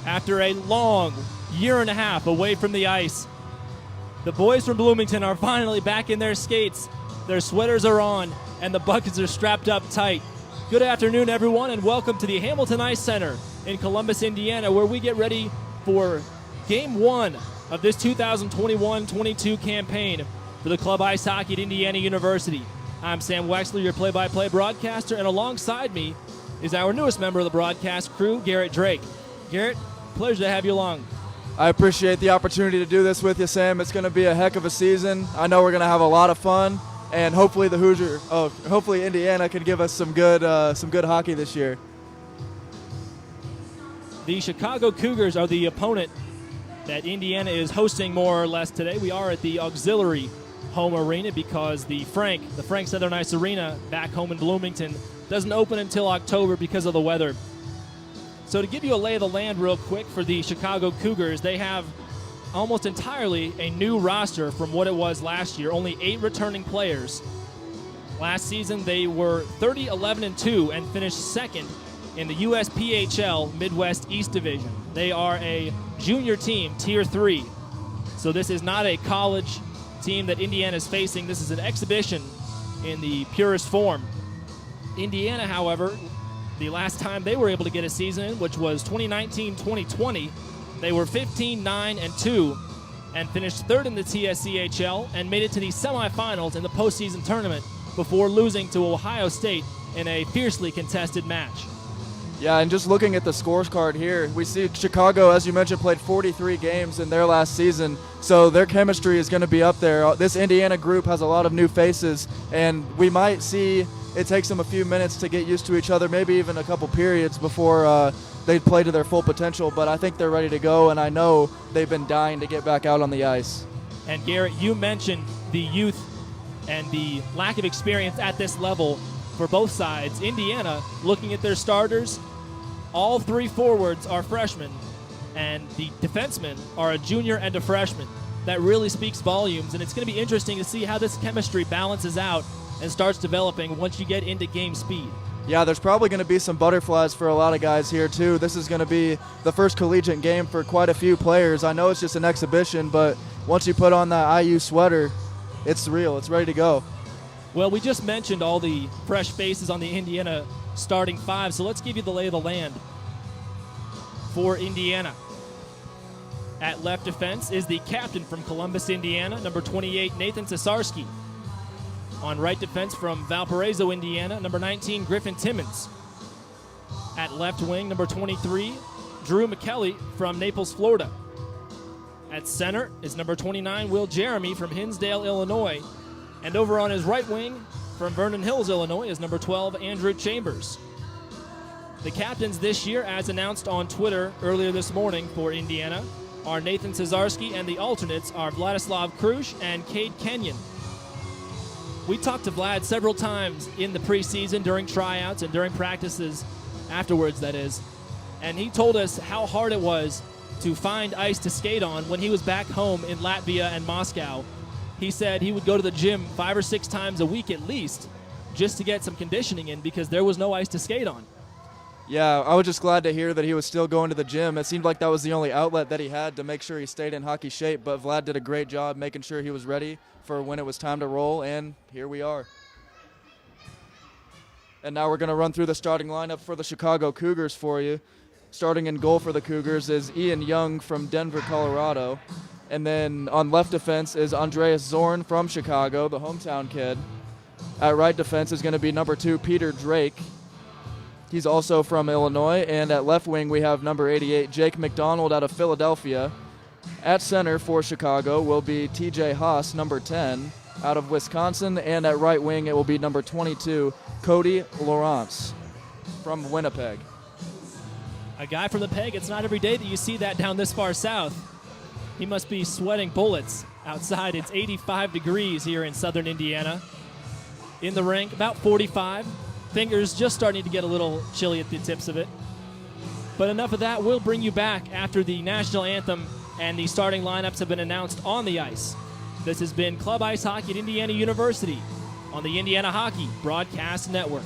After a long year and a half away from the ice, the boys from Bloomington are finally back in their skates. Their sweaters are on, and the buckets are strapped up tight. Good afternoon, everyone, and welcome to the Hamilton Ice Center in Columbus, Indiana, where we get ready for Game 1 of this 2021-22 campaign for the club ice hockey at Indiana University. I'm Sam Weixler, your play-by-play broadcaster, and alongside me is our newest member of the broadcast crew, Garrett Drake. Garrett, pleasure to have you along. I appreciate the opportunity to do this with you, Sam. It's going to be a heck of a season. I know we're going to have a lot of fun, and hopefully hopefully Indiana can give us some good hockey this year. The Chicago Cougars are the opponent that Indiana is hosting more or less today. We are at the auxiliary home arena because the Frank Southern Ice Arena back home in Bloomington doesn't open until October because of the weather. So to give you a lay of the land real quick for the Chicago Cougars, they have almost entirely a new roster from what it was last year. Only 8 returning players. Last season they were 30-11-2 and finished second in the USPHL Midwest East Division. They are a junior team, Tier 3. So this is not a college team that Indiana is facing. This is an exhibition in the purest form. Indiana, however, the last time they were able to get a season in, which was 2019-2020, they were 15-9-2 and finished third in the TSCHL and made it to the semifinals in the postseason tournament before losing to Ohio State in a fiercely contested match. Yeah, and just looking at the scores card here, we see Chicago, as you mentioned, played 43 games in their last season, so their chemistry is going to be up there. This Indiana group has a lot of new faces, and we might see it takes them a few minutes to get used to each other, maybe even a couple periods before they play to their full potential, but I think they're ready to go, and I know they've been dying to get back out on the ice. And Garrett, you mentioned the youth and the lack of experience at this level for both sides. Indiana, looking at their starters, all 3 forwards are freshmen, and the defensemen are a junior and a freshman. That really speaks volumes, and it's going to be interesting to see how this chemistry balances out and starts developing once you get into game speed. Yeah, there's probably going to be some butterflies for a lot of guys here, too. This is going to be the first collegiate game for quite a few players. I know it's just an exhibition, but once you put on that IU sweater, it's real. It's ready to go. Well, we just mentioned all the fresh faces on the Indiana starting 5, so let's give you the lay of the land for Indiana. At left defense is the captain from Columbus, Indiana, number 28, Nathan Cesarski. On right defense from Valparaiso, Indiana, number 19, Griffin Timmons. At left wing, number 23, Drew McKelly from Naples, Florida. At center is number 29, Will Jeremy from Hinsdale, Illinois. And over on his right wing from Vernon Hills, Illinois, is number 12, Andrew Chambers. The captains this year, as announced on Twitter earlier this morning for Indiana, are Nathan Cesarski, and the alternates are Vladislav Krush and Cade Kenyon. We talked to Vlad several times in the preseason during tryouts and during practices afterwards, that is, and he told us how hard it was to find ice to skate on when he was back home in Latvia and Moscow. He said he would go to the gym 5 or 6 times a week at least just to get some conditioning in because there was no ice to skate on. Yeah, I was just glad to hear that he was still going to the gym. It seemed like that was the only outlet that he had to make sure he stayed in hockey shape, but Vlad did a great job making sure he was ready for when it was time to roll, and here we are. And now we're going to run through the starting lineup for the Chicago Cougars for you. Starting in goal for the Cougars is Ian Young from Denver, Colorado. And then on left defense is Andreas Zorn from Chicago, the hometown kid. At right defense is going to be number 2, Peter Drake. He's also from Illinois. And at left wing, we have number 88, Jake McDonald out of Philadelphia. At center for Chicago will be TJ Haas, number 10, out of Wisconsin. And at right wing, it will be number 22, Cody Lawrence from Winnipeg. A guy from the Peg, it's not every day that you see that down this far south. He must be sweating bullets outside. It's 85 degrees here in southern Indiana. In the rink, about 45. Fingers just starting to get a little chilly at the tips of it. But enough of that. We'll bring you back after the national anthem and the starting lineups have been announced on the ice. This has been Club Ice Hockey at Indiana University on the Indiana Hockey Broadcast Network.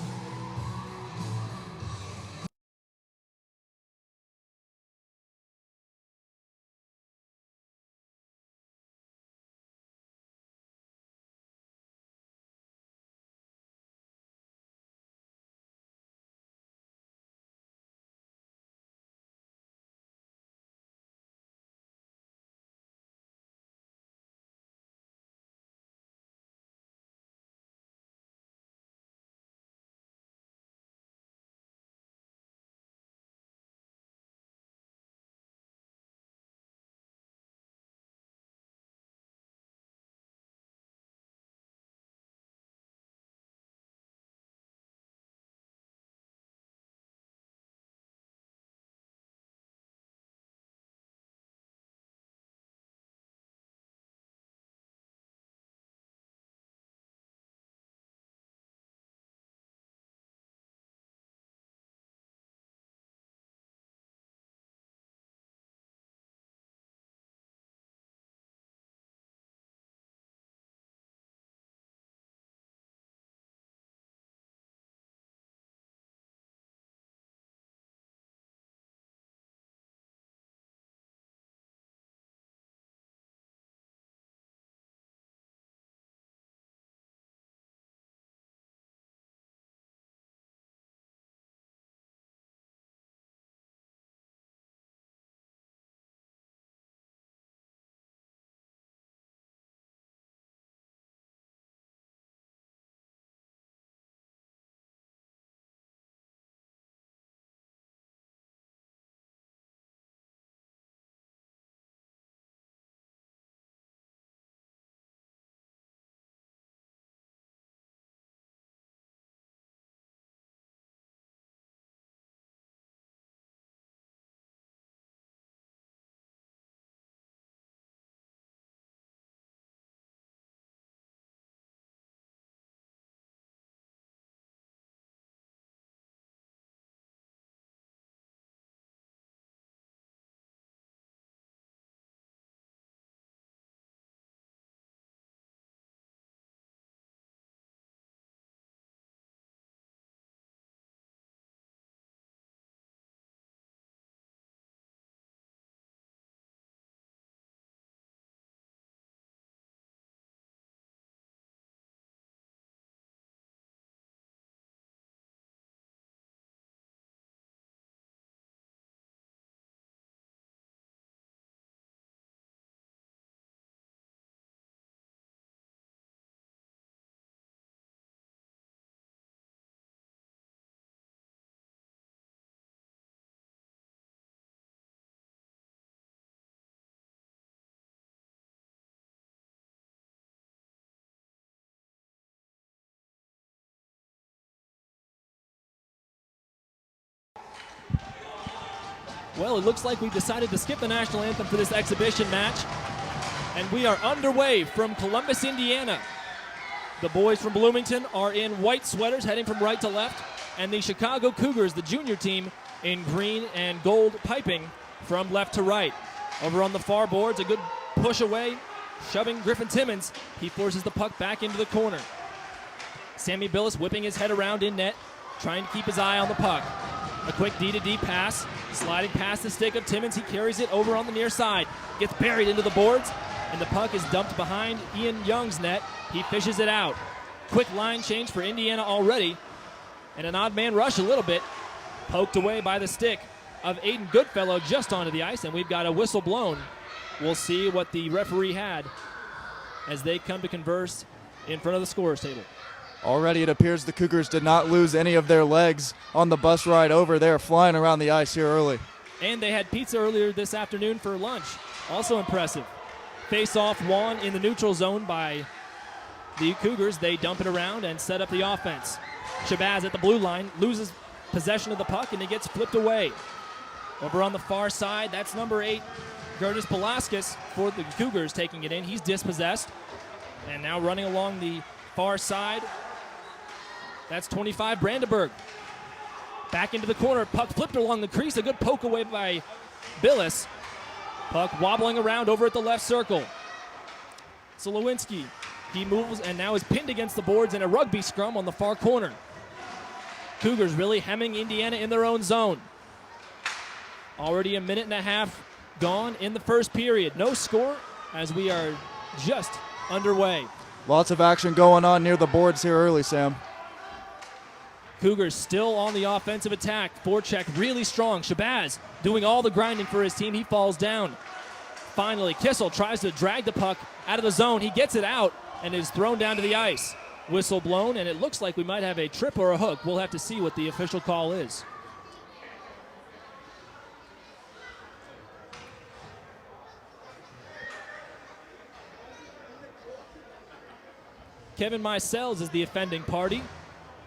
Well, it looks like we've decided to skip the national anthem for this exhibition match. And we are underway from Columbus, Indiana. The boys from Bloomington are in white sweaters heading from right to left. And the Chicago Cougars, the junior team, in green and gold piping from left to right. Over on the far boards, a good push away, shoving Griffin Timmons. He forces the puck back into the corner. Sammy Billis whipping his head around in net, trying to keep his eye on the puck. A quick D-to-D pass, sliding past the stick of Timmons. He carries it over on the near side, gets buried into the boards, and the puck is dumped behind Ian Young's net. He fishes it out. Quick line change for Indiana already, and an odd man rush a little bit. Poked away by the stick of Aiden Goodfellow just onto the ice, and we've got a whistle blown. We'll see what the referee had as they come to converse in front of the scorer's table. Already it appears the Cougars did not lose any of their legs on the bus ride over. They're flying around the ice here early. And they had pizza earlier this afternoon for lunch. Also impressive. Face-off won in the neutral zone by the Cougars. They dump it around and set up the offense. Shabazz at the blue line loses possession of the puck, and it gets flipped away. Over on the far side, that's number 8, Gertis Palaskis for the Cougars taking it in. He's dispossessed. And now running along the far side, that's 25, Brandenburg. Back into the corner, puck flipped along the crease. A good poke away by Billis. Puck wobbling around over at the left circle. Solowinski, he moves and now is pinned against the boards in a rugby scrum on the far corner. Cougars really hemming Indiana in their own zone. Already a minute and a half gone in the first period. No score as we are just underway. Lots of action going on near the boards here early, Sam. Cougars still on the offensive attack. Forecheck really strong. Shabazz doing all the grinding for his team. He falls down. Finally, Kissel tries to drag the puck out of the zone. He gets it out and is thrown down to the ice. Whistle blown, and it looks like we might have a trip or a hook. We'll have to see what the official call is. Kevin Meisel's is the offending party.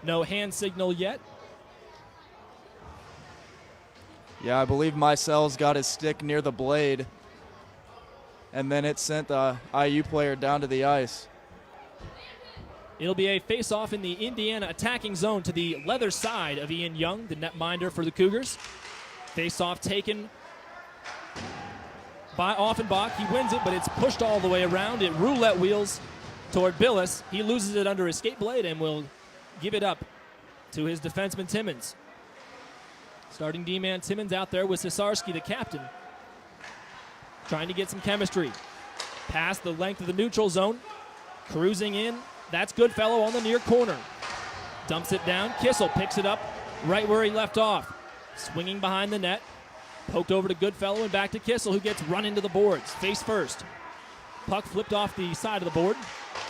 No hand signal yet. Yeah, I believe Meisel's got his stick near the blade, and then it sent the IU player down to the ice. It'll be a face-off in the Indiana attacking zone to the leather side of Ian Young, the netminder for the Cougars. Face-off taken by Offenbach. He wins it, but it's pushed all the way around. It roulette wheels toward Billis. He loses it under his skate blade and will give it up to his defenseman Timmons. Starting D-man Timmons out there with Cesarski, the captain, trying to get some chemistry. Past the length of the neutral zone, cruising in. That's Goodfellow on the near corner. Dumps it down. Kissel picks it up right where he left off. Swinging behind the net. Poked over to Goodfellow and back to Kissel, who gets run into the boards. Face first. Puck flipped off the side of the board.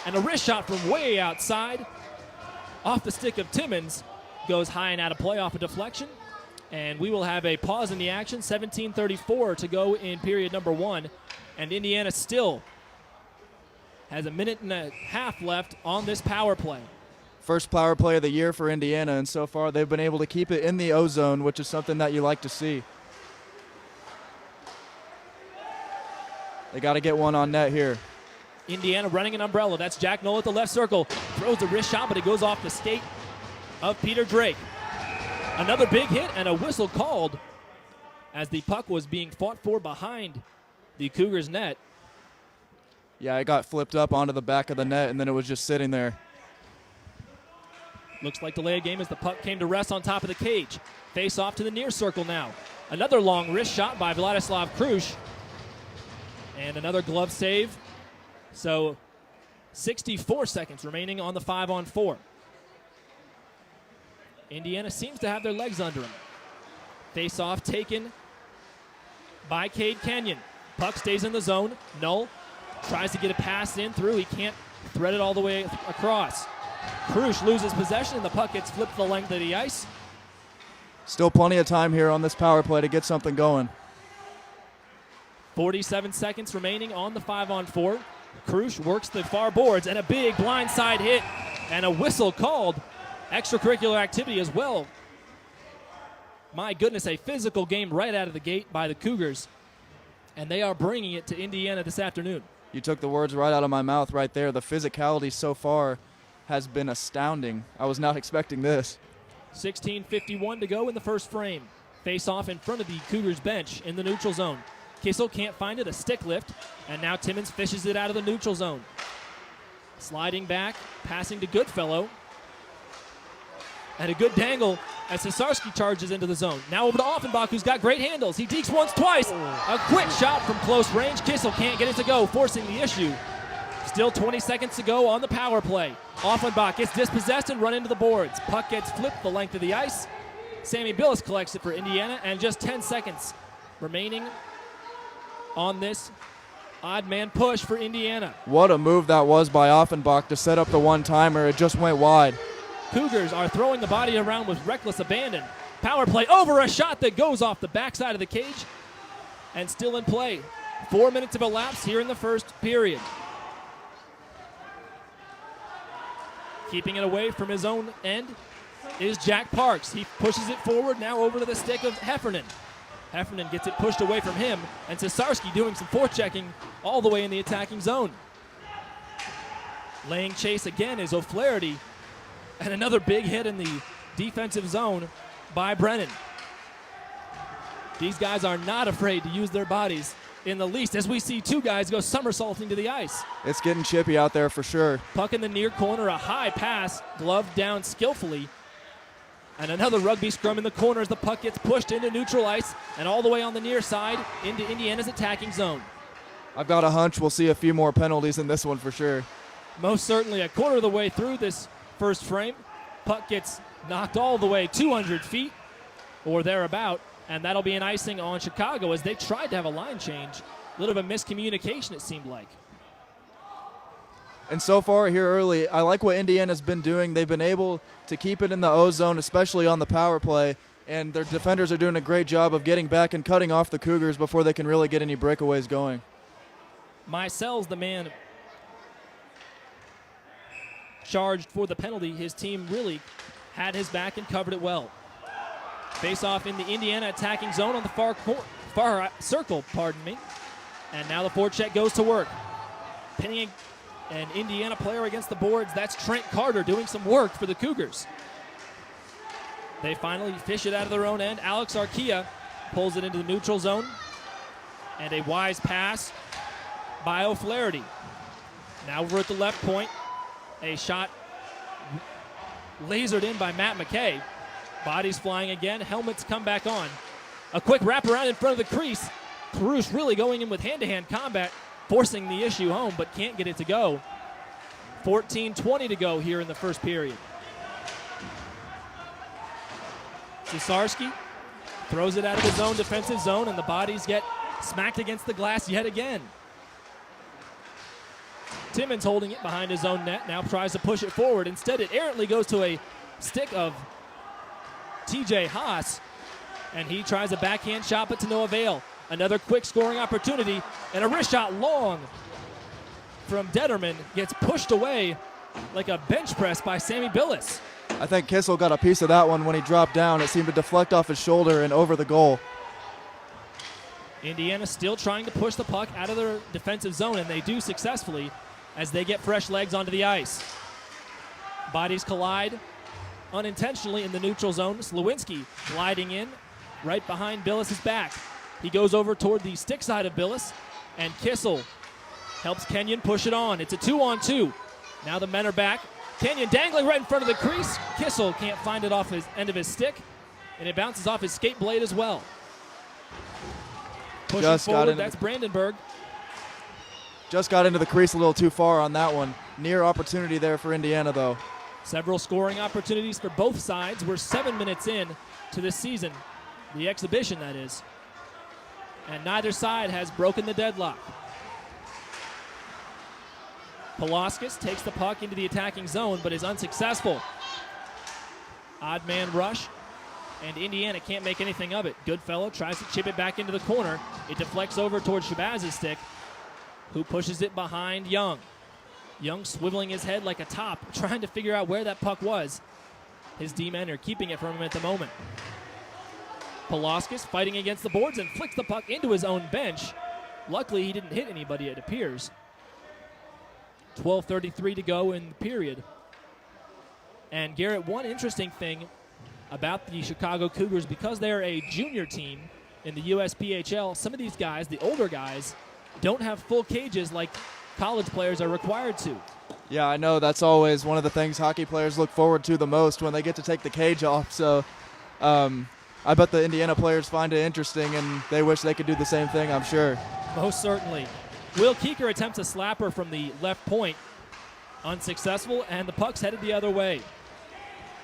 And a wrist shot from way outside. Off the stick of Timmons. Goes high and out of play off a deflection. And we will have a pause in the action. 17:34 to go in period number 1. And Indiana still has a minute and a half left on this power play. First power play of the year for Indiana, and so far they've been able to keep it in the O-zone, which is something that you like to see. They got to get one on net here. Indiana running an umbrella. That's Jack Knoll at the left circle. Throws the wrist shot, but it goes off the skate of Peter Drake. Another big hit and a whistle called as the puck was being fought for behind the Cougars' net. Yeah, it got flipped up onto the back of the net, and then it was just sitting there. Looks like delay of game as the puck came to rest on top of the cage. Face off to the near circle now. Another long wrist shot by Vladislav Krush. And another glove save. So 64 seconds remaining on the 5-on-4. Indiana seems to have their legs under them. Face off taken by Cade Kenyon. Puck stays in the zone. Null tries to get a pass in through. He can't thread it all the way across. Krush loses possession, and the puck gets flipped the length of the ice. Still plenty of time here on this power play to get something going. 47 seconds remaining on the 5-on-4. Krush works the far boards, and a big blindside hit, and a whistle called. Extracurricular activity as well My goodness, a physical game right out of the gate by the Cougars, and they are bringing it to Indiana this afternoon. You took the words right out of my mouth right there. The physicality so far has been astounding. I was not expecting this. 16:51 to go in the first frame. Face off in front of the Cougars bench in the neutral zone. Kissel can't find it, a stick lift, and now Timmons fishes it out of the neutral zone. Sliding back, passing to Goodfellow. And a good dangle as Cesarski charges into the zone. Now over to Offenbach, who's got great handles. He dekes once, twice. A quick shot from close range. Kissel can't get it to go, forcing the issue. Still 20 seconds to go on the power play. Offenbach gets dispossessed and run into the boards. Puck gets flipped the length of the ice. Sammy Billis collects it for Indiana, and just 10 seconds remaining on this odd man push for Indiana. What a move that was by Offenbach to set up the one-timer. It just went wide. Cougars are throwing the body around with reckless abandon. Power play over a shot that goes off the backside of the cage and still in play. 4 minutes of elapsed here in the first period. Keeping it away from his own end is Jack Parks. He pushes it forward now over to the stick of Heffernan. Heffernan gets it pushed away from him, and Cesarski doing some forechecking all the way in the attacking zone. Laying chase again is O'Flaherty. And another big hit in the defensive zone by Brennan. These guys are not afraid to use their bodies in the least, as we see two guys go somersaulting to the ice. It's getting chippy out there for sure. Puck in the near corner, a high pass, gloved down skillfully. And another rugby scrum in the corner as the puck gets pushed into neutral ice and all the way on the near side into Indiana's attacking zone. I've got a hunch we'll see a few more penalties in this one for sure. Most certainly. A quarter of the way through this first frame, puck gets knocked all the way 200 feet or thereabout, and that'll be an icing on Chicago as they tried to have a line change. A little bit of a miscommunication, it seemed like. And so far here early, I like what Indiana's been doing. They've been able to keep it in the O zone, especially on the power play, and their defenders are doing a great job of getting back and cutting off the Cougars before they can really get any breakaways going. Meisel's the man charged for the penalty. His team really had his back and covered it well. Face off in the Indiana attacking zone on the far circle, and now the forecheck goes to work. Pinning an Indiana player against the boards. That's Trent Carter doing some work for the Cougars. They finally fish it out of their own end. Alex Arquilla pulls it into the neutral zone, and a wise pass by O'Flaherty. Now we're at the left point. A shot lasered in by Matt McKay. Bodies flying again. Helmets come back on. A quick wraparound in front of the crease. Caruso really going in with hand-to-hand combat, forcing the issue home, but can't get it to go. 14:20 to go here in the first period. Cesarski throws it out of his own defensive zone, and the bodies get smacked against the glass yet again. Timmons holding it behind his own net, now tries to push it forward. Instead, it errantly goes to a stick of TJ Haas, and he tries a backhand shot, but to no avail. Another quick scoring opportunity, and a wrist shot long from Detterman gets pushed away like a bench press by Sammy Billis. I think Kissel got a piece of that one when he dropped down. It seemed to deflect off his shoulder and over the goal. Indiana still trying to push the puck out of their defensive zone, and they do successfully as they get fresh legs onto the ice. Bodies collide unintentionally in the neutral zone. Slawinski gliding in right behind Billis' back. He goes over toward the stick side of Billis, and Kissel helps Kenyon push it on. It's a 2-on-2. Now the men are back. Kenyon dangling right in front of the crease. Kissel can't find it off his end of his stick, and it bounces off his skate blade as well. Pushing forward, that's Brandenburg. Just got into the crease a little too far on that one. Near opportunity there for Indiana, though. Several scoring opportunities for both sides. We're 7 minutes in to this season, the exhibition that is, and neither side has broken the deadlock. Palauskas takes the puck into the attacking zone but is unsuccessful. Odd man rush, and Indiana can't make anything of it. Goodfellow tries to chip it back into the corner. It deflects over towards Shabazz's stick, who pushes it behind Young. Young swiveling his head like a top, trying to figure out where that puck was. His D-men are keeping it from him at the moment. Pulaskis fighting against the boards and flicks the puck into his own bench. Luckily, he didn't hit anybody, it appears. 12:33 to go in the period. And Garrett, one interesting thing about the Chicago Cougars, because they're a junior team in the USPHL, some of these guys, the older guys, don't have full cages like college players are required to. Yeah, I know. That's always one of the things hockey players look forward to the most, when they get to take the cage off. So I bet the Indiana players find it interesting, and they wish they could do the same thing, I'm sure. Most certainly. Will Keeker attempts a slapper from the left point. Unsuccessful, and the puck's headed the other way.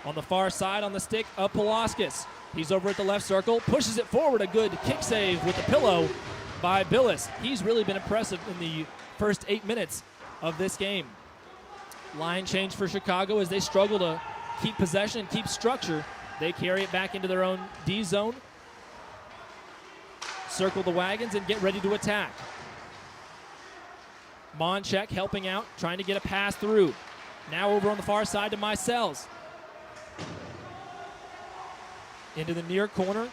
On the far side, on the stick of Pulaskis. He's over at the left circle, pushes it forward. A good kick save with the pillow by Billis. He's really been impressive in the first 8 minutes of this game. Line change for Chicago as they struggle to keep possession and keep structure. They carry it back into their own D zone. Circle the wagons and get ready to attack. Monchek helping out, trying to get a pass through. Now over on the far side to Mysells. Into the near corner,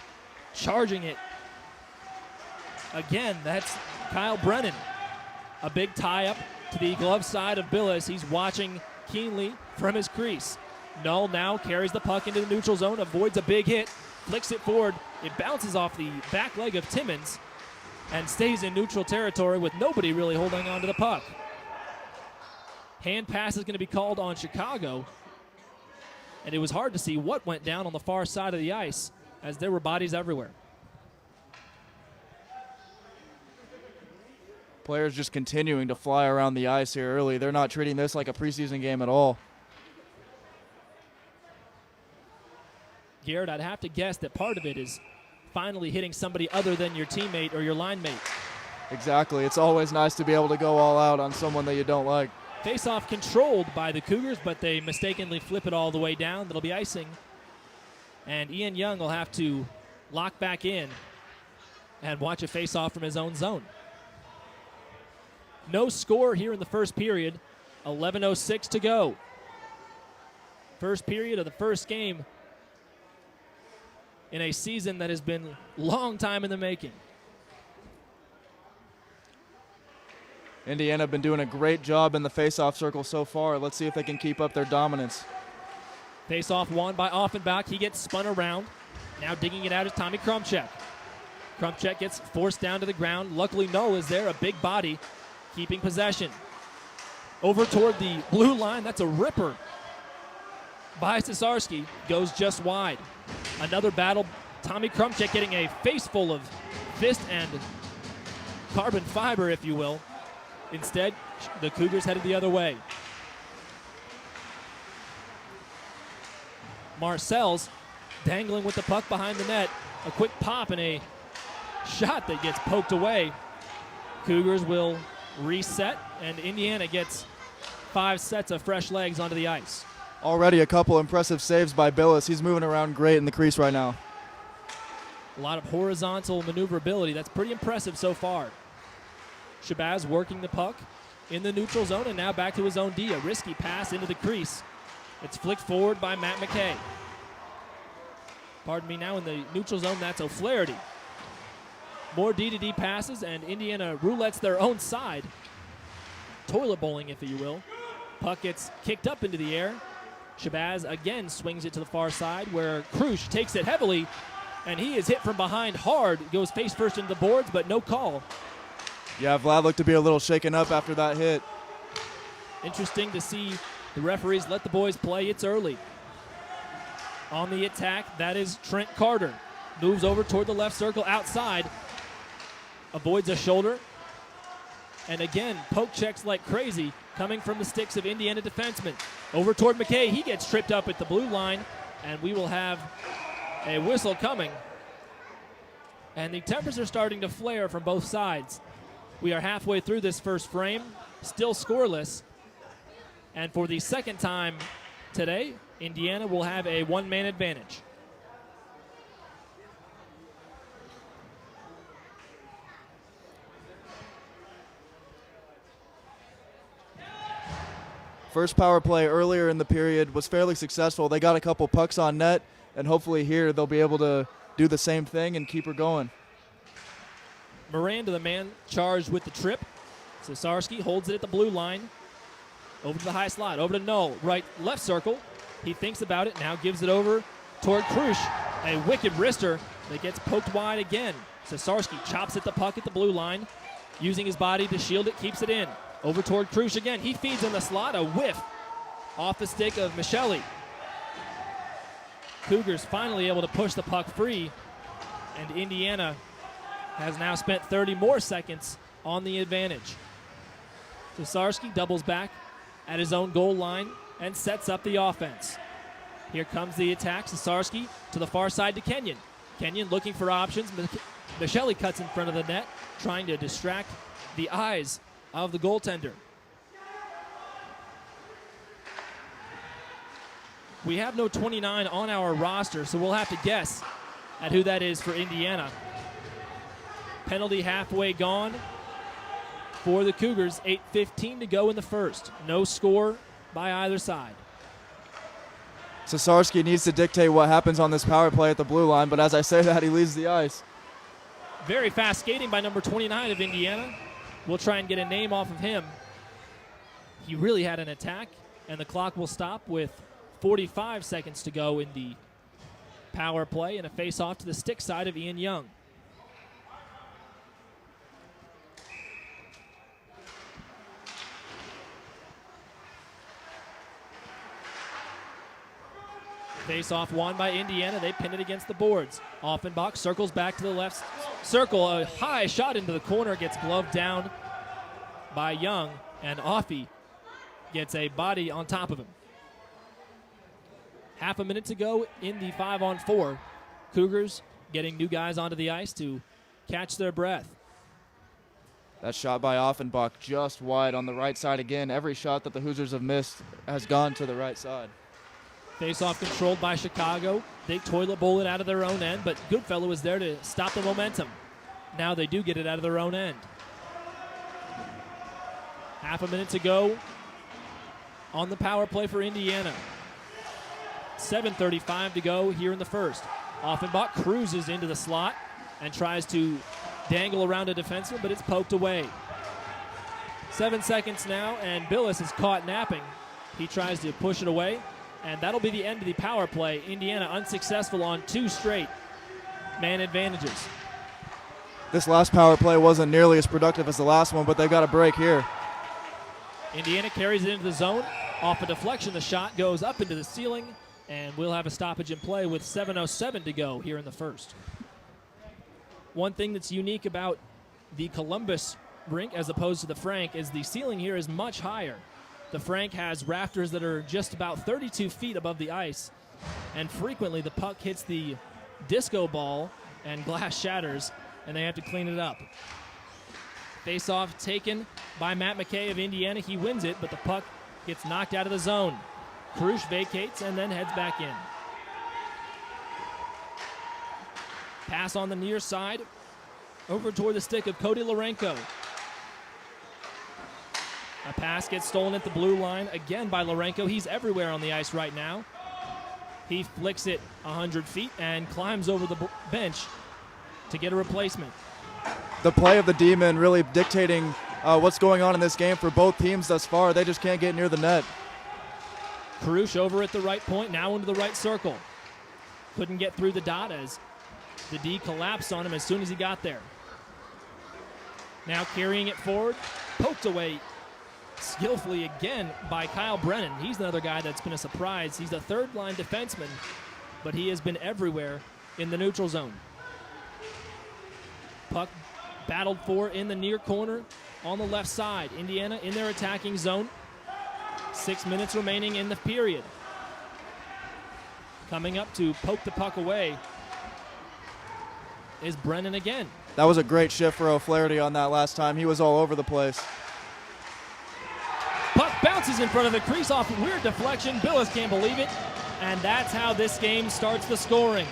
charging it. Again, that's Kyle Brennan. A big tie-up to the glove side of Billis. He's watching keenly from his crease. Null now carries the puck into the neutral zone, avoids a big hit, flicks it forward. It bounces off the back leg of Timmons and stays in neutral territory with nobody really holding on to the puck. Hand pass is going to be called on Chicago, and it was hard to see what went down on the far side of the ice as there were bodies everywhere. Players just continuing to fly around the ice here early. They're not treating this like a preseason game at all. Garrett, I'd have to guess that part of it is finally hitting somebody other than your teammate or your line mate. Exactly. It's always nice to be able to go all out on someone that you don't like. Face-off controlled by the Cougars, but they mistakenly flip it all the way down. That'll be icing. And Ian Young will have to lock back in and watch a face-off from his own zone. No score here in the first period. 11:06 to go. First period of the first game in a season that has been a long time in the making. Indiana have been doing a great job in the face-off circle so far. Let's see if they can keep up their dominance. Face-off won by Offenbach. He gets spun around. Now digging it out is Tommy Krumchek. Krumchek gets forced down to the ground. Luckily, Null is there, a big body, keeping possession. Over toward the blue line. That's a ripper by Cesarski. Goes just wide. Another battle. Tommy Krumchek getting a face full of fist and carbon fiber, if you will. Instead, the Cougars headed the other way. Marcel's dangling with the puck behind the net. A quick pop and a shot that gets poked away. Cougars will reset, and Indiana gets 5 sets of fresh legs onto the ice. Already a couple impressive saves by Billis. He's moving around great in the crease right now. A lot of horizontal maneuverability. That's pretty impressive so far. Shabazz working the puck in the neutral zone, and now back to his own D. A risky pass into the crease. It's flicked forward by Matt McKay. Pardon me, now in the neutral zone, that's O'Flaherty. More D-to-D passes, and Indiana roulettes their own side. Toilet bowling, if you will. Puck gets kicked up into the air. Shabazz again swings it to the far side, where Krush takes it heavily, and he is hit from behind hard. Goes face first into the boards, but no call. Yeah, Vlad looked to be a little shaken up after that hit. Interesting to see the referees let the boys play. It's early. On the attack, that is Trent Carter. Moves over toward the left circle outside. Avoids a shoulder. And again, poke checks like crazy coming from the sticks of Indiana defensemen. Over toward McKay. He gets tripped up at the blue line, and we will have a whistle coming. And the tempers are starting to flare from both sides. We are halfway through this first frame, still scoreless. And for the second time today, Indiana will have a one-man advantage. First power play earlier in the period was fairly successful. They got a couple pucks on net, and hopefully here they'll be able to do the same thing and keep her going. Miranda, the man charged with the trip. Cesarski holds it at the blue line. Over to the high slot, over to Null, left circle. He thinks about it, now gives it over toward Krush. A wicked wrister that gets poked wide again. Cesarski chops at the puck at the blue line, using his body to shield it, keeps it in. Over toward Krush again. He feeds in the slot, a whiff off the stick of Micheli. Cougars finally able to push the puck free, and Indiana has now spent 30 more seconds on the advantage. Cesarski doubles back at his own goal line and sets up the offense. Here comes the attack. Cesarski to the far side to Kenyon. Kenyon looking for options. Micheli cuts in front of the net, trying to distract the eyes of the goaltender. We have no 29 on our roster, so we'll have to guess at who that is for Indiana. Penalty halfway gone for the Cougars. 8:15 to go in the first. No score by either side. Cesarski needs to dictate what happens on this power play at the blue line, but as I say that, he leaves the ice. Very fast skating by number 29 of Indiana. We'll try and get a name off of him. He really had an attack, and the clock will stop with 45 seconds to go in the power play, and a face-off to the stick side of Ian Young. Face-off won by Indiana. They pin it against the boards. Offenbach circles back to the left circle. A high shot into the corner gets gloved down by Young, and Offie gets a body on top of him. Half a minute to go in the 5-on-4. Cougars getting new guys onto the ice to catch their breath. That shot by Offenbach just wide on the right side again. Every shot that the Hoosiers have missed has gone to the right side. Face-off controlled by Chicago. They toilet bowl it out of their own end, but Goodfellow is there to stop the momentum. Now they do get it out of their own end. Half a minute to go on the power play for Indiana. 7:35 to go here in the first. Offenbach cruises into the slot and tries to dangle around a defenseman, but it's poked away. 7 seconds now, and Billis is caught napping. He tries to push it away, and that'll be the end of the power play. Indiana unsuccessful on 2 straight man advantages. This last power play wasn't nearly as productive as the last one, but they've got a break here. Indiana carries it into the zone. Off a deflection, the shot goes up into the ceiling, and we'll have a stoppage in play with 7:07 to go here in the first. One thing that's unique about the Columbus rink as opposed to the Frank is the ceiling here is much higher. The Frank has rafters that are just about 32 feet above the ice, and frequently the puck hits the disco ball and glass shatters, and they have to clean it up. Face-off taken by Matt McKay of Indiana. He wins it, but the puck gets knocked out of the zone. Krush vacates and then heads back in. Pass on the near side over toward the stick of Cody Larenko. A pass gets stolen at the blue line again by Larenko. He's everywhere on the ice right now. He flicks it 100 feet and climbs over the bench to get a replacement. The play of the D-men really dictating what's going on in this game for both teams thus far. They just can't get near the net. Krush over at the right point, now into the right circle. Couldn't get through the dot as the D collapsed on him as soon as he got there. Now carrying it forward, poked away skillfully again by Kyle Brennan. He's another guy that's been a surprise. He's a third-line defenseman, but he has been everywhere in the neutral zone. Puck battled for in the near corner on the left side. Indiana in their attacking zone. 6 minutes remaining in the period. Coming up to poke the puck away is Brennan again. That was a great shift for O'Flaherty on that last time. He was all over the place. Puck bounces in front of the crease off a weird deflection. Billis can't believe it. And that's how this game starts the scoring.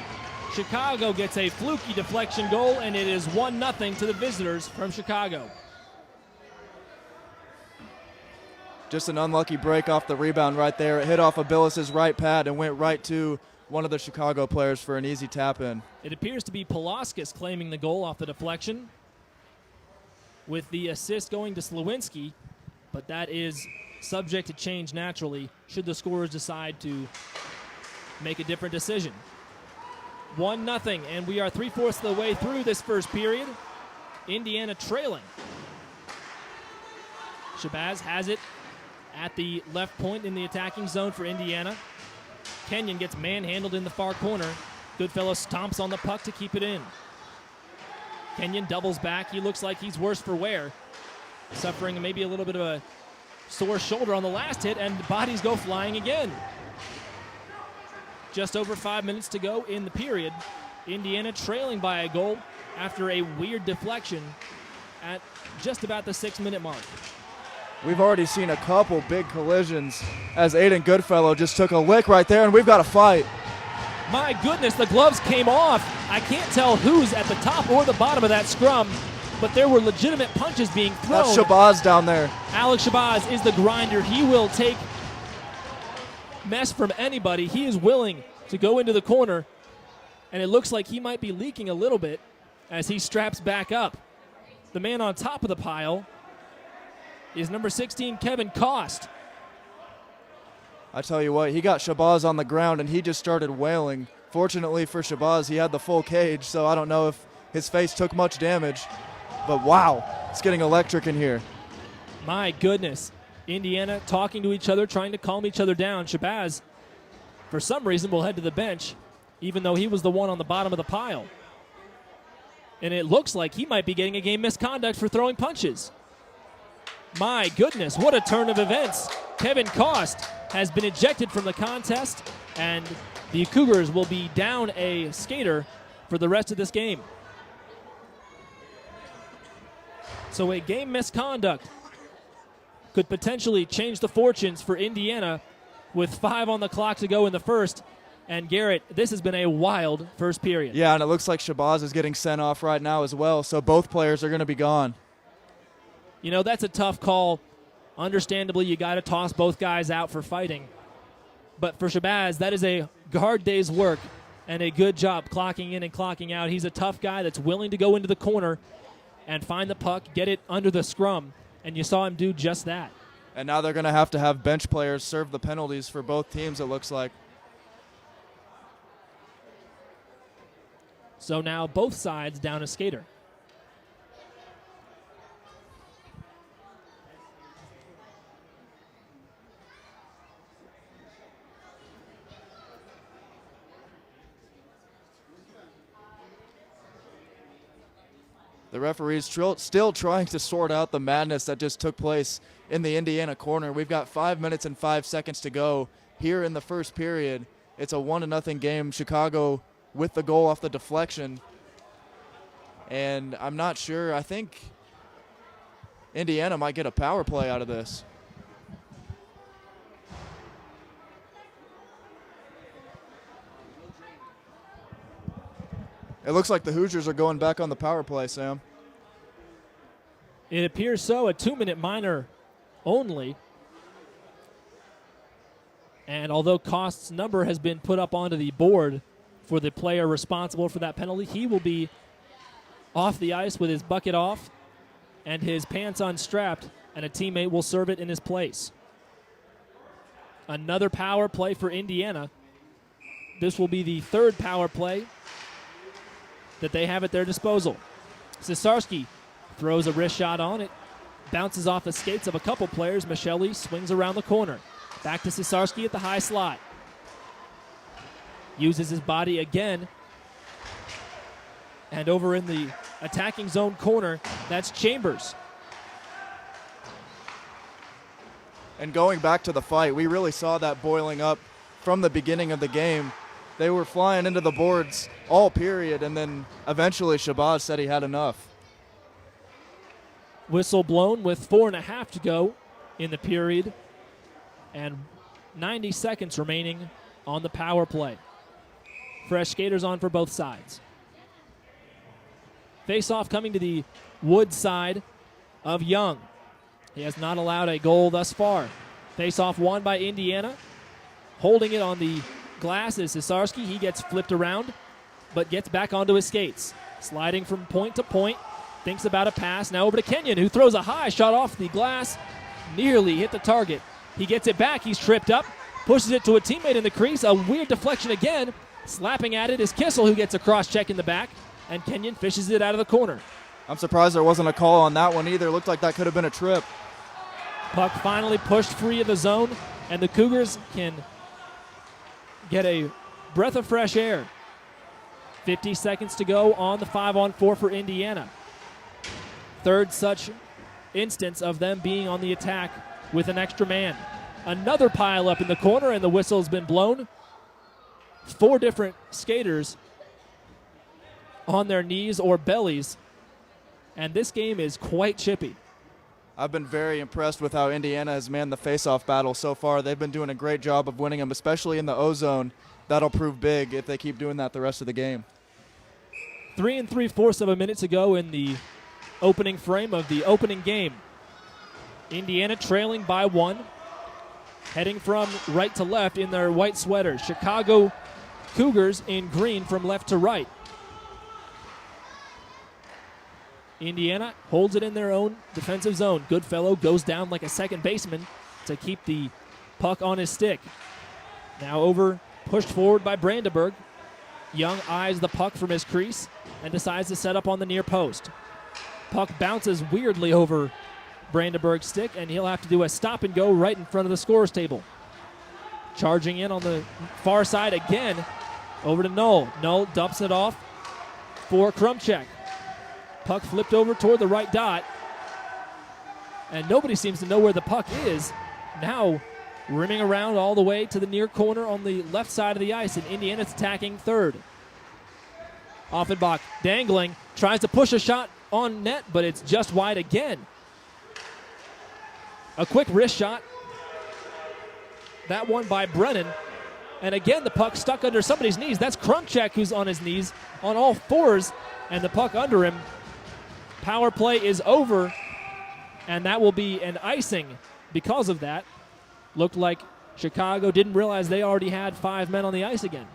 Chicago gets a fluky deflection goal, and it is 1-0 to the visitors from Chicago. Just an unlucky break off the rebound right there. It hit off of Billis's right pad and went right to one of the Chicago players for an easy tap-in. It appears to be Pulaskis claiming the goal off the deflection, with the assist going to Slawinski, but that is subject to change naturally should the scorers decide to make a different decision. 1-0, and we are 3/4 of the way through this first period. Indiana trailing. Shabazz has it at the left point in the attacking zone for Indiana. Kenyon gets manhandled in the far corner. Goodfellow stomps on the puck to keep it in. Kenyon doubles back. He looks like he's worse for wear, suffering maybe a little bit of a sore shoulder on the last hit, and bodies go flying again. Just over 5 minutes to go in the period. Indiana trailing by a goal after a weird deflection at just about the 6-minute mark. We've already seen a couple big collisions as Aiden Goodfellow just took a lick right there, and we've got a fight. My goodness, the gloves came off. I can't tell who's at the top or the bottom of that scrum, but there were legitimate punches being thrown. That's Shabazz down there. Alex Shabazz is the grinder. He will take mess from anybody. He is willing to go into the corner, and it looks like he might be leaking a little bit as he straps back up. The man on top of the pile is number 16, Kevin Cost. I tell you what, he got Shabazz on the ground, and he just started wailing. Fortunately for Shabazz, he had the full cage, so I don't know if his face took much damage. But wow, it's getting electric in here. My goodness. Indiana talking to each other, trying to calm each other down. Shabazz, for some reason, will head to the bench, even though he was the one on the bottom of the pile. And it looks like he might be getting a game misconduct for throwing punches. My goodness, what a turn of events. Kevin Cost has been ejected from the contest, and the Cougars will be down a skater for the rest of this game. So a game misconduct could potentially change the fortunes for Indiana with 5 on the clock to go in the first. And Garrett, this has been a wild first period. Yeah, and it looks like Shabazz is getting sent off right now as well, so both players are going to be gone. You know, that's a tough call. Understandably, you got to toss both guys out for fighting. But for Shabazz, that is a hard day's work and a good job clocking in and clocking out. He's a tough guy that's willing to go into the corner and find the puck, get it under the scrum, and you saw him do just that. And now they're going to have bench players serve the penalties for both teams, it looks like. So now both sides down a skater. The referee's still trying to sort out the madness that just took place in the Indiana corner. We've got 5 minutes and 5 seconds to go here in the first period. It's a 1-0 game. Chicago with the goal off the deflection. And I'm not sure. I think Indiana might get a power play out of this. It looks like the Hoosiers are going back on the power play, Sam. It appears so, a 2-minute minor only. And although Cost's number has been put up onto the board for the player responsible for that penalty, he will be off the ice with his bucket off and his pants unstrapped, and a teammate will serve it in his place. Another power play for Indiana. This will be the third power play that they have at their disposal. Cesarski throws a wrist shot on it, bounces off the skates of a couple players. Michelli swings around the corner. Back to Cesarski at the high slot. Uses his body again. And over in the attacking zone corner, that's Chambers. And going back to the fight, we really saw that boiling up from the beginning of the game. They were flying into the boards all period, and then eventually Shabazz said he had enough. Whistle blown with 4.5 to go in the period, and 90 seconds remaining on the power play. Fresh skaters on for both sides. Face-off coming to the Wood side of Young. He has not allowed a goal thus far. Face-off won by Indiana. Holding it on the glass is Cesarski. He gets flipped around, but gets back onto his skates. Sliding from point to point, thinks about a pass. Now over to Kenyon, who throws a high shot off the glass. Nearly hit the target. He gets it back. He's tripped up, pushes it to a teammate in the crease. A weird deflection again. Slapping at it is Kissel, who gets a cross-check in the back, and Kenyon fishes it out of the corner. I'm surprised there wasn't a call on that one either. Looked like that could have been a trip. Puck finally pushed free of the zone, and the Cougars can get a breath of fresh air. 50 seconds to go on the 5-on-4 for Indiana. Third such instance of them being on the attack with an extra man. Another pile up in the corner, and the whistle's been blown. 4 different skaters on their knees or bellies, and this game is quite chippy. I've been very impressed with how Indiana has manned the face-off battle so far. They've been doing a great job of winning them, especially in the O-zone. That'll prove big if they keep doing that the rest of the game. 3 3/4 of a minute to go in the opening frame of the opening game. Indiana trailing by 1, heading from right to left in their white sweaters. Chicago Cougars in green from left to right. Indiana holds it in their own defensive zone. Goodfellow goes down like a second baseman to keep the puck on his stick. Now pushed forward by Brandenburg. Young eyes the puck from his crease and decides to set up on the near post. Puck bounces weirdly over Brandenburg's stick, and he'll have to do a stop and go right in front of the scorer's table. Charging in on the far side again, over to Knoll. Knoll dumps it off for Krumchek. Puck flipped over toward the right dot, and nobody seems to know where the puck is. Now rimming around all the way to the near corner on the left side of the ice, and Indiana's attacking third. Offenbach dangling, tries to push a shot on net, but it's just wide again. A quick wrist shot. That one by Brennan. And again, the puck stuck under somebody's knees. That's Krumchek, who's on his knees on all fours, and the puck under him. Power play is over, and that will be an icing because of that. Looked like Chicago didn't realize they already had 5 men on the ice again.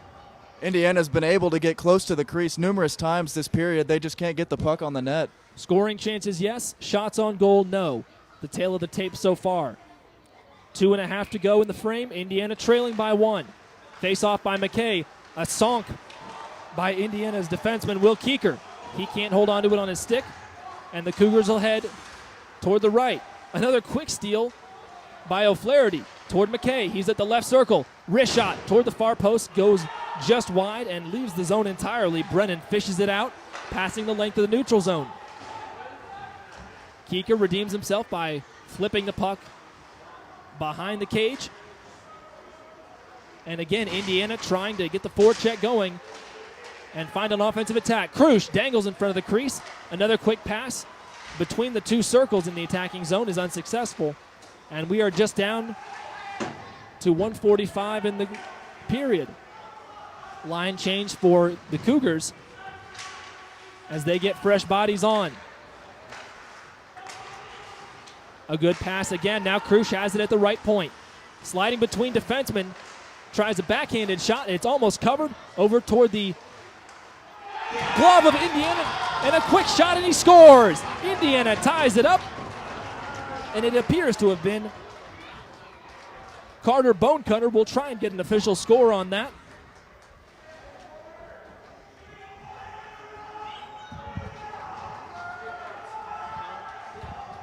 Indiana's been able to get close to the crease numerous times this period. They just can't get the puck on the net. Scoring chances, yes. Shots on goal, no. The tail of the tape so far. 2.5 to go in the frame. Indiana trailing by 1. Face off by McKay. A sonk by Indiana's defenseman, Will Keeker. He can't hold on to it on his stick, and the Cougars will head toward the right. Another quick steal by O'Flaherty toward McKay. He's at the left circle. Wrist shot toward the far post, goes just wide and leaves the zone entirely. Brennan fishes it out, passing the length of the neutral zone. Keeker redeems himself by flipping the puck behind the cage. And again, Indiana trying to get the forecheck going and find an offensive attack. Krush dangles in front of the crease. Another quick pass between the 2 circles in the attacking zone is unsuccessful. And we are just down to 1:45 in the period. Line change for the Cougars as they get fresh bodies on. A good pass again. Now Krush has it at the right point. Sliding between defensemen. Tries a backhanded shot. It's almost covered over toward the glove of Indiana. And a quick shot, and he scores. Indiana ties it up. And it appears to have been Carter Bonecutter. Will try and get an official score on that.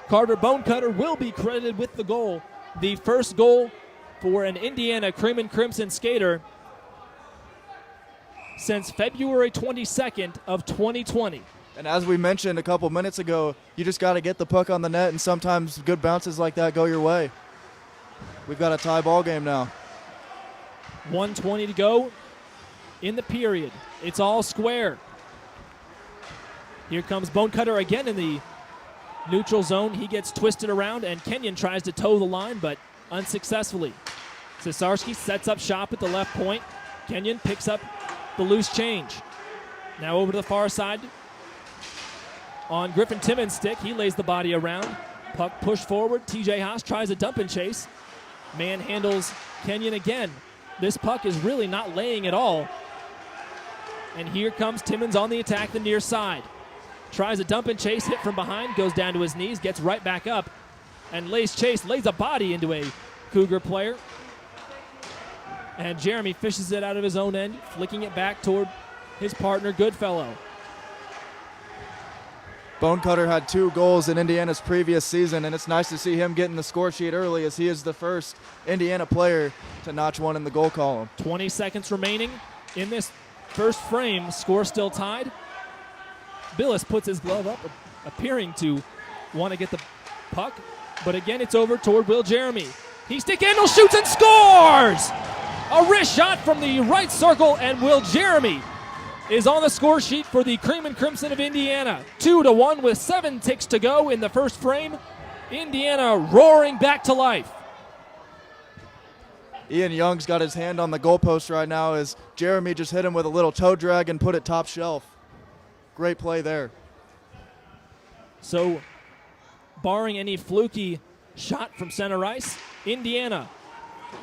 Carter Bonecutter will be credited with the goal. The first goal for an Indiana Cream and Crimson skater since February 22nd of 2020. And as we mentioned a couple minutes ago, you just got to get the puck on the net, and sometimes good bounces like that go your way. We've got a tie ball game now. 1:20 to go in the period. It's all square. Here comes Bonecutter again in the neutral zone. He gets twisted around, and Kenyon tries to toe the line, but unsuccessfully. Cesarski sets up shop at the left point. Kenyon picks up the loose change. Now over to the far side. On Griffin Timmons' stick, he lays the body around. Puck pushed forward. TJ Haas tries a dump and chase. Man handles Kenyon again. this puck is really not laying at all. And here comes Timmons on the attack, the near side. Tries a dump and chase, hit from behind, goes down to his knees, gets right back up, and lays a body into a Cougar player. And Jeremy fishes it out of his own end, flicking it back toward his partner, Goodfellow. Bonecutter had 2 goals in Indiana's previous season, and it's nice to see him getting the score sheet early as he is the first Indiana player to notch one in the goal column. 20 seconds remaining in this first frame. Score still tied. Billis puts his glove up, appearing to want to get the puck, but again it's over toward Will Jeremy. He stick handle, shoots and scores! A wrist shot from the right circle, and Will Jeremy is on the score sheet for the Cream and Crimson of Indiana. 2-1 with 7 ticks to go in the first frame. Indiana roaring back to life. Ian Young's got his hand on the goalpost right now as Jeremy just hit him with a little toe drag and put it top shelf. Great play there. So, barring any fluky shot from center ice, Indiana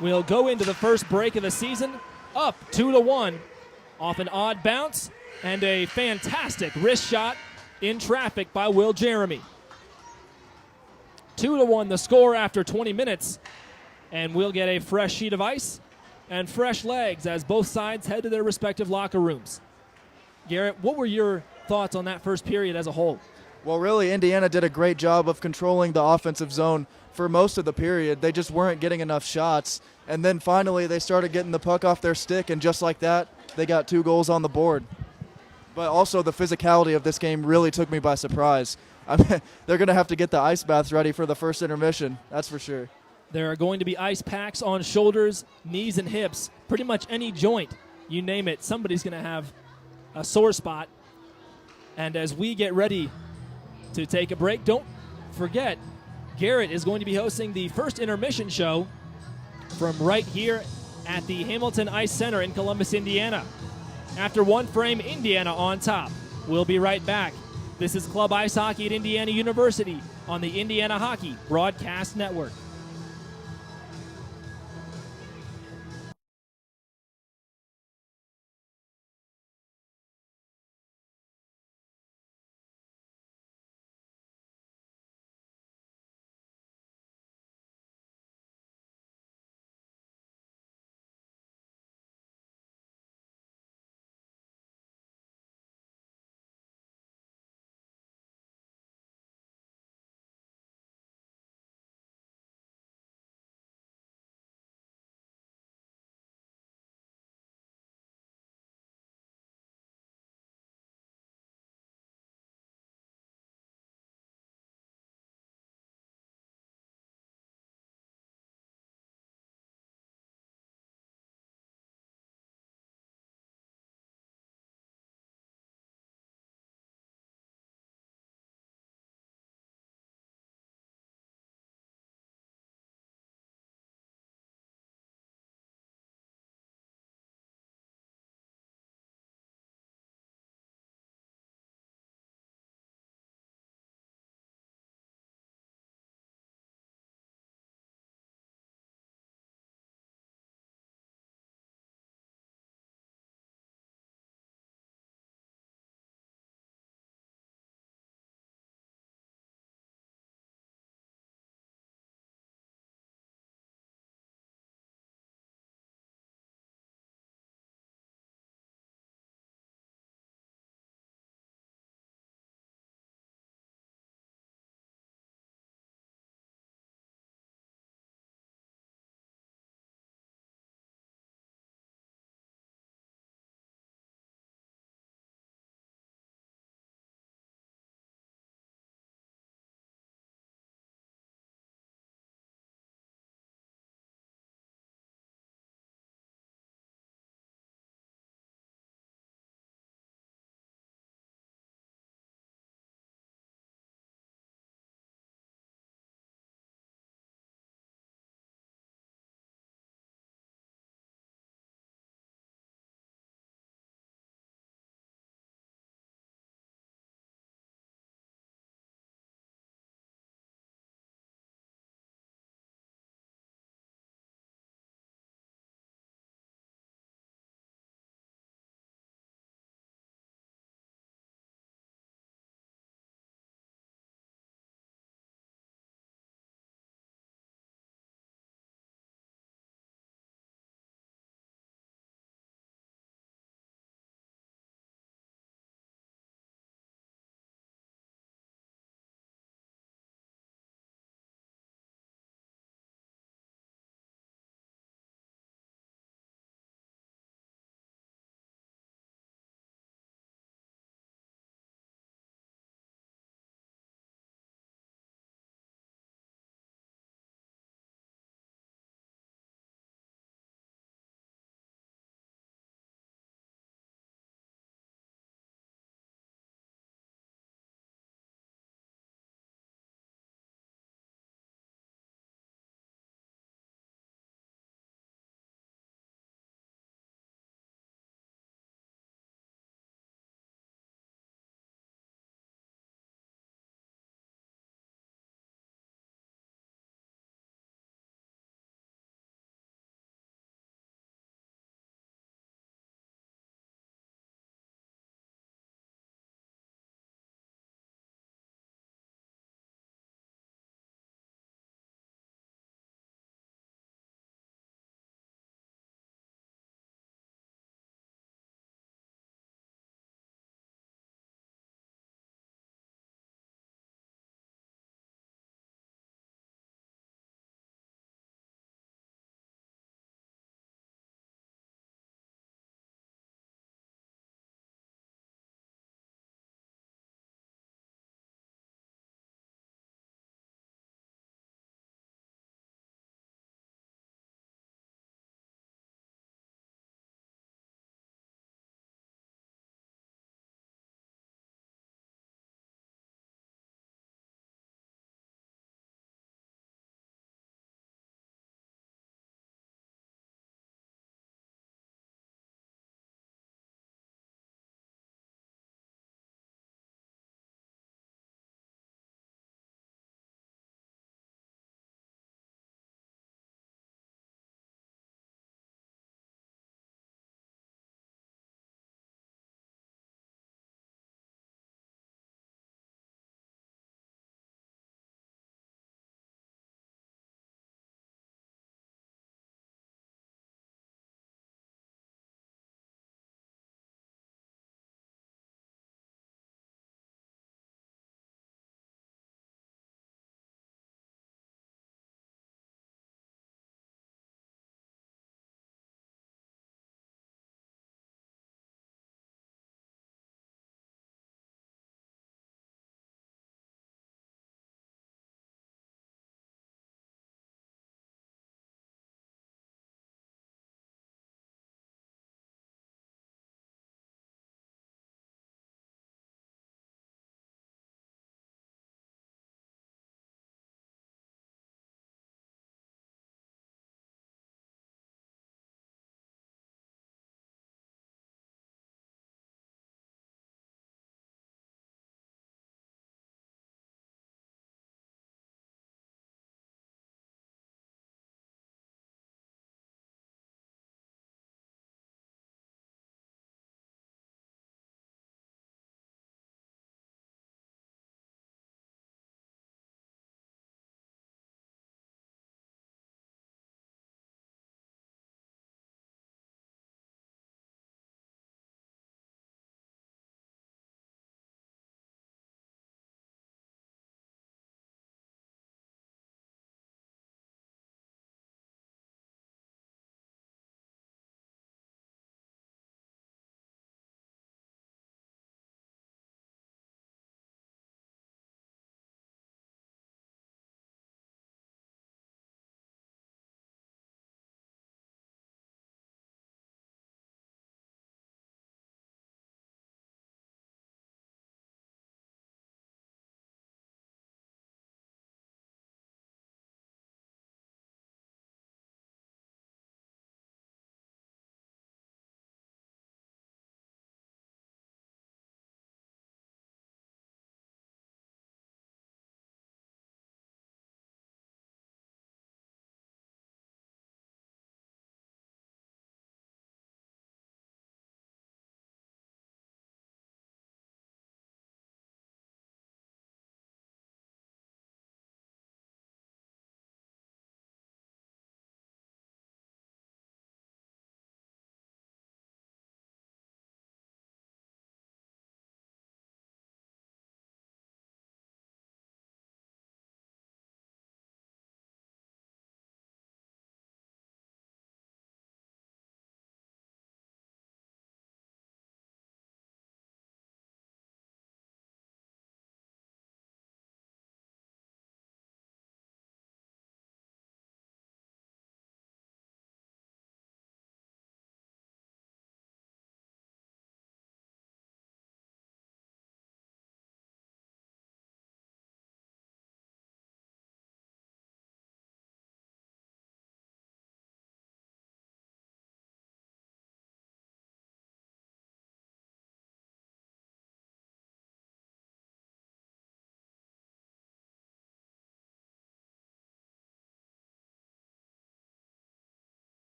will go into the first break of the season up 2-1 off an odd bounce and a fantastic wrist shot in traffic by Will Jeremy. 2-1 the score after 20 minutes, and we'll get a fresh sheet of ice and fresh legs as both sides head to their respective locker rooms. Garrett, what were your thoughts on that first period as a whole? Well, really, Indiana did a great job of controlling the offensive zone for most of the period. They just weren't getting enough shots. And then finally they started getting the puck off their stick, and just like that, they got 2 goals on the board. But also the physicality of this game really took me by surprise. I mean, they're going to have to get the ice baths ready for the first intermission, that's for sure. There are going to be ice packs on shoulders, knees, and hips. Pretty much any joint, you name it, somebody's going to have a sore spot. And as we get ready to take a break, don't forget, Garrett is going to be hosting the first intermission show from right here at the Hamilton Ice Center in Columbus, Indiana. After one frame, Indiana on top. We'll be right back. This is Club Ice Hockey at Indiana University on the Indiana Hockey Broadcast Network.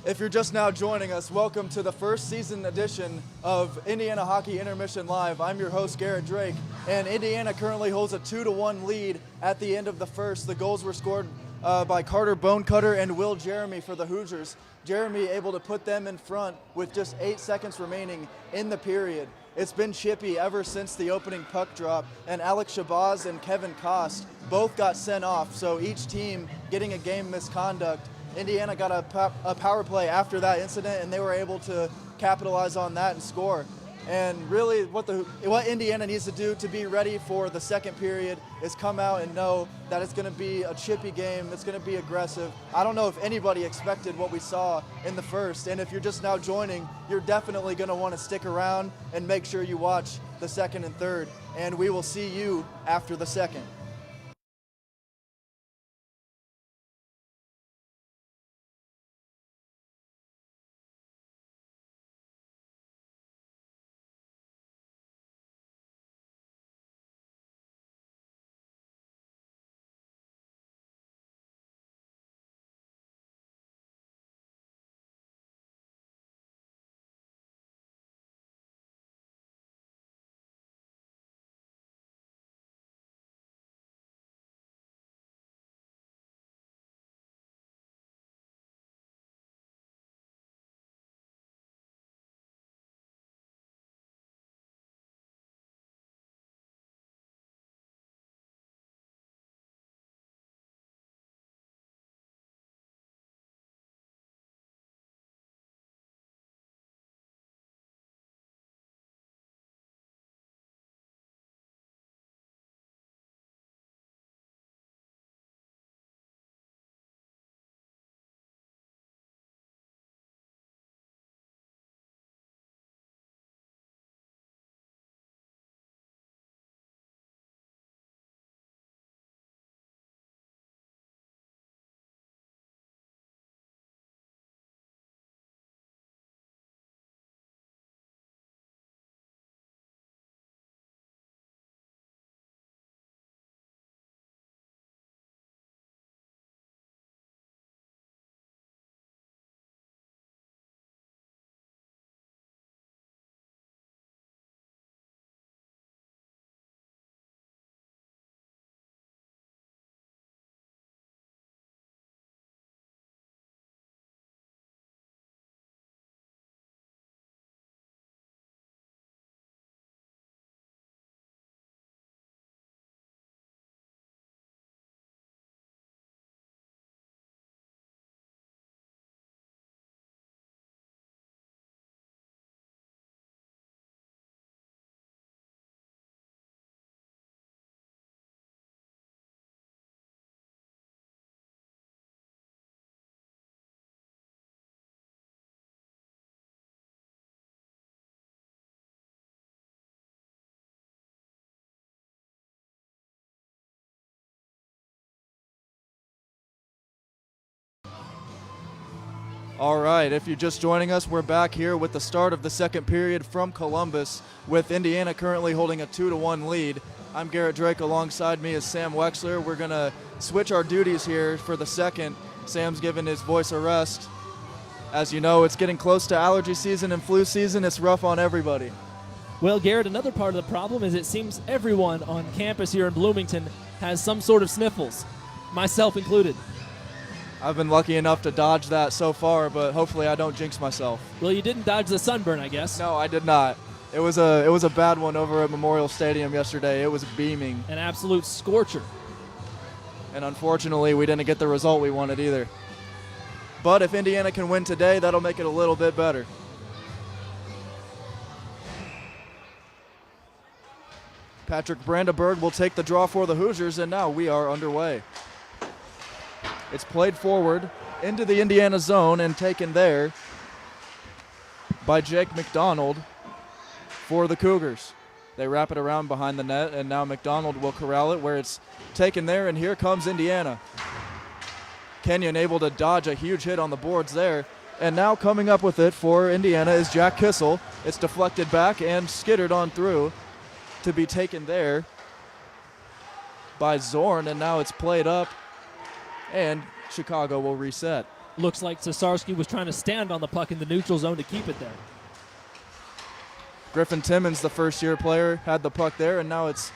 If you're just now joining us, welcome to the first season edition of Indiana Hockey Intermission Live. I'm your host, Garrett Drake, and Indiana currently holds a 2-1 lead at the end of the first. The goals were scored by Carter Bonecutter and Will Jeremy for the Hoosiers. Jeremy able to put them in front with just 8 seconds remaining in the period. It's been chippy ever since the opening puck drop, and Alex Shabazz and Kevin Kost both got sent off, so each team getting a game misconduct. Indiana got a power play after that incident, and they were able to capitalize on that and score. And really what Indiana needs to do to be ready for the second period is come out and know that it's going to be a chippy game. It's going to be aggressive. I don't know if anybody expected what we saw in the first, and if you're just now joining, you're definitely going to want to stick around and make sure you watch the second and third, and we will see you after the second. All right, if you're just joining us, we're back here with the start of the second period from Columbus, with Indiana currently holding a 2-1 lead. I'm Garrett Drake. Alongside me is Sam Weixler. We're going to switch our duties here for the second. Sam's given his voice a rest. As you know, it's getting close to allergy season and flu season. It's rough on everybody. Well, Garrett, another part of the problem is it seems everyone on campus here in Bloomington has some sort of sniffles, myself included. I've been lucky enough to dodge that so far, but hopefully I don't jinx myself. Well, you didn't dodge the sunburn, I guess. No, I did not. It was a bad one over at Memorial Stadium yesterday. It was beaming. An absolute scorcher. And unfortunately, we didn't get the result we wanted either. But if Indiana can win today, that'll make it a little bit better. Patrick Brandenburg will take the draw for the Hoosiers, and now we are underway. It's played forward into the Indiana zone and taken there by Jake McDonald for the Cougars. They wrap it around behind the net, and now McDonald will corral it where it's taken there, and here comes Indiana. Kenyon able to dodge a huge hit on the boards there, and now coming up with it for Indiana is Jack Kissel. It's deflected back and skittered on through to be taken there by Zorn, and now it's played up, and Chicago will reset. Looks like Cesarski was trying to stand on the puck in the neutral zone to keep it there. Griffin Timmons, the first-year player, had the puck there, and now it's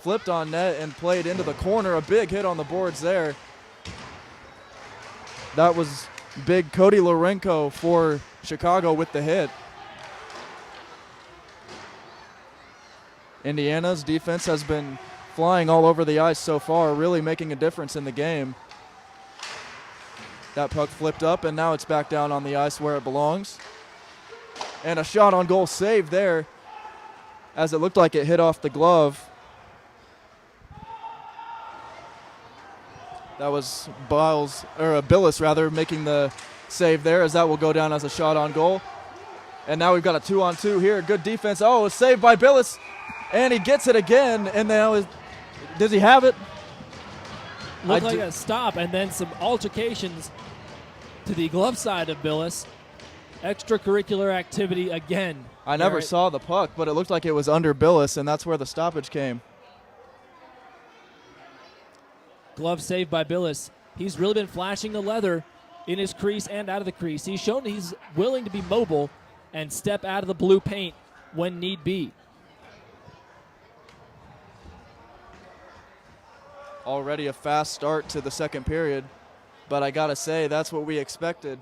flipped on net and played into the corner. A big hit on the boards there. That was big Cody Lorenko for Chicago with the hit. Indiana's defense has been flying all over the ice so far, really making a difference in the game. That puck flipped up, and now it's back down on the ice where it belongs. And a shot on goal saved there, as it looked like it hit off the glove. That was Billis making the save there, as that will go down as a shot on goal. And now we've got a 2-on-2 here. Good defense. Oh, it's saved by Billis, and he gets it again. And now does he have it? Looked like a stop, and then some altercations to the glove side of Billis. Extracurricular activity again. I never saw the puck, but it looked like it was under Billis, and that's where the stoppage came. Glove saved by Billis. He's really been flashing the leather in his crease and out of the crease. He's shown he's willing to be mobile and step out of the blue paint when need be. Already a fast start to the second period, but I gotta say, that's what we expected.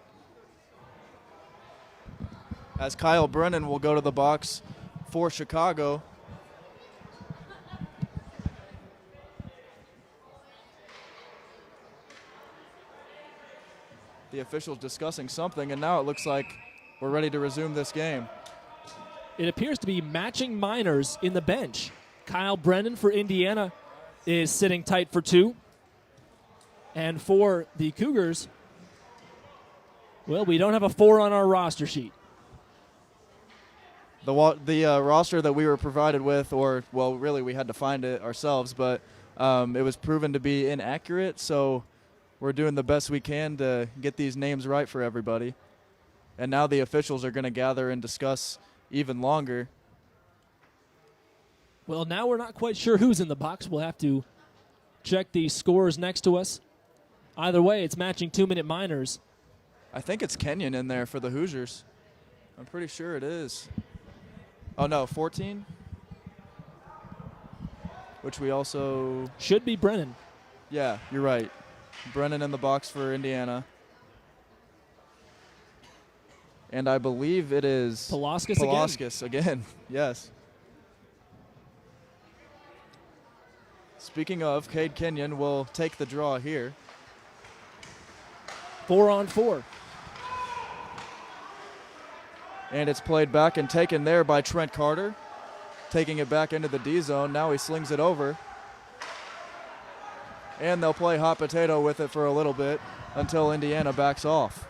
As Kyle Brennan will go to the box for Chicago. The officials discussing something, and now it looks like we're ready to resume this game. It appears to be matching minors in the bench. Kyle Brennan for Indiana is sitting tight for 2. And for the Cougars, well, we don't have a 4 on our roster sheet. The roster that we were provided with, really we had to find it ourselves, but it was proven to be inaccurate, so we're doing the best we can to get these names right for everybody. And now the officials are going to gather and discuss even longer. Well, now we're not quite sure who's in the box. We'll have to check the scores next to us. Either way, it's matching 2-minute minors. I think it's Kenyon in there for the Hoosiers. I'm pretty sure it is. Oh, no, 14? Which we also... Should be Brennan. Yeah, you're right. Brennan in the box for Indiana. And I believe it is... Palauskas again. Yes. Speaking of, Cade Kenyon will take the draw here. 4-on-4. And it's played back and taken there by Trent Carter. Taking it back into the D zone. Now he slings it over. And they'll play hot potato with it for a little bit until Indiana backs off.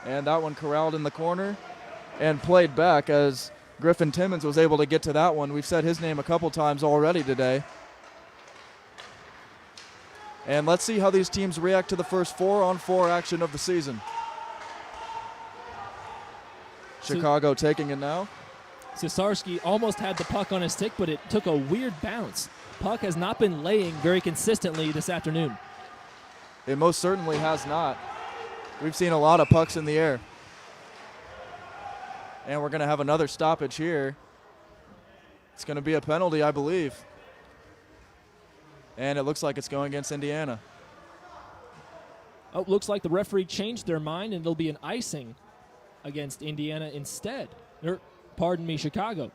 And that one corralled in the corner and played back as Griffin Timmons was able to get to that one. We've said his name a couple times already today. And let's see how these teams react to the first 4-on-4 action of the season. Chicago taking it now. Cesarski almost had the puck on his stick, but it took a weird bounce. Puck has not been laying very consistently this afternoon. It most certainly has not. We've seen a lot of pucks in the air. And we're going to have another stoppage here. It's going to be a penalty, I believe. And it looks like it's going against Indiana. Oh, looks like the referee changed their mind, and it'll be an icing against Indiana instead. Chicago.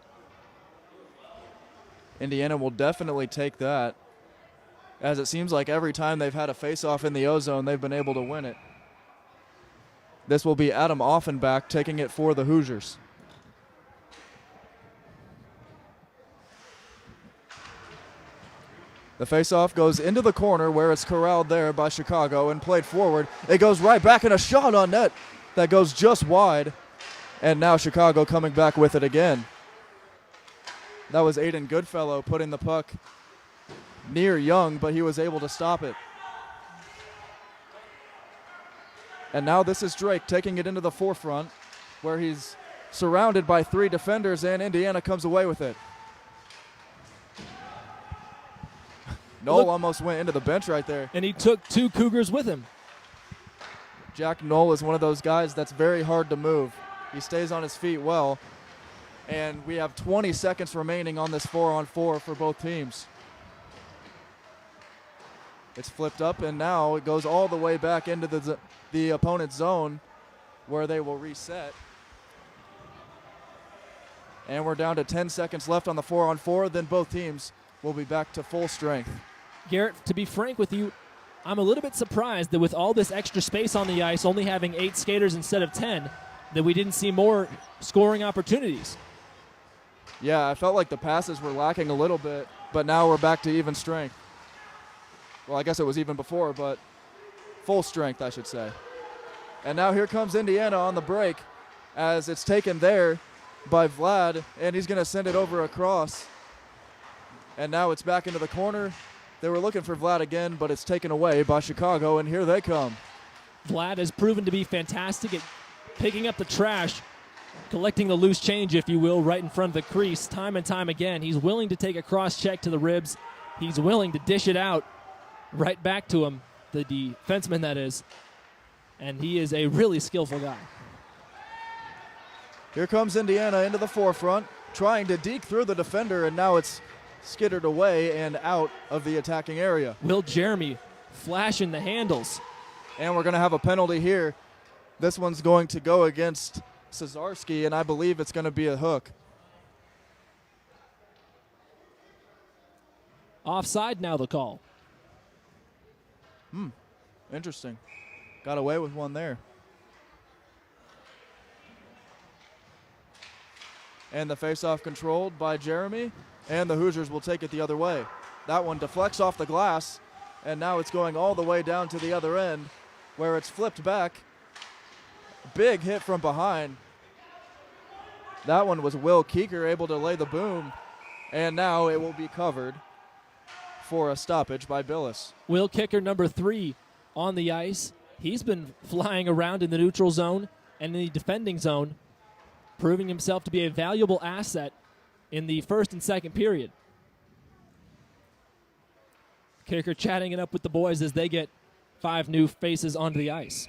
Indiana will definitely take that, as it seems like every time they've had a face-off in the O-zone, they've been able to win it. This will be Adam Offenbach taking it for the Hoosiers. The face-off goes into the corner where it's corralled there by Chicago and played forward. It goes right back, and a shot on net that goes just wide. And now Chicago coming back with it again. That was Aiden Goodfellow putting the puck near Young, but he was able to stop it. And now this is Drake taking it into the forefront, where he's surrounded by 3 defenders, and Indiana comes away with it. Knoll almost went into the bench right there. And he took 2 Cougars with him. Jack Knoll is one of those guys that's very hard to move. He stays on his feet well. And we have 20 seconds remaining on this 4-on-4 for both teams. It's flipped up, and now it goes all the way back into the opponent's zone where they will reset. And we're down to 10 seconds left on the 4-on-4. Then both teams will be back to full strength. Garrett, to be frank with you, I'm a little bit surprised that with all this extra space on the ice, only having 8 skaters instead of 10, that we didn't see more scoring opportunities. Yeah, I felt like the passes were lacking a little bit, but now we're back to even strength. Well, I guess it was even before, but full strength, I should say. And now here comes Indiana on the break as it's taken there by Vlad, and he's going to send it over across. And now it's back into the corner. They were looking for Vlad again, but it's taken away by Chicago, and here they come. Vlad has proven to be fantastic at picking up the trash, collecting the loose change, if you will, right in front of the crease time and time again. He's willing to take a cross-check to the ribs. He's willing to dish it out right back to him, the defenseman that is. And he is a really skillful guy. Here comes Indiana into the forefront, trying to deke through the defender, and now it's skittered away and out of the attacking area. Will Jeremy flashing the handles. And we're going to have a penalty here. This one's going to go against Cesarski, and I believe it's going to be a hook. Offside now the call. Interesting. Got away with one there. And the faceoff controlled by Jeremy, and the Hoosiers will take it the other way. That one deflects off the glass, and now it's going all the way down to the other end where it's flipped back. Big hit from behind. That one was Will Keeker able to lay the boom, and now it will be covered for a stoppage by Billis. Will Kicker, number 3 on the ice. He's been flying around in the neutral zone and in the defending zone, proving himself to be a valuable asset in the first and second period. Kicker chatting it up with the boys as they get 5 new faces onto the ice.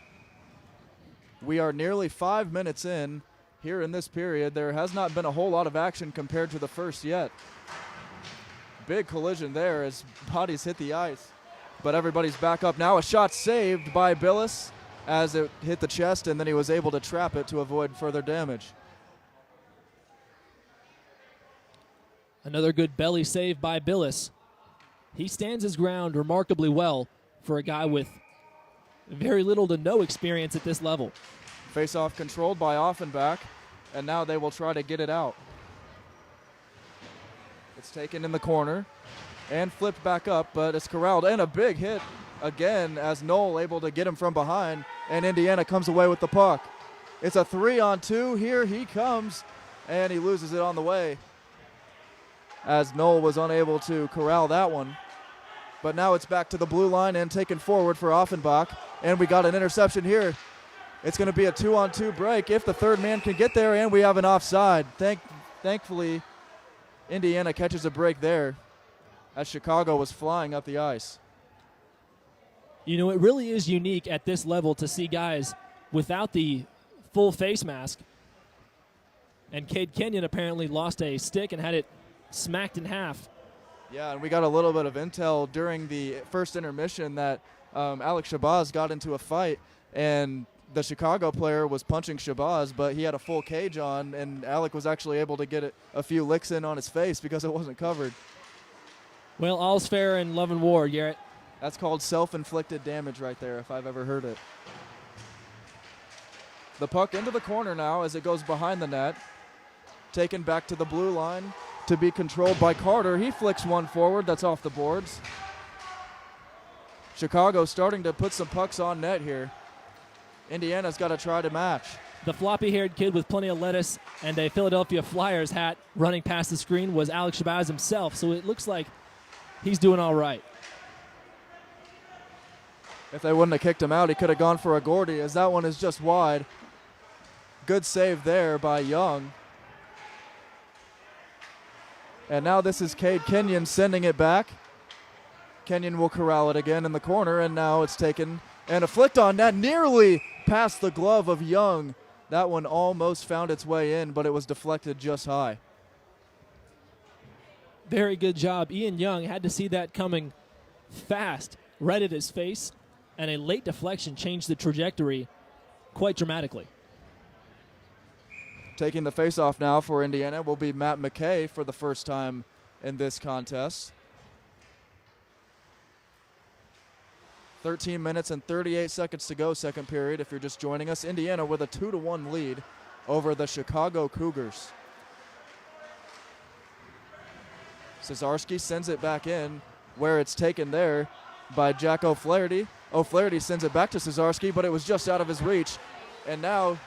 We are nearly 5 minutes in here in this period. There has not been a whole lot of action compared to the first yet. Big collision there as bodies hit the ice, but everybody's back up now. A shot saved by Billis as it hit the chest, and then he was able to trap it to avoid further damage. Another good belly save by Billis. He stands his ground remarkably well for a guy with very little to no experience at this level. Face-off controlled by Offenbach, and now they will try to get it out. It's taken in the corner and flipped back up, but it's corralled, and a big hit again as Knoll able to get him from behind, and Indiana comes away with the puck. It's a 3-on-2. Here he comes, and he loses it on the way as Knoll was unable to corral that one. But now it's back to the blue line and taken forward for Offenbach, and we got an interception here. It's going to be a 2-on-2 break if the third man can get there, and we have an offside. Thankfully, Indiana catches a break there as Chicago was flying up the ice. You know, it really is unique at this level to see guys without the full face mask. And Cade Kenyon apparently lost a stick and had it smacked in half. Yeah, and we got a little bit of intel during the first intermission that Alex Shabazz got into a fight, and the Chicago player was punching Shabazz, but he had a full cage on, and Alec was actually able to get a few licks in on his face because it wasn't covered. Well, all's fair in love and war, Garrett. That's called self-inflicted damage right there, if I've ever heard it. The puck into the corner now as it goes behind the net. Taken back to the blue line to be controlled by Carter. He flicks one forward. That's off the boards. Chicago starting to put some pucks on net here. Indiana's got to try to match. The floppy-haired kid with plenty of lettuce and a Philadelphia Flyers hat running past the screen was Alex Shabazz himself, so it looks like he's doing all right. If they wouldn't have kicked him out, he could have gone for a Gordy, as that one is just wide. Good save there by Young. And now this is Cade Kenyon sending it back. Kenyon will corral it again in the corner, and now it's taken and a flicked on net, nearly past the glove of Young. That one almost found its way in, but it was deflected just high. Very good job. Ian Young had to see that coming fast, right at his face, and a late deflection changed the trajectory quite dramatically. Taking the faceoff now for Indiana will be Matt McKay for the first time in this contest. 13 minutes and 38 seconds to go, second period. If you're just joining us, Indiana with a 2-1 lead over the Chicago Cougars. Cesarski sends it back in where it's taken there by Jack O'Flaherty. O'Flaherty sends it back to Cesarski, but it was just out of his reach. And now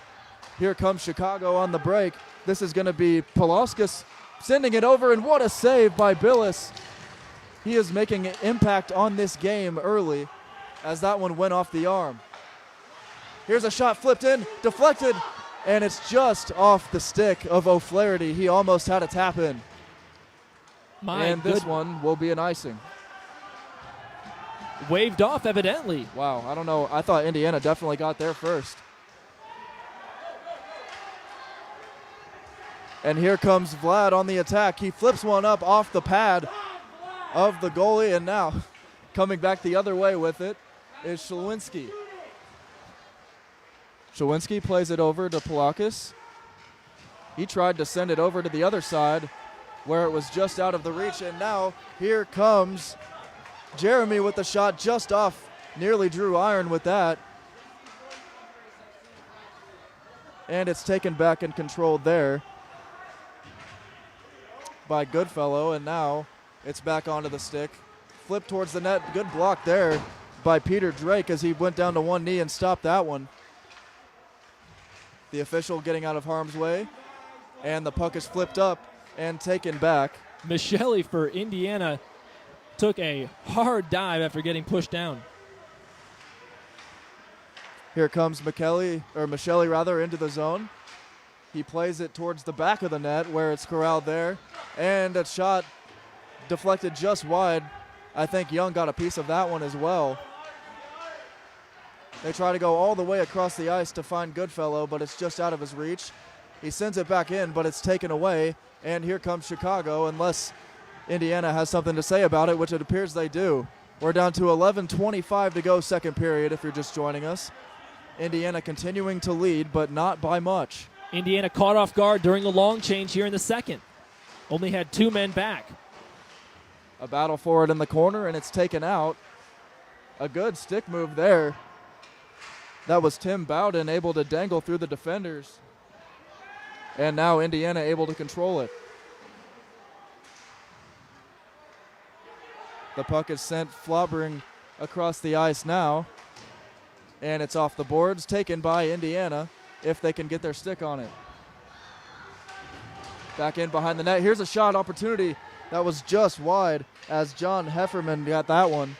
here comes Chicago on the break. This is going to be Pulauskas sending it over, and what a save by Billis. He is making an impact on this game early as that one went off the arm. Here's a shot flipped in, deflected, and it's just off the stick of O'Flaherty. He almost had a tap in. And this one will be an icing. Waved off, evidently. Wow, I don't know. I thought Indiana definitely got there first. And here comes Vlad on the attack. He flips one up off the pad of the goalie, and now coming back the other way with it is Szalwinski. Szalwinski plays it over to Pulauskas. He tried to send it over to the other side where it was just out of the reach, and now here comes Jeremy with the shot just off. Nearly drew iron with that. And it's taken back and controlled there by Goodfellow, and now it's back onto the stick. Flip towards the net. Good block there by Peter Drake as he went down to one knee and stopped that one. The official getting out of harm's way, and the puck is flipped up and taken back. Michelli for Indiana took a hard dive after getting pushed down. Here comes Michelli into the zone. He plays it towards the back of the net where it's corralled there, and a shot deflected just wide. I think Young got a piece of that one as well. They try to go all the way across the ice to find Goodfellow, but it's just out of his reach. He sends it back in, but it's taken away, and here comes Chicago, unless Indiana has something to say about it, which it appears they do. We're down to 11:25 to go, second period, if you're just joining us. Indiana continuing to lead, but not by much. Indiana caught off guard during the long change here in the second. Only had two men back. A battle for it in the corner, and it's taken out. A good stick move there. That was Tim Bowden able to dangle through the defenders. And now Indiana able to control it. The puck is sent flobbering across the ice now. And it's off the boards, taken by Indiana if they can get their stick on it. Back in behind the net. Here's a shot opportunity that was just wide as John Hefferman got that one.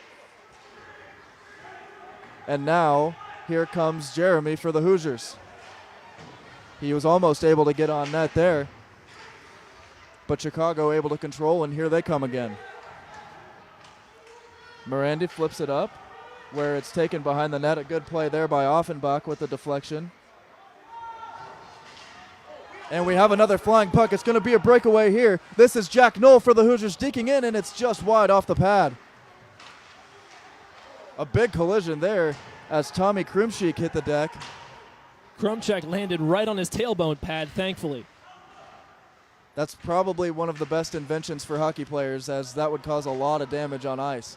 And now here comes Jeremy for the Hoosiers. He was almost able to get on net there, but Chicago able to control, and here they come again. Morandi flips it up where it's taken behind the net. A good play there by Offenbach with the deflection. And we have another flying puck. It's going to be a breakaway here. This is Jack Knoll for the Hoosiers deking in, and it's just wide off the pad. A big collision there as Tommy Krumschick hit the deck. Krumchek landed right on his tailbone pad, thankfully. That's probably one of the best inventions for hockey players, as that would cause a lot of damage on ice.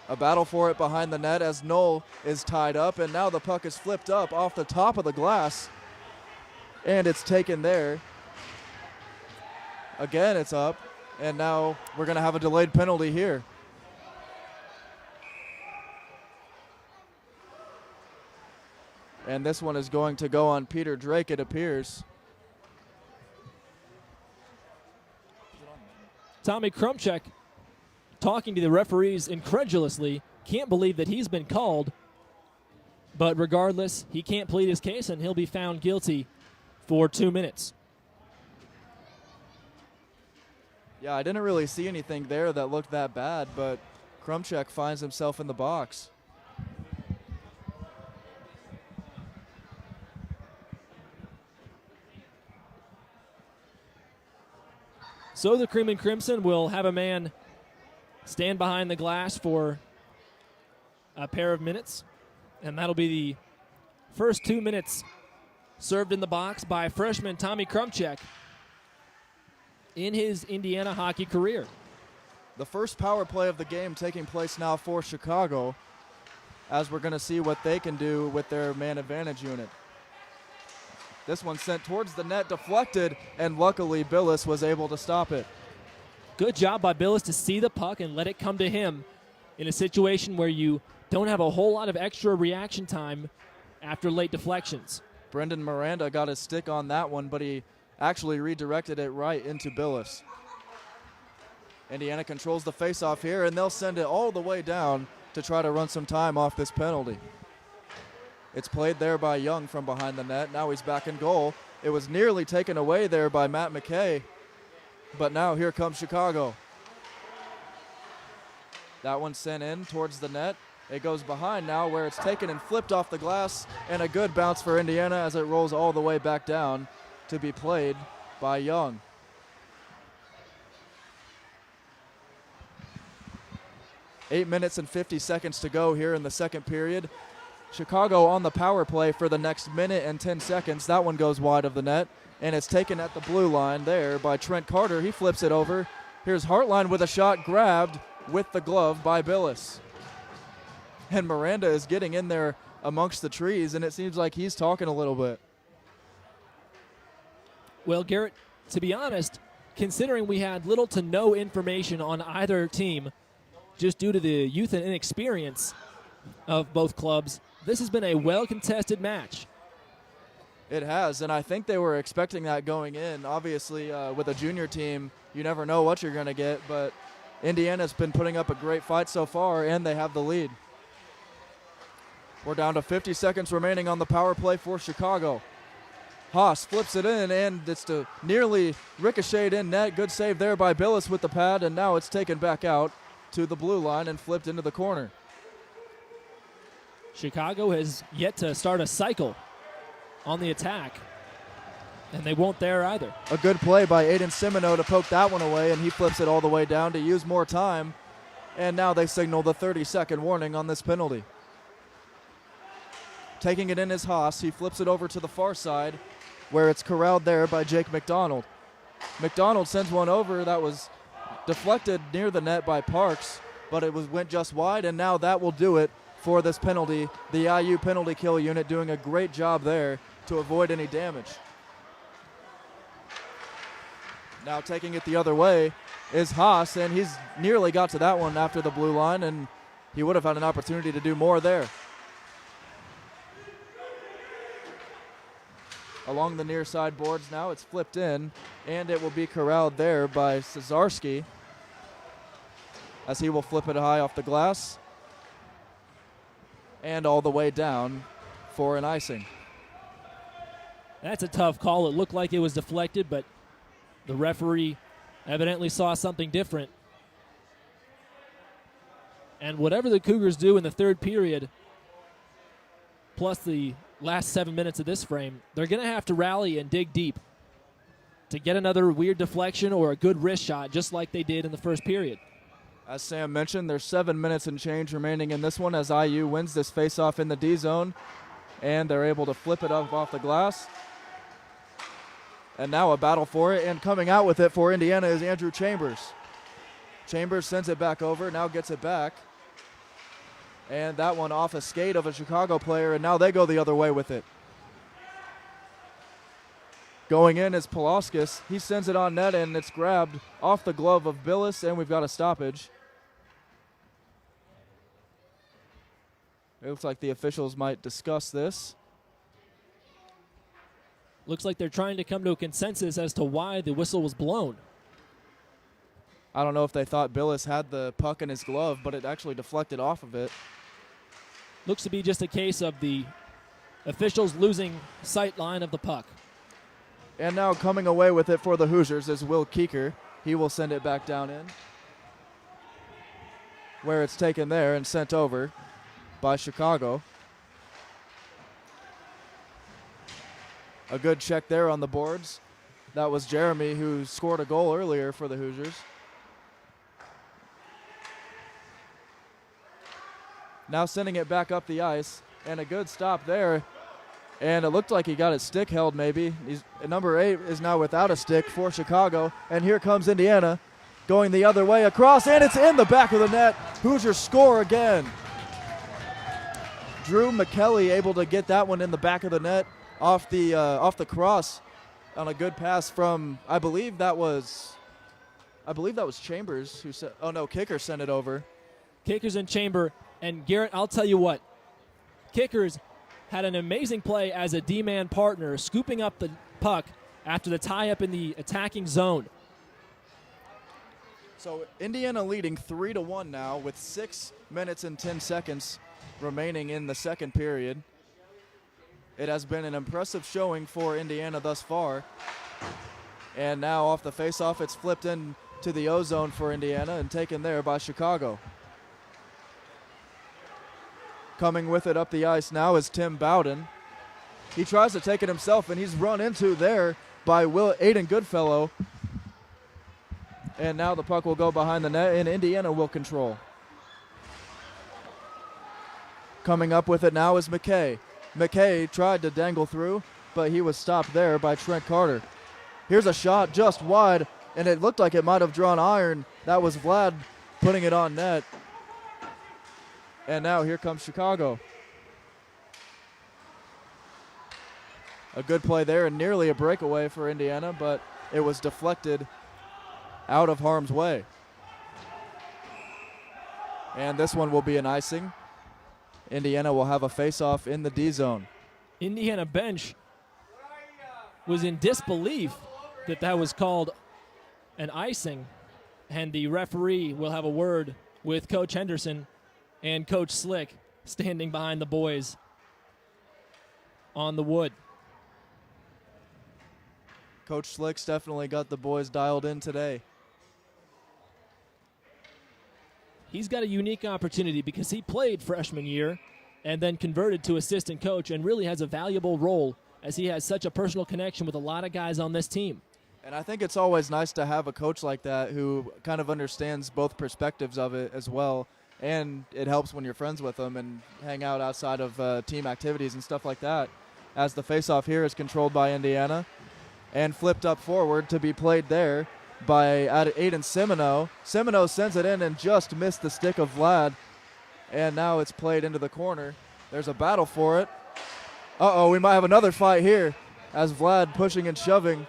A battle for it behind the net as Knoll is tied up, and now the puck is flipped up off the top of the glass, and it's taken there. Again, it's up, and now we're going to have a delayed penalty here. And this one is going to go on Peter Drake, it appears. Tommy Krumchek talking to the referees incredulously. Can't believe that he's been called. But regardless, he can't plead his case, and he'll be found guilty for 2 minutes. Yeah, I didn't really see anything there that looked that bad, but Krumchek finds himself in the box. So the Cream and Crimson will have a man stand behind the glass for a pair of minutes, and that'll be the first 2 minutes served in the box by freshman Tommy Krumchek in his Indiana hockey career. The first power play of the game taking place now for Chicago, as we're going to see what they can do with their man advantage unit. This one sent towards the net, deflected, and luckily Billis was able to stop it. Good job by Billis to see the puck and let it come to him in a situation where you don't have a whole lot of extra reaction time after late deflections. Brendan Miranda got his stick on that one, but he actually redirected it right into Billis. Indiana controls the faceoff here, and they'll send it all the way down to try to run some time off this penalty. It's played there by Young from behind the net. Now he's back in goal. It was nearly taken away there by Matt McKay, but now here comes Chicago. That one sent in towards the net. It goes behind now where it's taken and flipped off the glass, and a good bounce for Indiana as it rolls all the way back down to be played by Young. Eight minutes and 50 seconds to go here in the second period. Chicago on the power play for the next minute and 10 seconds. That one goes wide of the net, and it's taken at the blue line there by Trent Carter. He flips it over. Here's Hartline with a shot grabbed with the glove by Billis. And Miranda is getting in there amongst the trees, and it seems like he's talking a little bit. Well, Garrett, to be honest, considering we had little to no information on either team, just due to the youth and inexperience of both clubs, this has been a well-contested match. It has, and I think they were expecting that going in. Obviously, with a junior team, you never know what you're going to get, but Indiana's been putting up a great fight so far, and they have the lead. We're down to 50 seconds remaining on the power play for Chicago. Haas flips it in, and it's nearly ricocheted in net. Good save there by Billis with the pad, and now it's taken back out to the blue line and flipped into the corner. Chicago has yet to start a cycle on the attack, and they won't there either. A good play by Aiden Simino to poke that one away, and he flips it all the way down to use more time, and now they signal the 30-second warning on this penalty. Taking it in is Haas. He flips it over to the far side, where it's corralled there by Jake McDonald. McDonald sends one over that was deflected near the net by Parks, but it went just wide, and now that will do it for this penalty. The IU penalty kill unit doing a great job there to avoid any damage. Now taking it the other way is Haas, and he's nearly got to that one after the blue line, and he would have had an opportunity to do more there. Along the near side boards now, it's flipped in, and it will be corralled there by Cesarski as he will flip it high off the glass and all the way down for an icing. That's a tough call. It looked like it was deflected, but the referee evidently saw something different. And whatever the Cougars do in the third period, plus the last 7 minutes of this frame, they're going to have to rally and dig deep to get another weird deflection or a good wrist shot, just like they did in the first period. As Sam mentioned, there's 7 minutes and change remaining in this one as IU wins this faceoff in the D zone, and they're able to flip it up off the glass. And now a battle for it, and coming out with it for Indiana is Andrew Chambers. Chambers sends it back over, now gets it back. And that one off a skate of a Chicago player, and now they go the other way with it. Going in is Pulaskis. He sends it on net, and it's grabbed off the glove of Billis, and we've got a stoppage. It looks like the officials might discuss this. Looks like they're trying to come to a consensus as to why the whistle was blown. I don't know if they thought Billis had the puck in his glove, but it actually deflected off of it. Looks to be just a case of the officials losing sight line of the puck. And now coming away with it for the Hoosiers is Will Keeker. He will send it back down in, where it's taken there and sent over by Chicago. A good check there on the boards. That was Jeremy, who scored a goal earlier for the Hoosiers. Now sending it back up the ice, and a good stop there. And it looked like he got his stick held maybe. Number 8 is now without a stick for Chicago. And here comes Indiana going the other way across, and it's in the back of the net. Hoosiers score again. Drew McKelly able to get that one in the back of the net off the cross on a good pass from, I believe that was Chambers who said, oh no, Kicker sent it over. Kickers and Chamber. And Garrett, I'll tell you what, Kickers had an amazing play as a D-man partner, scooping up the puck after the tie-up in the attacking zone. So Indiana leading 3-1 now with 6 minutes and 10 seconds remaining in the second period. It has been an impressive showing for Indiana thus far. And now off the faceoff, it's flipped in to the O-zone for Indiana and taken there by Chicago. Coming with it up the ice now is Tim Bowden. He tries to take it himself, and he's run into there by Aiden Goodfellow. And now the puck will go behind the net, and Indiana will control. Coming up with it now is McKay. McKay tried to dangle through, but he was stopped there by Trent Carter. Here's a shot just wide, and it looked like it might have drawn iron. That was Vlad putting it on net. And now here comes Chicago. A good play there and nearly a breakaway for Indiana, but it was deflected out of harm's way. And this one will be an icing. Indiana will have a face-off in the D zone. Indiana bench was in disbelief that that was called an icing, and the referee will have a word with Coach Henderson and Coach Slick standing behind the boys on the wood. Coach Slick's definitely got the boys dialed in today. He's got a unique opportunity because he played freshman year and then converted to assistant coach and really has a valuable role as he has such a personal connection with a lot of guys on this team. And I think it's always nice to have a coach like that who kind of understands both perspectives of it as well. And it helps when you're friends with them and hang out outside of team activities and stuff like that. As the faceoff here is controlled by Indiana and flipped up forward to be played there by Aiden Semino. Semino sends it in and just missed the stick of Vlad. And now it's played into the corner. There's a battle for it. Uh-oh, we might have another fight here as Vlad pushing and shoving.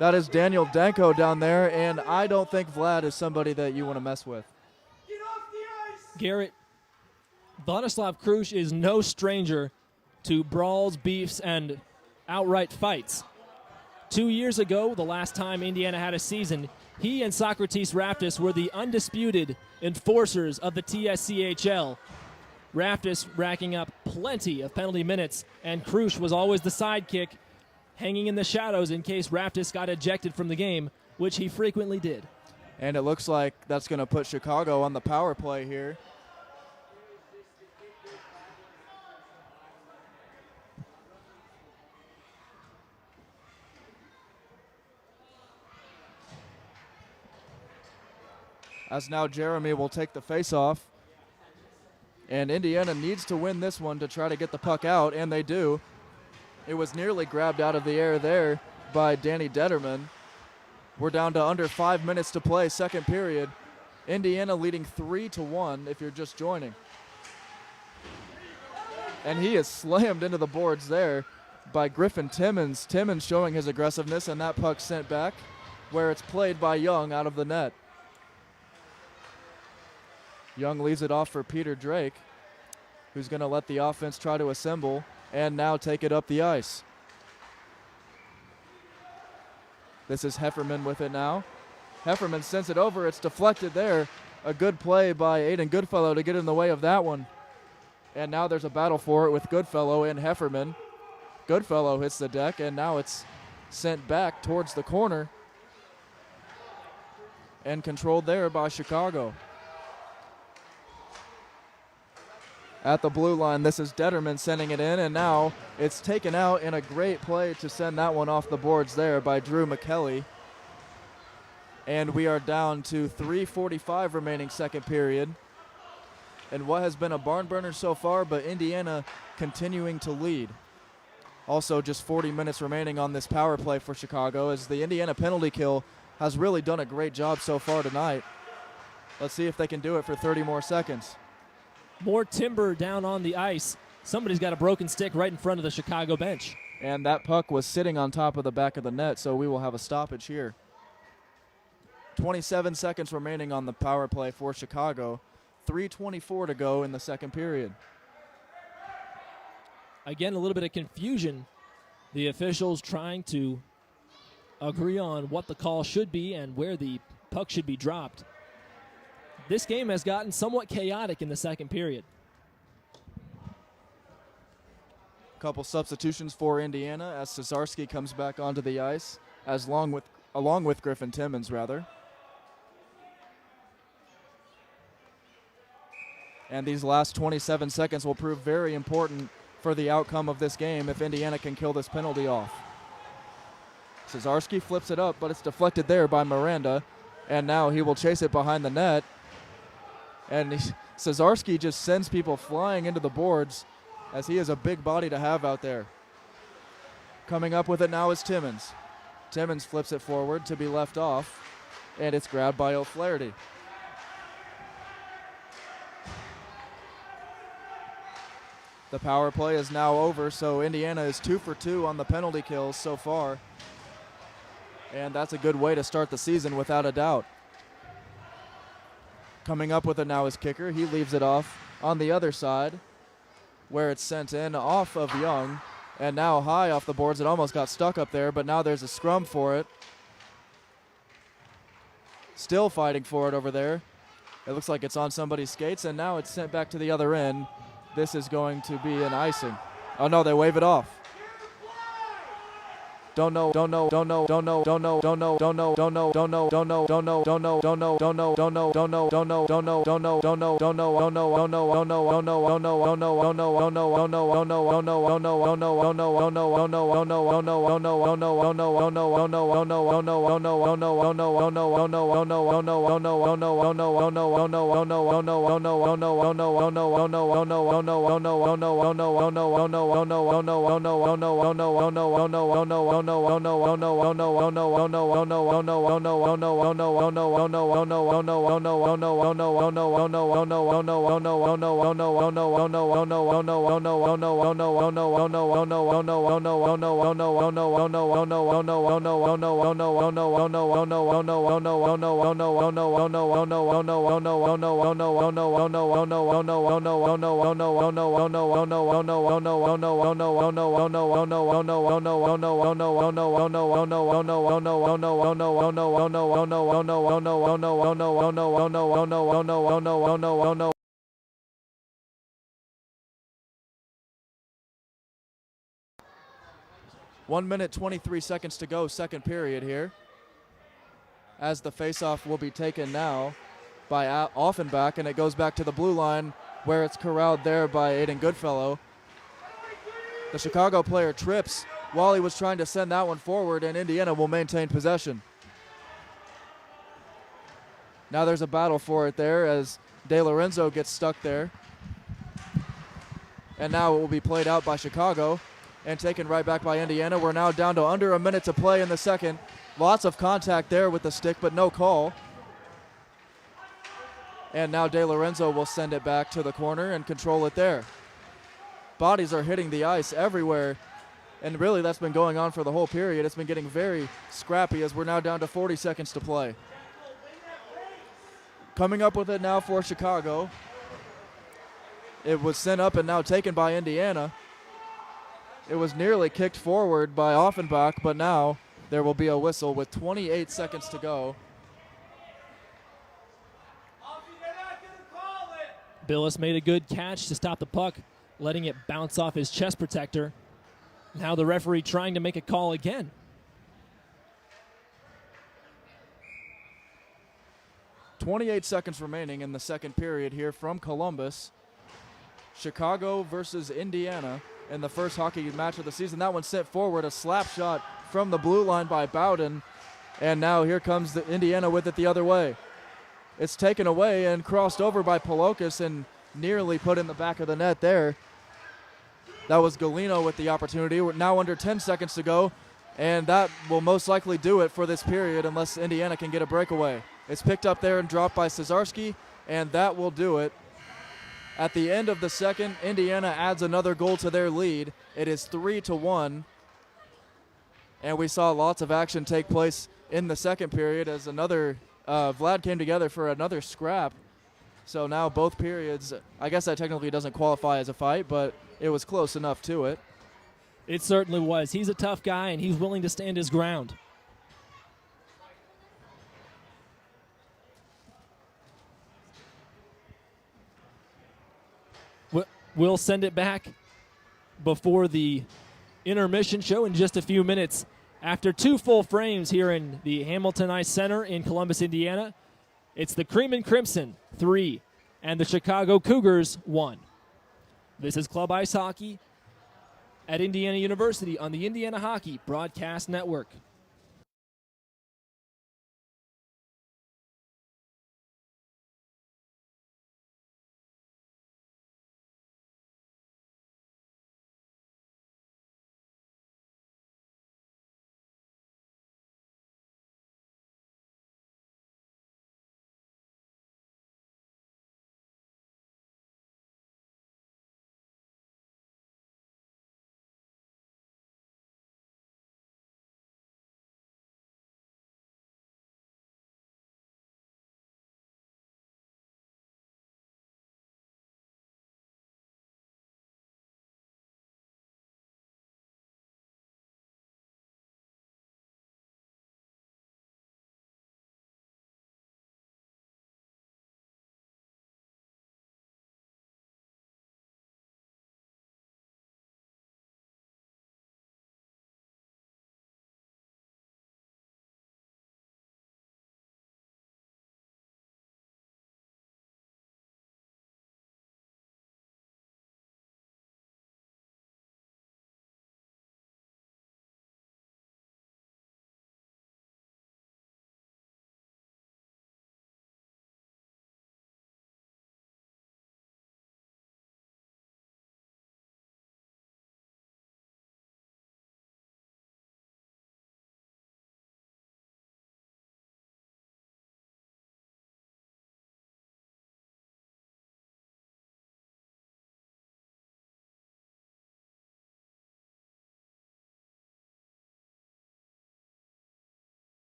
That is Daniel Danko down there, and I don't think Vlad is somebody that you want to mess with. Garrett, Vladislav Krush is no stranger to brawls, beefs, and outright fights. 2 years ago, the last time Indiana had a season, he and Socrates Raptis were the undisputed enforcers of the TSCHL. Raptis racking up plenty of penalty minutes, and Krush was always the sidekick, hanging in the shadows in case Raptis got ejected from the game, which he frequently did. And it looks like that's going to put Chicago on the power play here. As now Jeremy will take the face-off. And Indiana needs to win this one to try to get the puck out, and they do. It was nearly grabbed out of the air there by Danny Detterman. We're down to under 5 minutes to play, second period. Indiana leading 3-1 if you're just joining. And he is slammed into the boards there by Griffin Timmons. Timmons showing his aggressiveness, and that puck sent back where it's played by Young out of the net. Young leaves it off for Peter Drake, who's going to let the offense try to assemble and now take it up the ice. This is Hefferman with it now. Hefferman sends it over. It's deflected there. A good play by Aiden Goodfellow to get in the way of that one. And now there's a battle for it with Goodfellow and Hefferman. Goodfellow hits the deck, and now it's sent back towards the corner. and controlled there by Chicago. At the blue line, this is Detterman sending it in, and now it's taken out in a great play to send that one off the boards there by Drew McKelly. And we are down to 3:45 remaining second period. And what has been a barn burner so far, but Indiana continuing to lead. Also just 40 minutes remaining on this power play for Chicago, as the Indiana penalty kill has really done a great job so far tonight. Let's see if they can do it for 30 more seconds. More timber down on the ice. Somebody's got a broken stick right in front of the Chicago bench. And that puck was sitting on top of the back of the net, so we will have a stoppage here. 27 seconds remaining on the power play for Chicago. 3:24 to go in the second period. Again, a little bit of confusion. The officials trying to agree on what the call should be and where the puck should be dropped. This game has gotten somewhat chaotic in the second period. Couple substitutions for Indiana as Cesarski comes back onto the ice, along with Griffin Timmons, rather. And these last 27 seconds will prove very important for the outcome of this game if Indiana can kill this penalty off. Cesarski flips it up, but it's deflected there by Miranda, and now he will chase it behind the net. And Cesarski just sends people flying into the boards, as he is a big body to have out there. Coming up with it now is Timmons. Timmons flips it forward to be left off, and it's grabbed by O'Flaherty. The power play is now over, so Indiana is 2 for 2 on the penalty kills so far. And that's a good way to start the season without a doubt. Coming up with it now is Kicker. He leaves it off on the other side, where it's sent in off of Young, and now high off the boards. It almost got stuck up there, but now there's a scrum for it. Still fighting for it over there. It looks like it's on somebody's skates, and now it's sent back to the other end. This is going to be an icing. Oh no, they wave it off. Don't know. One minute, 23 seconds to go, second period here. As the faceoff will be taken now by Offenbach, and it goes back to the blue line where it's corralled there by Aiden Goodfellow. The Chicago player trips while he was trying to send that one forward, and Indiana will maintain possession. Now there's a battle for it there as De Lorenzo gets stuck there. And now it will be played out by Chicago and taken right back by Indiana. We're now down to under a minute to play in the second. Lots of contact there with the stick, but no call. And now De Lorenzo will send it back to the corner and control it there. Bodies are hitting the ice everywhere, and really that's been going on for the whole period. It's been getting very scrappy as we're now down to 40 seconds to play. Coming up with it now for Chicago. It was sent up and now taken by Indiana. It was nearly kicked forward by Offenbach, but now there will be a whistle with 28 seconds to go. Billis made a good catch to stop the puck, letting it bounce off his chest protector. Now the referee trying to make a call again. 28 seconds remaining in the second period here from Columbus. Chicago versus Indiana in the first hockey match of the season. That one sent forward, a slap shot from the blue line by Bowden. And now here comes the Indiana with it the other way. It's taken away and crossed over by Polokas and nearly put in the back of the net there. That was Galino with the opportunity. We're now under 10 seconds to go, and that will most likely do it for this period unless Indiana can get a breakaway. It's picked up there and dropped by Cesarski, and that will do it. At the end of the second, Indiana adds another goal to their lead. It is 3-1, and we saw lots of action take place in the second period as another Vlad came together for another scrap. So now both periods, I guess that technically doesn't qualify as a fight, but it was close enough to it. It certainly was. He's a tough guy, and he's willing to stand his ground. We'll send it back before the intermission show in just a few minutes. After 2 full frames here in the Hamilton Ice Center in Columbus, Indiana, it's the Cream and Crimson 3 and the Chicago Cougars 1. This is Club Ice Hockey at Indiana University on the Indiana Hockey Broadcast Network.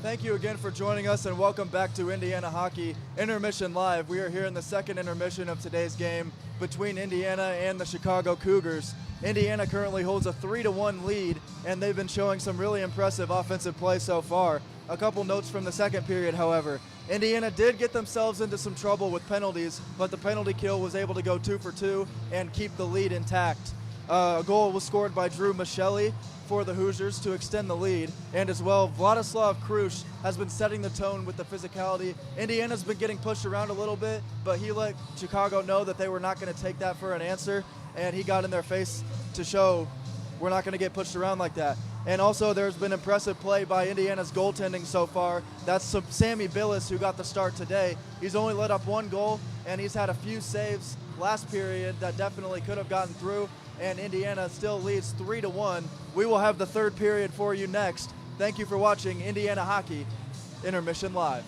Thank you again for joining us, and welcome back to Indiana Hockey Intermission Live. We are here in the second intermission of today's game between Indiana and the Chicago Cougars. Indiana currently holds a 3-1 lead, and they've been showing some really impressive offensive play so far. A couple notes from the second period, however. Indiana did get themselves into some trouble with penalties, but the penalty kill was able to go 2 for 2 and keep the lead intact. A goal was scored by Drew Michelli for the Hoosiers to extend the lead, and as well, Vladislav Krush has been setting the tone with the physicality. Indiana's been getting pushed around a little bit, but he let Chicago know that they were not going to take that for an answer, and he got in their face to show we're not going to get pushed around like that. And also, there's been impressive play by Indiana's goaltending so far. That's Sammy Billis, who got the start today. He's only let up 1 goal, and he's had a few saves last period that definitely could have gotten through, and Indiana still leads 3-1. We will have the third period for you next. Thank you for watching Indiana Hockey Intermission Live.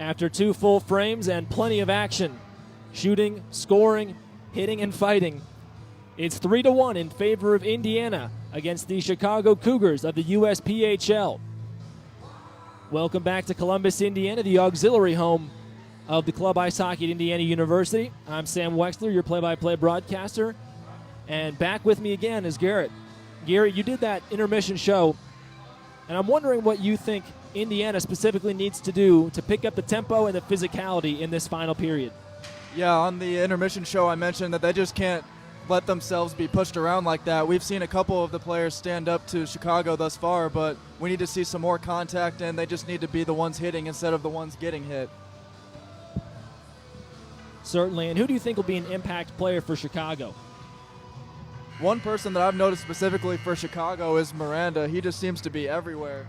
After 2 full frames and plenty of action, shooting, scoring, hitting, and fighting, it's 3-1 in favor of Indiana against the Chicago Cougars of the USPHL. Welcome back to Columbus, Indiana, the auxiliary home of the club ice hockey at Indiana University. I'm Sam Weixler, your play-by-play broadcaster, and back with me again is Garrett. Garrett, you did that intermission show, and I'm wondering what you think Indiana specifically needs to do to pick up the tempo and the physicality in this final period. Yeah, on the intermission show I mentioned that they just can't let themselves be pushed around like that. We've seen a couple of the players stand up to Chicago thus far, but we need to see some more contact, and they just need to be the ones hitting instead of the ones getting hit. Certainly. And who do you think will be an impact player for Chicago? One person that I've noticed specifically for Chicago is Miranda. He just seems to be everywhere.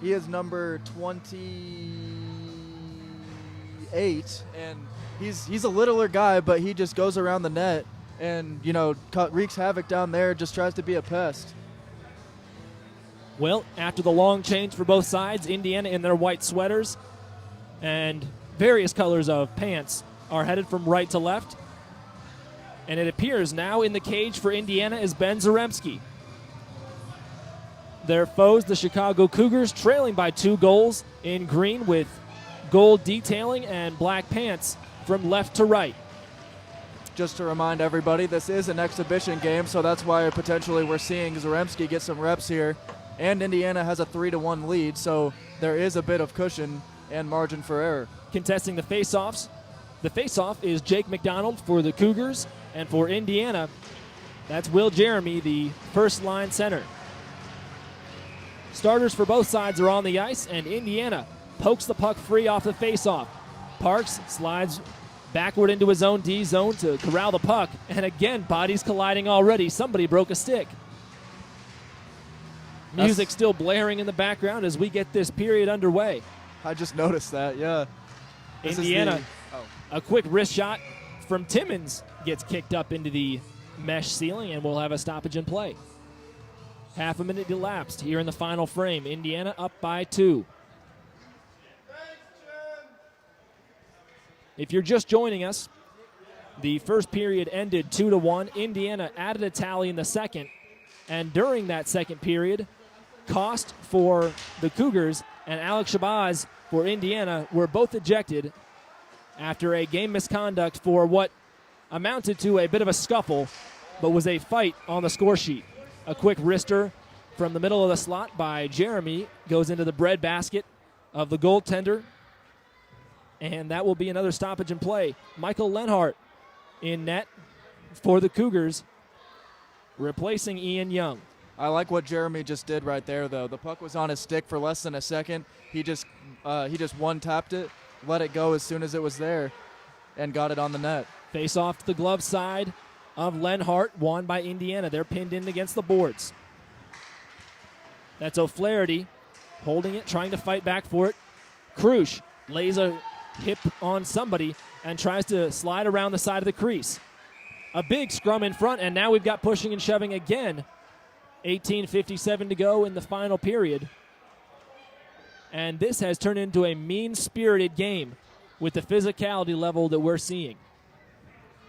He is number 28, and he's a littler guy, but he just goes around the net and, wreaks havoc down there, just tries to be a pest. Well, after the long change for both sides, Indiana in their white sweaters and various colors of pants are headed from right to left. And it appears now in the cage for Indiana is Ben Zaremski. Their foes, the Chicago Cougars, trailing by 2 goals in green with gold detailing and black pants from left to right. Just to remind everybody, this is an exhibition game, so that's why potentially we're seeing Zaremski get some reps here. And Indiana has a 3-1 lead, so there is a bit of cushion and margin for error. Contesting the faceoffs. The faceoff is Jake McDonald for the Cougars, and for Indiana, that's Will Jeremy, the first-line center. Starters for both sides are on the ice, and Indiana pokes the puck free off the faceoff. Parks slides backward into his own D zone to corral the puck, and again, bodies colliding already. Somebody broke a stick. Music still blaring in the background as we get this period underway. I just noticed that, yeah. Indiana, a quick wrist shot from Timmons gets kicked up into the mesh ceiling, and we'll have a stoppage in play. Half a minute elapsed here in the final frame. Indiana up by 2. If you're just joining us, the first period ended 2-1. Indiana added a tally in the second, and during that second period, Cost for the Cougars and Alex Shabazz for Indiana were both ejected after a game misconduct for what amounted to a bit of a scuffle, but was a fight on the score sheet. A quick wrister from the middle of the slot by Jeremy goes into the bread basket of the goaltender, and that will be another stoppage in play. Michael Lenhart in net for the Cougars, replacing Ian Young. I like what Jeremy just did right there, though. The puck was on his stick for less than a second. He just one-tapped it, let it go as soon as it was there, and got it on the net. Face off to the glove side of Lenhart, won by Indiana. They're pinned in against the boards. That's O'Flaherty holding it, trying to fight back for it. Krush lays a hip on somebody and tries to slide around the side of the crease. A big scrum in front, and now we've got pushing and shoving again. 18:57 to go in the final period. And this has turned into a mean-spirited game with the physicality level that we're seeing.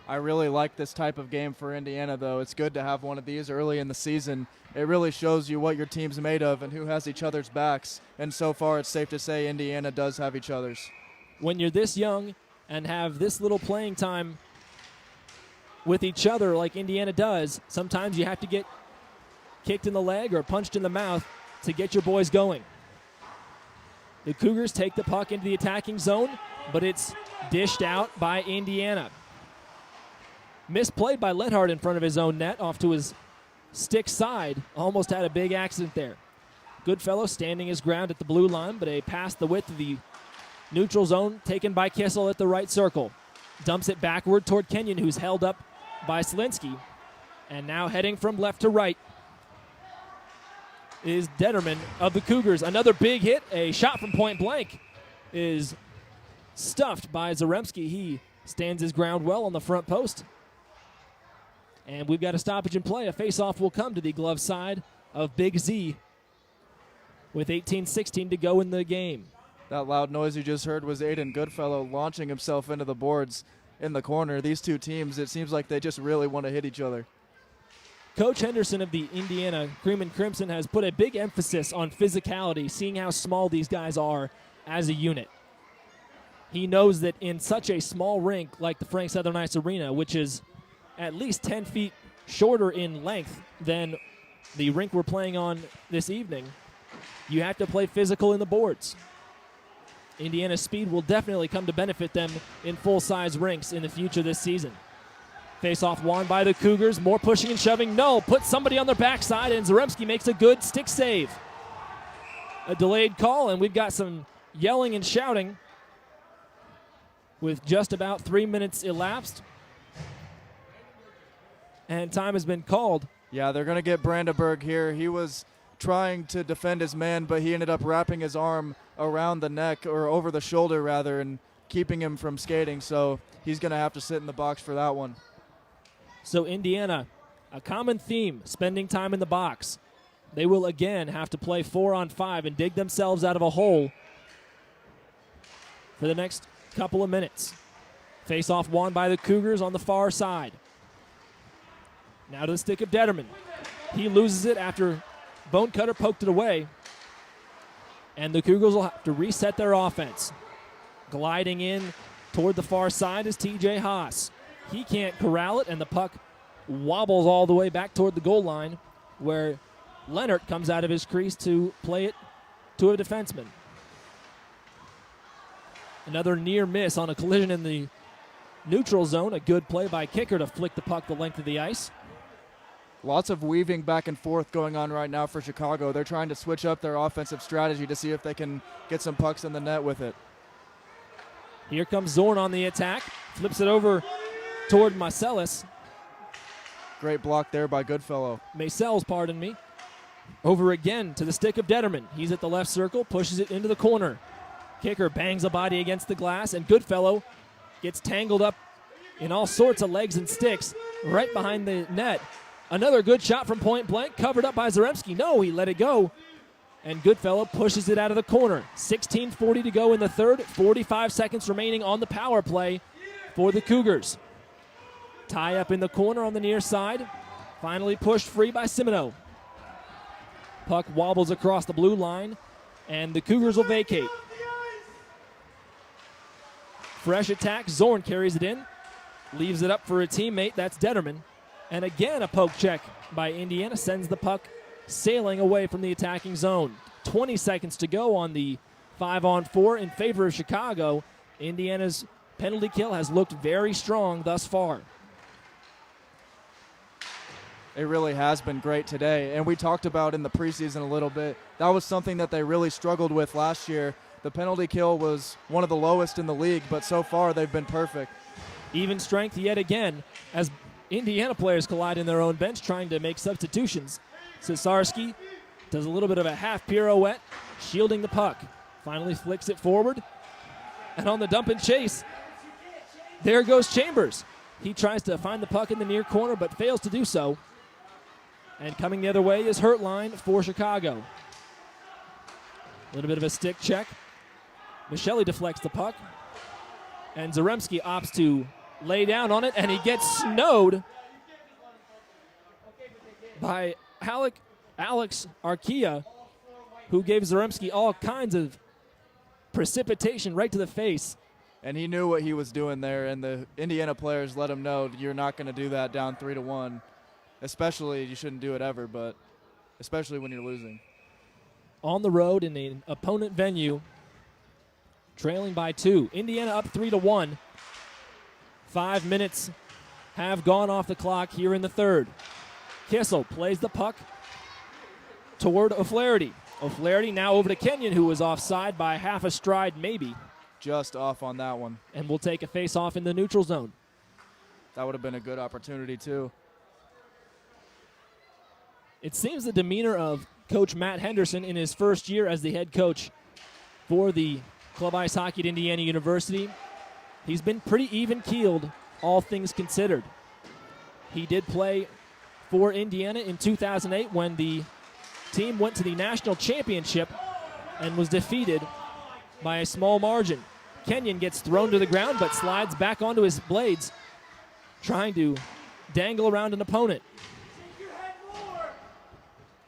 I really like this type of game for Indiana, though. It's good to have one of these early in the season. It really shows you what your team's made of and who has each other's backs. And so far, it's safe to say Indiana does have each other's. When you're this young and have this little playing time with each other like Indiana does, sometimes you have to get kicked in the leg or punched in the mouth to get your boys going. The Cougars take the puck into the attacking zone, but it's dished out by Indiana. Misplay by Lenhart in front of his own net, off to his stick side. Almost had a big accident there. Goodfellow standing his ground at the blue line, but a pass the width of the neutral zone taken by Kissel at the right circle. Dumps it backward toward Kenyon, who's held up by Slinsky. And now heading from left to right is Detterman of the Cougars. Another big hit, a shot from point blank, is stuffed by Zaremski. He stands his ground well on the front post. And we've got a stoppage in play. A face-off will come to the glove side of Big Z with 18:16 to go in the game. That loud noise you just heard was Aiden Goodfellow launching himself into the boards in the corner. These two teams, it seems like they just really want to hit each other. Coach Henderson of the Indiana Cream and Crimson has put a big emphasis on physicality, seeing how small these guys are as a unit. He knows that in such a small rink like the Frank Southern Ice Arena, which is at least 10 feet shorter in length than the rink we're playing on this evening, you have to play physical in the boards. Indiana's speed will definitely come to benefit them in full-size rinks in the future this season. Face-off won by the Cougars. More pushing and shoving. No, put somebody on their backside, and Zaremski makes a good stick save. A delayed call, and we've got some yelling and shouting with just about 3 minutes elapsed. And time has been called. Yeah, they're going to get Brandenburg here. He was trying to defend his man, but he ended up wrapping his arm around the neck, or over the shoulder rather, and keeping him from skating. So he's going to have to sit in the box for that one. So Indiana, a common theme, spending time in the box. They will again have to play 4-on-5 and dig themselves out of a hole for the next couple of minutes. Face-off won by the Cougars on the far side. Now to the stick of Detterman. He loses it after Bonecutter poked it away. And the Cougars will have to reset their offense. Gliding in toward the far side is TJ Haas. He can't corral it, and the puck wobbles all the way back toward the goal line, where Leonard comes out of his crease to play it to a defenseman. Another near miss on a collision in the neutral zone. A good play by Kicker to flick the puck the length of the ice. Lots of weaving back and forth going on right now for Chicago. They're trying to switch up their offensive strategy to see if they can get some pucks in the net with it. Here comes Zorn on the attack. Flips it over toward Marcellus. Great block there by Goodfellow. Marcellus, pardon me. Over again to the stick of Detterman. He's at the left circle, pushes it into the corner. Kicker bangs a body against the glass, and Goodfellow gets tangled up in all sorts of legs and sticks right behind the net. Another good shot from point blank, covered up by Zaremski. No, he let it go. And Goodfellow pushes it out of the corner. 16:40 to go in the third. 45 seconds remaining on the power play for the Cougars. Tie up in the corner on the near side. Finally pushed free by Simino. Puck wobbles across the blue line, and the Cougars will vacate. Fresh attack. Zorn carries it in. Leaves it up for a teammate. That's Detterman. And again, a poke check by Indiana sends the puck sailing away from the attacking zone. 20 seconds to go on the 5-on-4 in favor of Chicago. Indiana's penalty kill has looked very strong thus far. It really has been great today. And we talked about in the preseason a little bit. That was something that they really struggled with last year. The penalty kill was one of the lowest in the league, but so far they've been perfect. Even strength yet again as Indiana players collide in their own bench trying to make substitutions. Cesarski does a little bit of a half pirouette, shielding the puck. Finally flicks it forward. And on the dump and chase, there goes Chambers. He tries to find the puck in the near corner but fails to do so. And coming the other way is Hurtline for Chicago. A little bit of a stick check. Michele deflects the puck. And Zaremski opts to lay down on it, and he gets snowed by Alex Arkia, who gave Zaremski all kinds of precipitation right to the face. And he knew what he was doing there, and the Indiana players let him know you're not going to do that down 3-1. Especially, you shouldn't do it ever, but especially when you're losing. On the road in an opponent venue, trailing by 2. Indiana up 3-1. 5 minutes have gone off the clock here in the third. Kissel plays the puck toward O'Flaherty. O'Flaherty now over to Kenyon, who was offside by half a stride maybe. Just off on that one. And will take a face-off in the neutral zone. That would have been a good opportunity, too. It seems the demeanor of Coach Matt Henderson in his first year as the head coach for the Club Ice Hockey at Indiana University, he's been pretty even-keeled, all things considered. He did play for Indiana in 2008 when the team went to the national championship and was defeated by a small margin. Kenyon gets thrown to the ground but slides back onto his blades, trying to dangle around an opponent.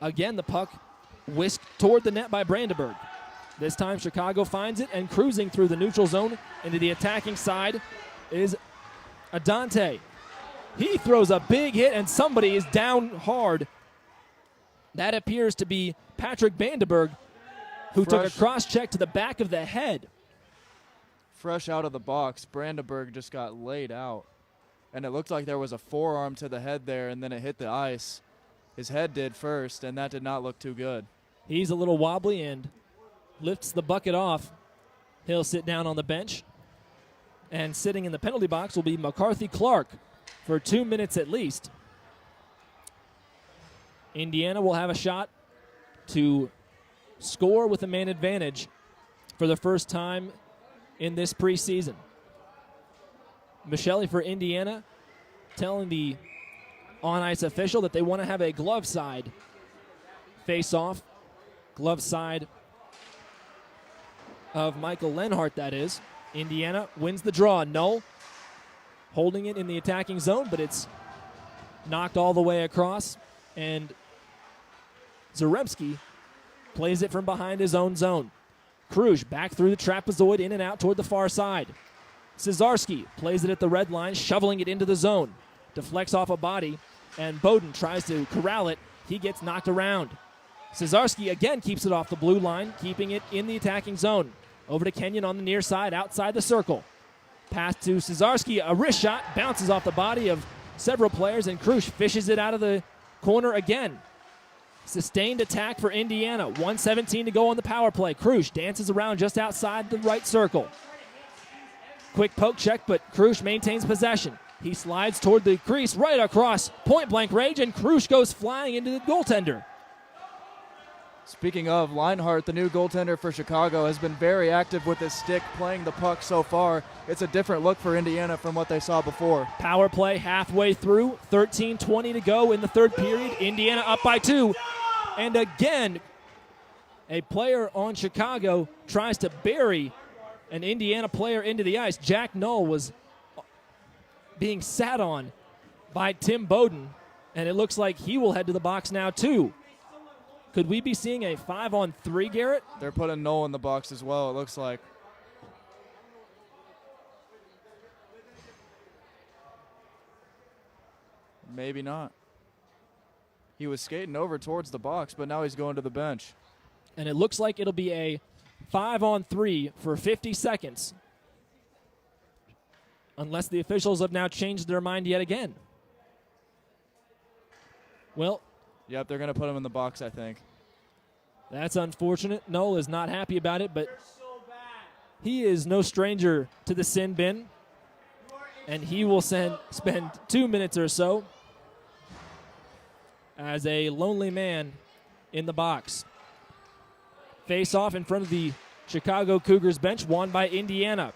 Again, the puck whisked toward the net by Brandenburg. This time Chicago finds it, and cruising through the neutral zone into the attacking side is Adante. He throws a big hit, and somebody is down hard. That appears to be Patrick Brandenburg, who took a cross-check to the back of the head. Fresh out of the box, Brandenburg just got laid out. And it looked like there was a forearm to the head there, and then it hit the ice. His head did first, and that did not look too good. He's a little wobbly and lifts the bucket off. He'll sit down on the bench. And sitting in the penalty box will be McCarthy Clark for 2 minutes at least. Indiana will have a shot to score with a man advantage for the first time in this preseason. Michelli for Indiana telling the on-ice official that they want to have a glove side face-off. Glove side of Michael Lenhart, that is. Indiana wins the draw. Null holding it in the attacking zone, but it's knocked all the way across, and Zaremski plays it from behind his own zone. Kruge back through the trapezoid, in and out toward the far side. Cesarski plays it at the red line, shoveling it into the zone. Deflects off a body, and Bowden tries to corral it. He gets knocked around. Cesarski again keeps it off the blue line, keeping it in the attacking zone. Over to Kenyon on the near side, outside the circle. Pass to Cesarski, a wrist shot, bounces off the body of several players, and Kruge fishes it out of the corner again. Sustained attack for Indiana. 1:17 to go on the power play. Kruge dances around just outside the right circle. Quick poke check, but Kruge maintains possession. He slides toward the crease, right across point-blank range, and Kruge goes flying into the goaltender. Speaking of, Leinhart, the new goaltender for Chicago, has been very active with his stick, playing the puck so far. It's a different look for Indiana from what they saw before. Power play halfway through, 13:20 to go in the third period. Indiana up by 2. And again, a player on Chicago tries to bury an Indiana player into the ice. Jack Null was being sat on by Tim Bowden, and it looks like he will head to the box now too. Could we be seeing a 5-on-3, Garrett? They're putting Null in the box as well, it looks like. Maybe not. He was skating over towards the box, but now he's going to the bench. And it looks like it'll be a 5-on-3 for 50 seconds. Unless the officials have now changed their mind yet again. Well, yep, they're going to put him in the box, I think. That's unfortunate. Noel is not happy about it, but he is no stranger to the sin bin, and he will spend 2 minutes or so as a lonely man in the box. Face off in front of the Chicago Cougars bench, won by Indiana.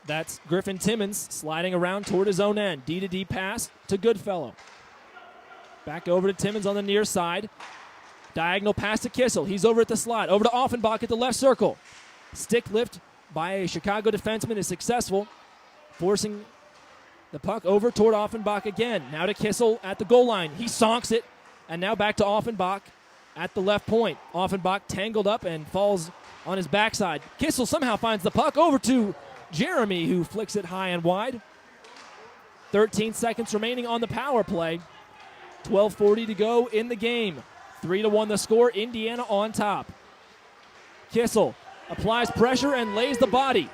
That's Griffin Timmons sliding around toward his own end. D-to-D pass to Goodfellow. Back over to Timmons on the near side. Diagonal pass to Kissel. He's over at the slot. Over to Offenbach at the left circle. Stick lift by a Chicago defenseman is successful, forcing the puck over toward Offenbach again. Now to Kissel at the goal line. He sonks it, and now back to Offenbach at the left point. Offenbach tangled up and falls on his backside. Kissel somehow finds the puck over to Jeremy, who flicks it high and wide. 13 seconds remaining on the power play. 12:40 to go in the game. 3-1 the score. Indiana on top. Kissel applies pressure and lays the body.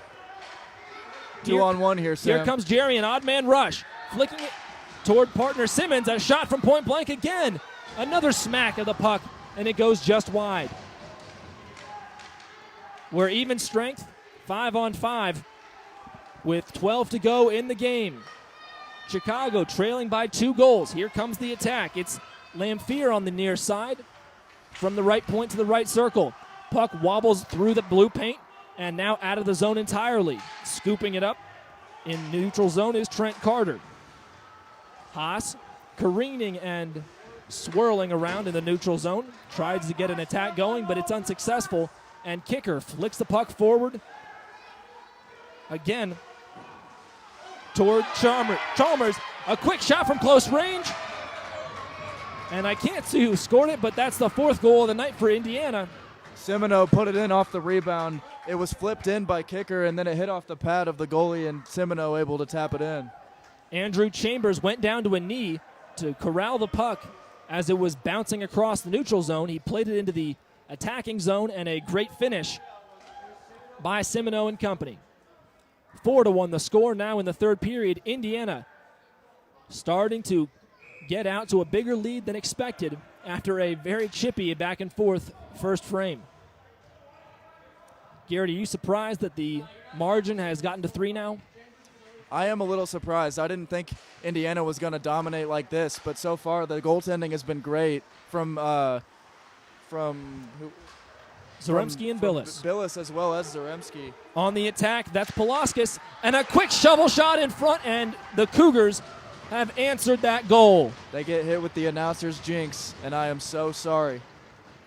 2-on-1 here, Sam. Here comes Jerry, an odd man rush. Flicking it toward partner Simmons. A shot from point blank again. Another smack of the puck, and it goes just wide. We're even strength. 5-on-5 with 12 to go in the game. Chicago trailing by 2 goals. Here comes the attack. It's Lamphere on the near side from the right point to the right circle. Puck wobbles through the blue paint and now out of the zone entirely. Scooping it up in neutral zone is Trent Carter. Haas careening and swirling around in the neutral zone. Tries to get an attack going, but it's unsuccessful and kicker flicks the puck forward. Again, toward Chalmers. A quick shot from close range. And I can't see who scored it, but that's the 4th goal of the night for Indiana. Semino put it in off the rebound. It was flipped in by kicker, and then it hit off the pad of the goalie, and Semino able to tap it in. Andrew Chambers went down to a knee to corral the puck as it was bouncing across the neutral zone. He played it into the attacking zone, and a great finish by Semino and company. 4-1 the score now in the 3rd period. Indiana starting to get out to a bigger lead than expected after a very chippy back and forth first frame. Garrett, are you surprised that the margin has gotten to 3 now? I am a little surprised. I didn't think Indiana was going to dominate like this, but so far the goaltending has been great from Zaremski and Billis. Billis as well as Zaremski. On the attack, that's Palaskis, and a quick shovel shot in front, and the Cougars have answered that goal. They get hit with the announcer's jinx, and I am so sorry.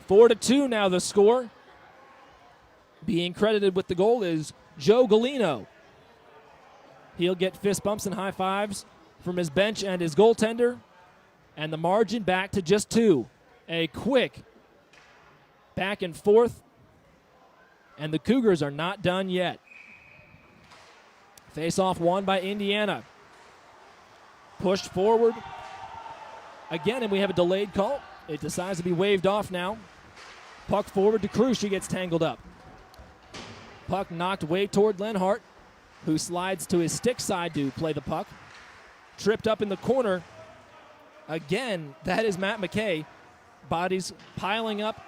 4-2 now the score. Being credited with the goal is Joe Galino. He'll get fist bumps and high fives from his bench and his goaltender, and the margin back to just 2. A quick back and forth, and the Cougars are not done yet. Face-off won by Indiana. Pushed forward again, and we have a delayed call. It decides to be waved off now. Puck forward to Cruz. She gets tangled up. Puck knocked way toward Lenhart, who slides to his stick side to play the puck. Tripped up in the corner. Again, that is Matt McKay. Bodies piling up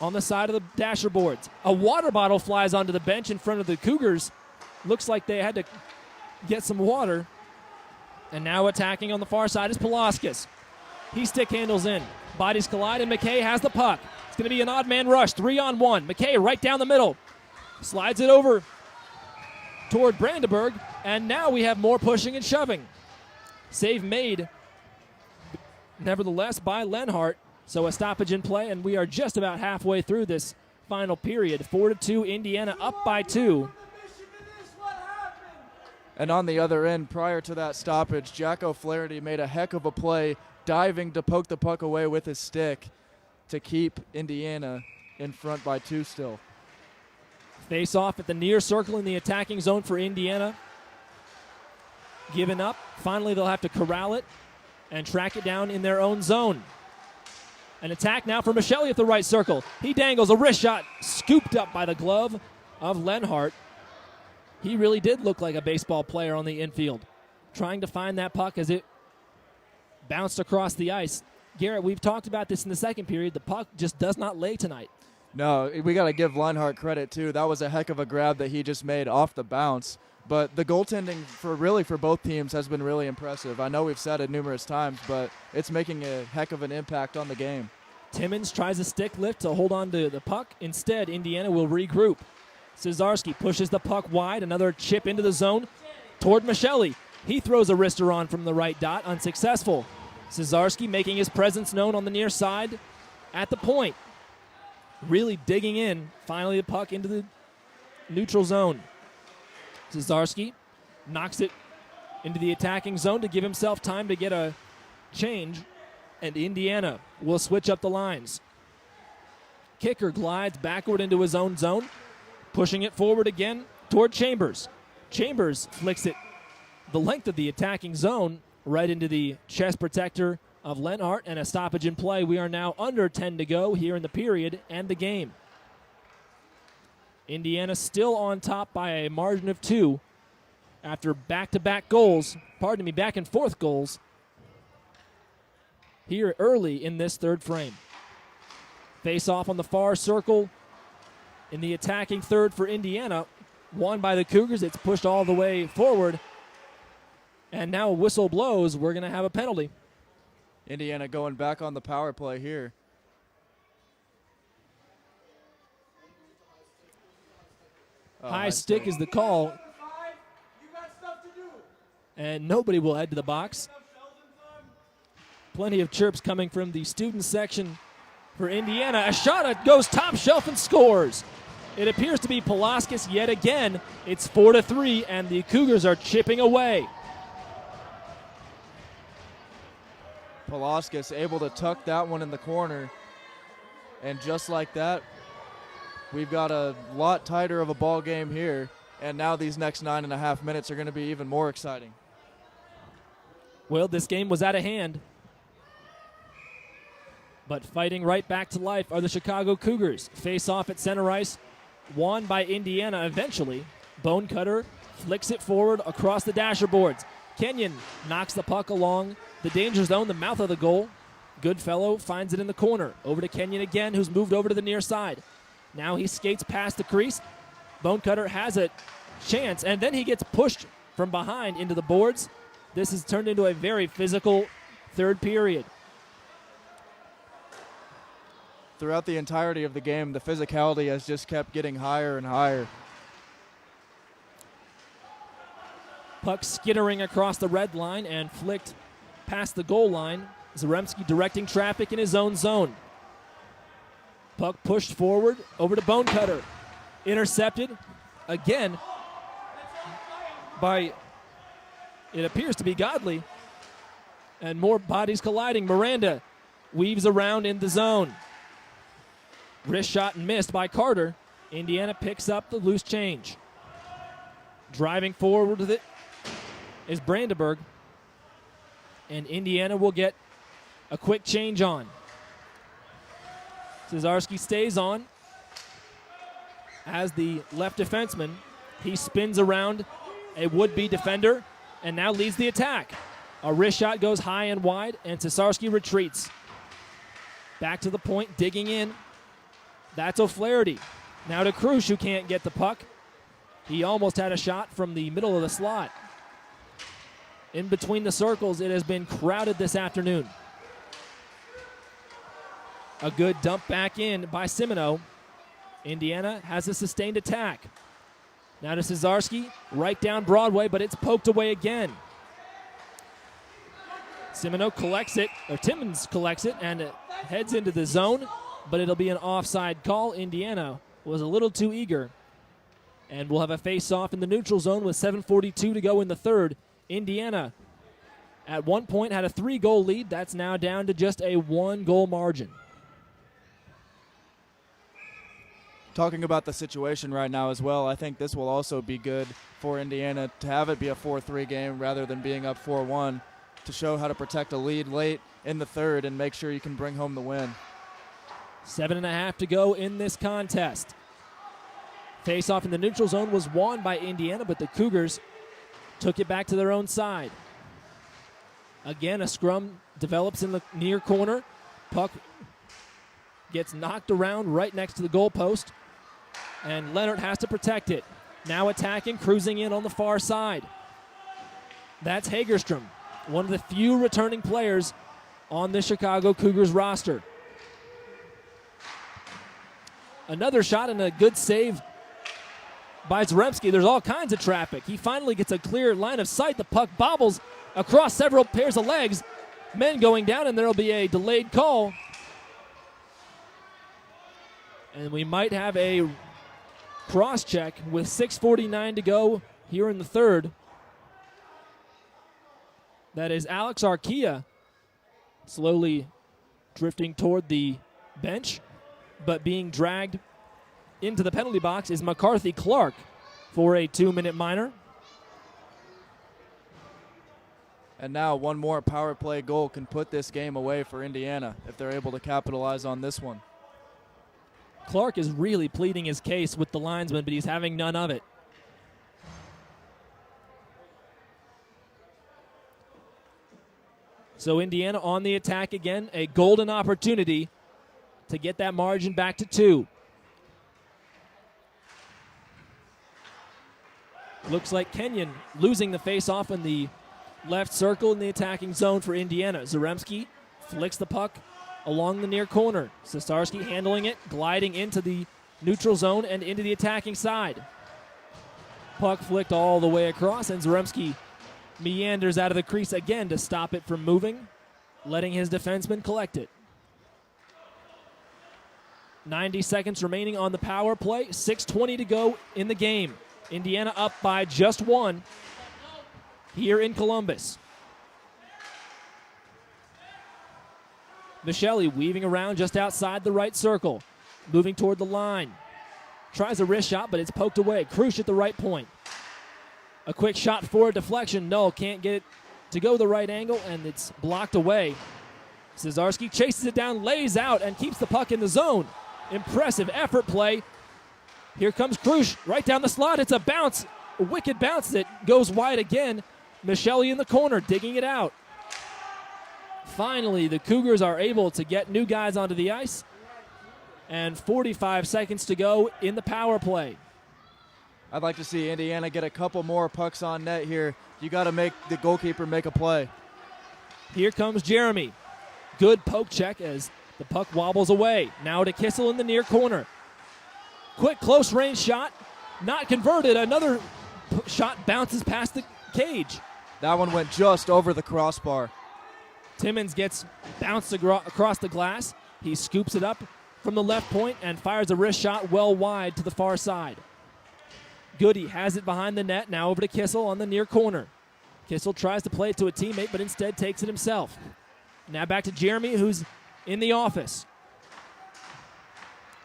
on the side of the dasher boards. A water bottle flies onto the bench in front of the Cougars. Looks like they had to get some water. And now attacking on the far side is Palaskis. He stick handles in. Bodies collide, and McKay has the puck. It's going to be an odd man rush, 3-on-1. McKay right down the middle. Slides it over toward Brandenburg, and now we have more pushing and shoving. Save made, nevertheless, by Lenhart. So a stoppage in play, and we are just about halfway through this final period. 4-2, Indiana up by 2. And on the other end, prior to that stoppage, Jack O'Flaherty made a heck of a play, diving to poke the puck away with his stick to keep Indiana in front by 2 still. Face off at the near circle in the attacking zone for Indiana. Given up. Finally, they'll have to corral it and track it down in their own zone. An attack now for Michelli at the right circle. He dangles a wrist shot, scooped up by the glove of Lenhart. He really did look like a baseball player on the infield, trying to find that puck as it bounced across the ice. Garrett, we've talked about this in the second period. The puck just does not lay tonight. No, we got to give Lenhart credit, too. That was a heck of a grab that he just made off the bounce. But the goaltending for both teams has been really impressive. I know we've said it numerous times, but it's making a heck of an impact on the game. Timmons tries a stick lift to hold on to the puck. Instead, Indiana will regroup. Cesarski pushes the puck wide. Another chip into the zone toward Michelli. He throws a wrister on from the right dot, unsuccessful. Cesarski making his presence known on the near side at the point. Really digging in. Finally, the puck into the neutral zone. Cesarski knocks it into the attacking zone to give himself time to get a change, and Indiana will switch up the lines. Kicker glides backward into his own zone, pushing it forward again toward Chambers. Chambers flicks it the length of the attacking zone right into the chest protector of Lenhart, and a stoppage in play. We are now under 10 to go here in the period and the game. Indiana still on top by a margin of 2 after back-to-back goals, back and forth goals here early in this third frame. Face off on the far circle in the attacking third for Indiana. Won by the Cougars. It's pushed all the way forward. And now a whistle blows. We're going to have a penalty. Indiana going back on the power play here. High stick is the call. And nobody will head to the box. Plenty of chirps coming from the student section for Indiana. A shot goes top shelf and scores. It appears to be Palaskis yet again. It's 4-3, and the Cougars are chipping away. Palaskis able to tuck that one in the corner. And just like that, we've got a lot tighter of a ball game here. And now these next 9.5 minutes are going to be even more exciting. Well, this game was out of hand. But fighting right back to life are the Chicago Cougars. Face off at center ice, won by Indiana eventually. Bone Cutter flicks it forward across the dasher boards. Kenyon knocks the puck along the danger zone, the mouth of the goal. Goodfellow finds it in the corner. Over to Kenyon again, who's moved over to the near side. Now he skates past the crease. Bone Cutter has a chance, and then he gets pushed from behind into the boards. This has turned into a very physical third period. Throughout the entirety of the game, the physicality has just kept getting higher and higher. Puck skittering across the red line and flicked past the goal line. Zaremski directing traffic in his own zone. Puck pushed forward over to Bone Cutter. Intercepted again by, it appears to be Godley. And more bodies colliding. Miranda weaves around in the zone. Wrist shot and missed by Carter. Indiana picks up the loose change. Driving forward with it is Brandenburg. And Indiana will get a quick change on. Cesarski stays on as the left defenseman. He spins around a would-be defender and now leads the attack. A wrist shot goes high and wide, and Cesarski retreats. Back to the point, digging in. That's O'Flaherty. Now to Cruz, who can't get the puck. He almost had a shot from the middle of the slot. In between the circles, it has been crowded this afternoon. A good dump back in by Simoneau. Indiana has a sustained attack. Now to Cesarski, right down Broadway, but it's poked away again. Simoneau collects it, or Timmons collects it, and it heads into the zone, but it'll be an offside call. Indiana was a little too eager. And we'll have a face-off in the neutral zone with 7:42 to go in the third. Indiana, at one point, had a 3-goal lead. That's now down to just a 1-goal margin. Talking about the situation right now as well, I think this will also be good for Indiana to have it be a 4-3 game rather than being up 4-1, to show how to protect a lead late in the third and make sure you can bring home the win. 7.5 to go in this contest. Face-off in the neutral zone was won by Indiana, but the Cougars took it back to their own side. Again, a scrum develops in the near corner. Puck gets knocked around right next to the goalpost, and Leonard has to protect it. Now attacking, cruising in on the far side. That's Hagerstrom, one of the few returning players on the Chicago Cougars roster. Another shot and a good save by Zaremski. There's all kinds of traffic. He finally gets a clear line of sight. The puck bobbles across several pairs of legs. Men going down, and there will be a delayed call. And we might have a cross-check with 6:49 to go here in the third. That is Alex Arquilla slowly drifting toward the bench, but being dragged into the penalty box is McCarthy Clark for a 2-minute minor. And now one more power play goal can put this game away for Indiana if they're able to capitalize on this one. Clark is really pleading his case with the linesman, but he's having none of it. So Indiana on the attack again, a golden opportunity to get that margin back to 2. Looks like Kenyon losing the face-off in the left circle in the attacking zone for Indiana. Zaremski flicks the puck along the near corner. Cesarski handling it, gliding into the neutral zone and into the attacking side. Puck flicked all the way across, and Zaremski meanders out of the crease again to stop it from moving, letting his defenseman collect it. 90 seconds remaining on the power play. 6:20 to go in the game. Indiana up by just one here in Columbus. Michele weaving around just outside the right circle. Moving toward the line. Tries a wrist shot, but it's poked away. Krusch at the right point. A quick shot for a deflection. No, can't get it to go the right angle, and it's blocked away. Cesarski chases it down, lays out, and keeps the puck in the zone. Impressive effort play. Here comes Krusch right down the slot. It's a bounce, a wicked bounce that goes wide again. Michele in the corner, digging it out. Finally, the Cougars are able to get new guys onto the ice. And 45 seconds to go in the power play. I'd like to see Indiana get a couple more pucks on net here. You got to make the goalkeeper make a play. Here comes Jeremy. Good poke check as the puck wobbles away. Now to Kissel in the near corner. Quick close range shot. Not converted. Another shot bounces past the cage. That one went just over the crossbar. Timmons gets bounced across the glass. He scoops it up from the left point and fires a wrist shot well wide to the far side. Goody has it behind the net. Now over to Kissel on the near corner. Kissel tries to play it to a teammate, but instead takes it himself. Now back to Jeremy, who's in the office.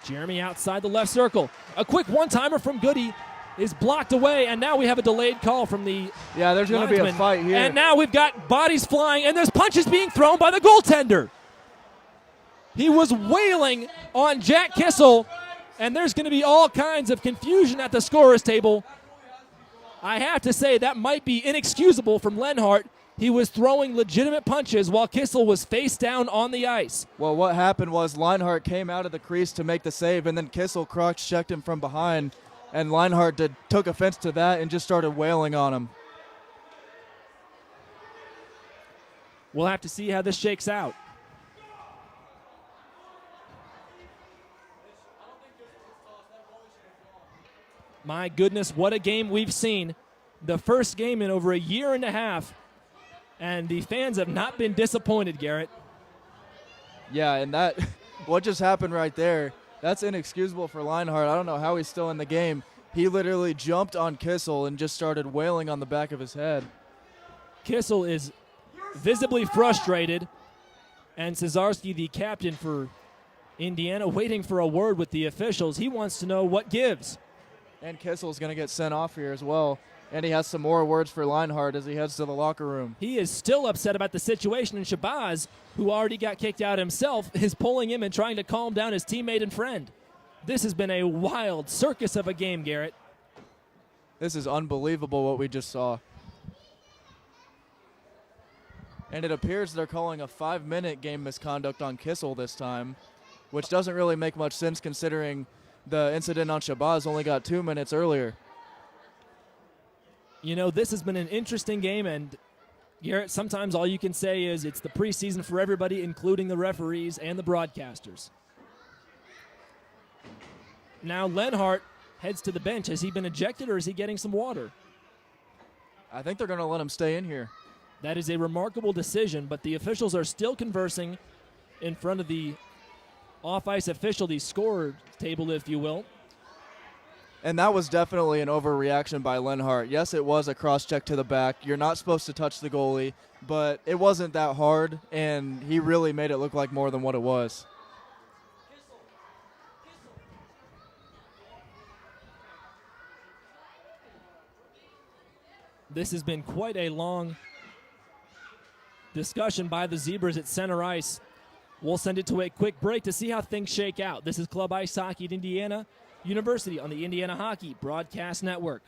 Jeremy outside the left circle. A quick one-timer from Goody is blocked away, and now we have a delayed call from the Yeah, there's going to be a fight here. And now we've got bodies flying, and there's punches being thrown by the goaltender. He was wailing on Jack Kissel, and there's going to be all kinds of confusion at the scorer's table. I have to say that might be inexcusable from Lenhart. He was throwing legitimate punches while Kissel was face down on the ice. Well, what happened was Leinhart came out of the crease to make the save, and then Kissel cross-checked him from behind, and Leinhart took offense to that and just started wailing on him. We'll have to see how this shakes out. My goodness, what a game we've seen. The first game in over a year and a half, and the fans have not been disappointed, Garrett. Yeah, and that, what just happened right there, that's inexcusable for Leinhart. I don't know how he's still in the game. He literally jumped on Kissel and just started wailing on the back of his head. Kissel is visibly frustrated, and Cesarski, the captain for Indiana, waiting for a word with the officials. He wants to know what gives. And Kissel's going to get sent off here as well. And he has some more words for Leinhart as he heads to the locker room. He is still upset about the situation, and Shabazz, who already got kicked out himself, is pulling him and trying to calm down his teammate and friend. This has been a wild circus of a game, Garrett. This is unbelievable what we just saw. And it appears they're calling a 5-minute game misconduct on Kissel this time, which doesn't really make much sense considering the incident on Shabazz only got 2 minutes earlier. You know, this has been an interesting game, and Garrett, sometimes all you can say is it's the preseason for everybody, including the referees and the broadcasters. Now Lenhart heads to the bench. Has he been ejected, or is he getting some water? I think they're going to let him stay in here. That is a remarkable decision, but the officials are still conversing in front of the off-ice official, the scorer table, if you will. And that was definitely an overreaction by Lenhart. Yes, it was a cross-check to the back. You're not supposed to touch the goalie, but it wasn't that hard, and he really made it look like more than what it was. This has been quite a long discussion by the Zebras at center ice. We'll send it to a quick break to see how things shake out. This is Club Ice Hockey at Indiana University on the Indiana Hockey Broadcast Network.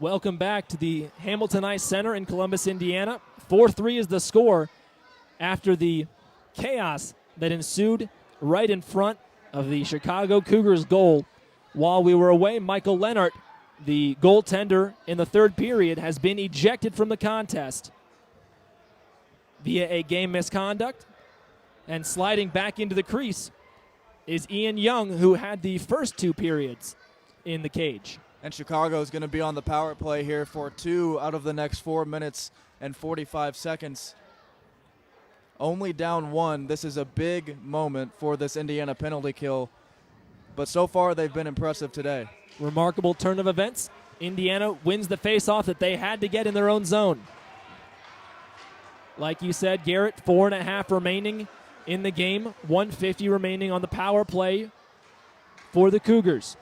Welcome back to the Hamilton Ice Center in Columbus, Indiana. 4-3 is the score after the chaos that ensued right in front of the Chicago Cougars goal. While we were away, Michael Leonard, the goaltender in the third period, has been ejected from the contest via a game misconduct. And sliding back into the crease is Ian Young, who had the first 2 periods in the cage. And Chicago is going to be on the power play here for 2 out of the next 4 minutes and 45 seconds. Only down 1. This is a big moment for this Indiana penalty kill. But so far, they've been impressive today. Remarkable turn of events. Indiana wins the faceoff that they had to get in their own zone. Like you said, Garrett, 4.5 remaining in the game. 1:50 remaining on the power play for the Cougars.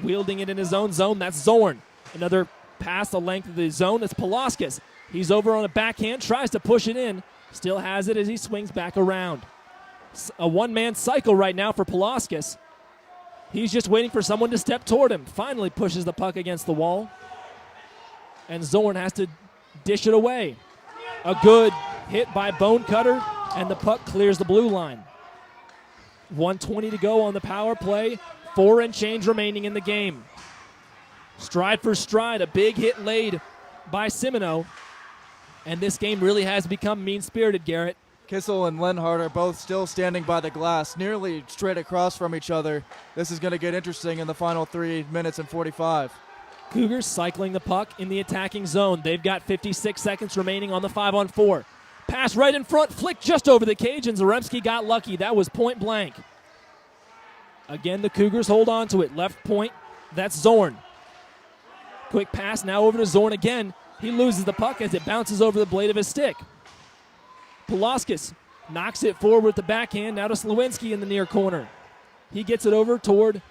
Wielding it in his own zone, that's Zorn. Another pass the length of the zone, it's Palaskis. He's over on a backhand, tries to push it in, still has it as he swings back around. A one-man cycle right now for Palaskis. He's just waiting for someone to step toward him. Finally pushes the puck against the wall. And Zorn has to dish it away. A good hit by Bone Cutter, and the puck clears the blue line. 1:20 to go on the power play. 4 and change remaining in the game. Stride for stride, a big hit laid by Simoneau. And this game really has become mean-spirited, Garrett. Kissel and Lenhart are both still standing by the glass, nearly straight across from each other. This is going to get interesting in the final 3 minutes and 45. Cougars cycling the puck in the attacking zone. They've got 56 seconds remaining on the 5-on-4. Pass right in front, flick just over the cage, and Zaremski got lucky. That was point blank. Again, the Cougars hold on to it. Left point, that's Zorn. Quick pass now over to Zorn again. He loses the puck as it bounces over the blade of his stick. Palaskis knocks it forward with the backhand. Now to Slawinski in the near corner. He gets it over toward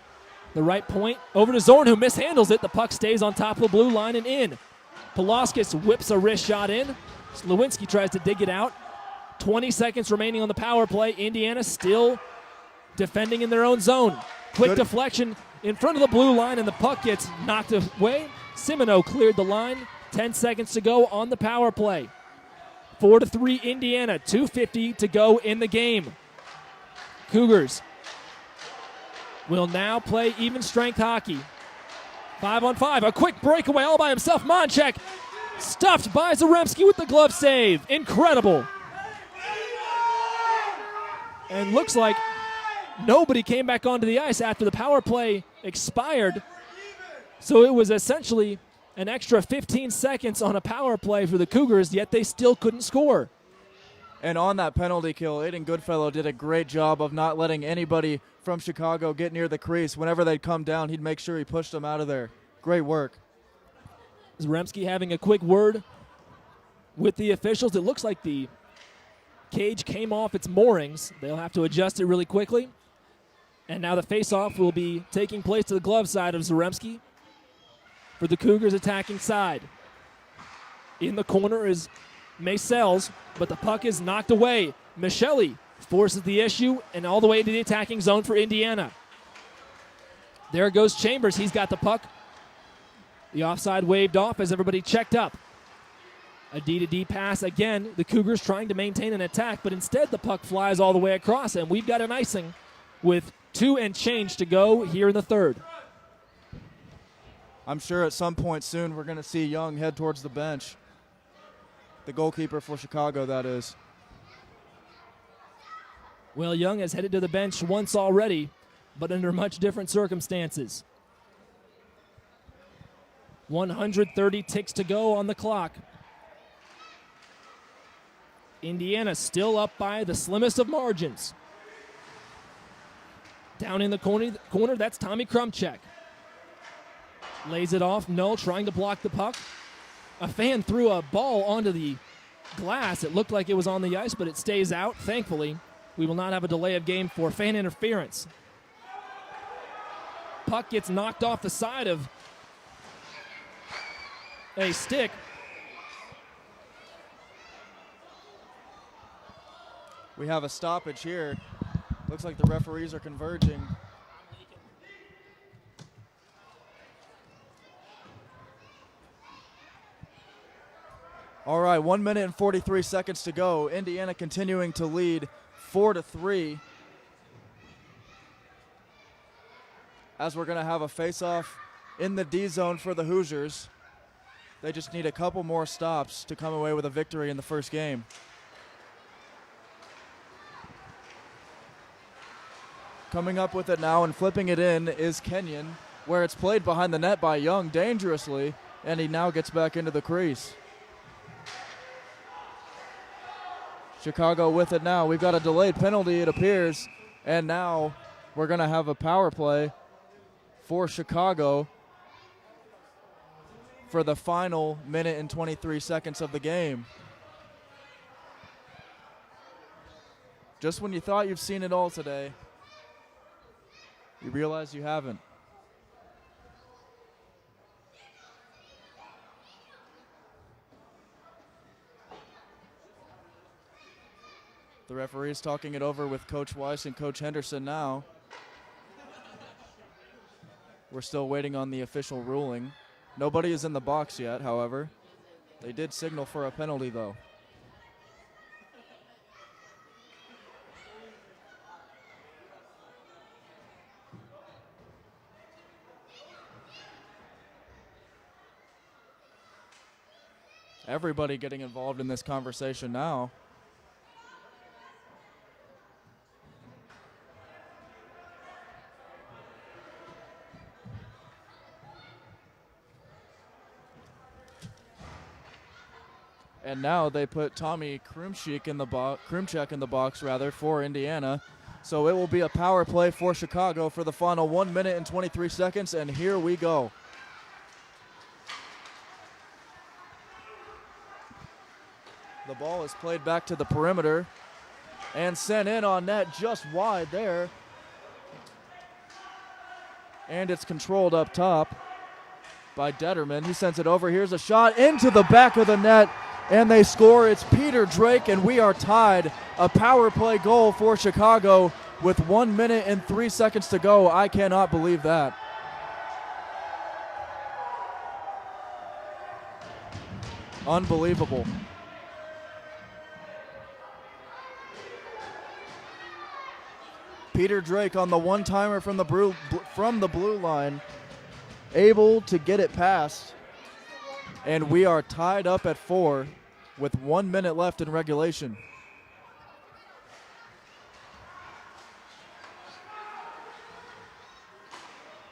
the right point. Over to Zorn, who mishandles it. The puck stays on top of the blue line and in. Palaskis whips a wrist shot in. Slawinski tries to dig it out. 20 seconds remaining on the power play. Indiana still defending in their own zone. Quick deflection in front of the blue line, and the puck gets knocked away. Simoneau cleared the line. 10 seconds to go on the power play. 4-3 Indiana. 2:50 to go in the game. Cougars will now play even strength hockey. 5-on-5. A quick breakaway all by himself. Monchek stuffed by Zaremski with the glove save. Incredible. And looks like nobody came back onto the ice after the power play expired. So it was essentially an extra 15 seconds on a power play for the Cougars, yet they still couldn't score. And on that penalty kill, Aiden Goodfellow did a great job of not letting anybody from Chicago get near the crease. Whenever they'd come down, he'd make sure he pushed them out of there. Great work. Zaremski having a quick word with the officials. It looks like the cage came off its moorings. They'll have to adjust it really quickly. And now the face-off will be taking place to the glove side of Zaremski for the Cougars attacking side. In the corner is Maysels, but the puck is knocked away. Michelli forces the issue and all the way to the attacking zone for Indiana. There goes Chambers. He's got the puck. The offside waved off as everybody checked up. A D-to-D pass again. The Cougars trying to maintain an attack, but instead the puck flies all the way across, and we've got an icing with 2 and change to go here in the third. I'm sure at some point soon we're going to see Young head towards the bench. The goalkeeper for Chicago, that is. Well, Young has headed to the bench once already, but under much different circumstances. 130 ticks to go on the clock. Indiana still up by the slimmest of margins. Down in the corner, that's Tommy Krumchek. Lays it off. Null trying to block the puck. A fan threw a ball onto the glass. It looked like it was on the ice, but it stays out. Thankfully, we will not have a delay of game for fan interference. Puck gets knocked off the side of a stick. We have a stoppage here. Looks like the referees are converging. All right, 1 minute and 43 seconds to go. Indiana continuing to lead 4-3. As we're going to have a face-off in the D zone for the Hoosiers. They just need a couple more stops to come away with a victory in the first game. Coming up with it now and flipping it in is Kenyon, where it's played behind the net by Young dangerously, and he now gets back into the crease. Chicago with it now. We've got a delayed penalty, it appears, and now we're going to have a power play for Chicago for the final minute and 23 seconds of the game. Just when you thought you've seen it all today, you realize you haven't. The referee's talking it over with Coach Weiss and Coach Henderson now. We're still waiting on the official ruling. Nobody is in the box yet, however. They did signal for a penalty, though. Everybody getting involved in this conversation now. And now they put Tommy Krumchek in the box for Indiana. So it will be a power play for Chicago for the final 1 minute and 23 seconds, and here we go. The ball is played back to the perimeter and sent in on net just wide there. And it's controlled up top by Detterman. He sends it over. Here's a shot into the back of the net. And they score. It's Peter Drake, and we are tied. A power play goal for Chicago with 1 minute and 3 seconds to go. I cannot believe that. Unbelievable. Peter Drake on the one-timer from the blue line, able to get it past. And we are tied up at 4 with 1 minute left in regulation.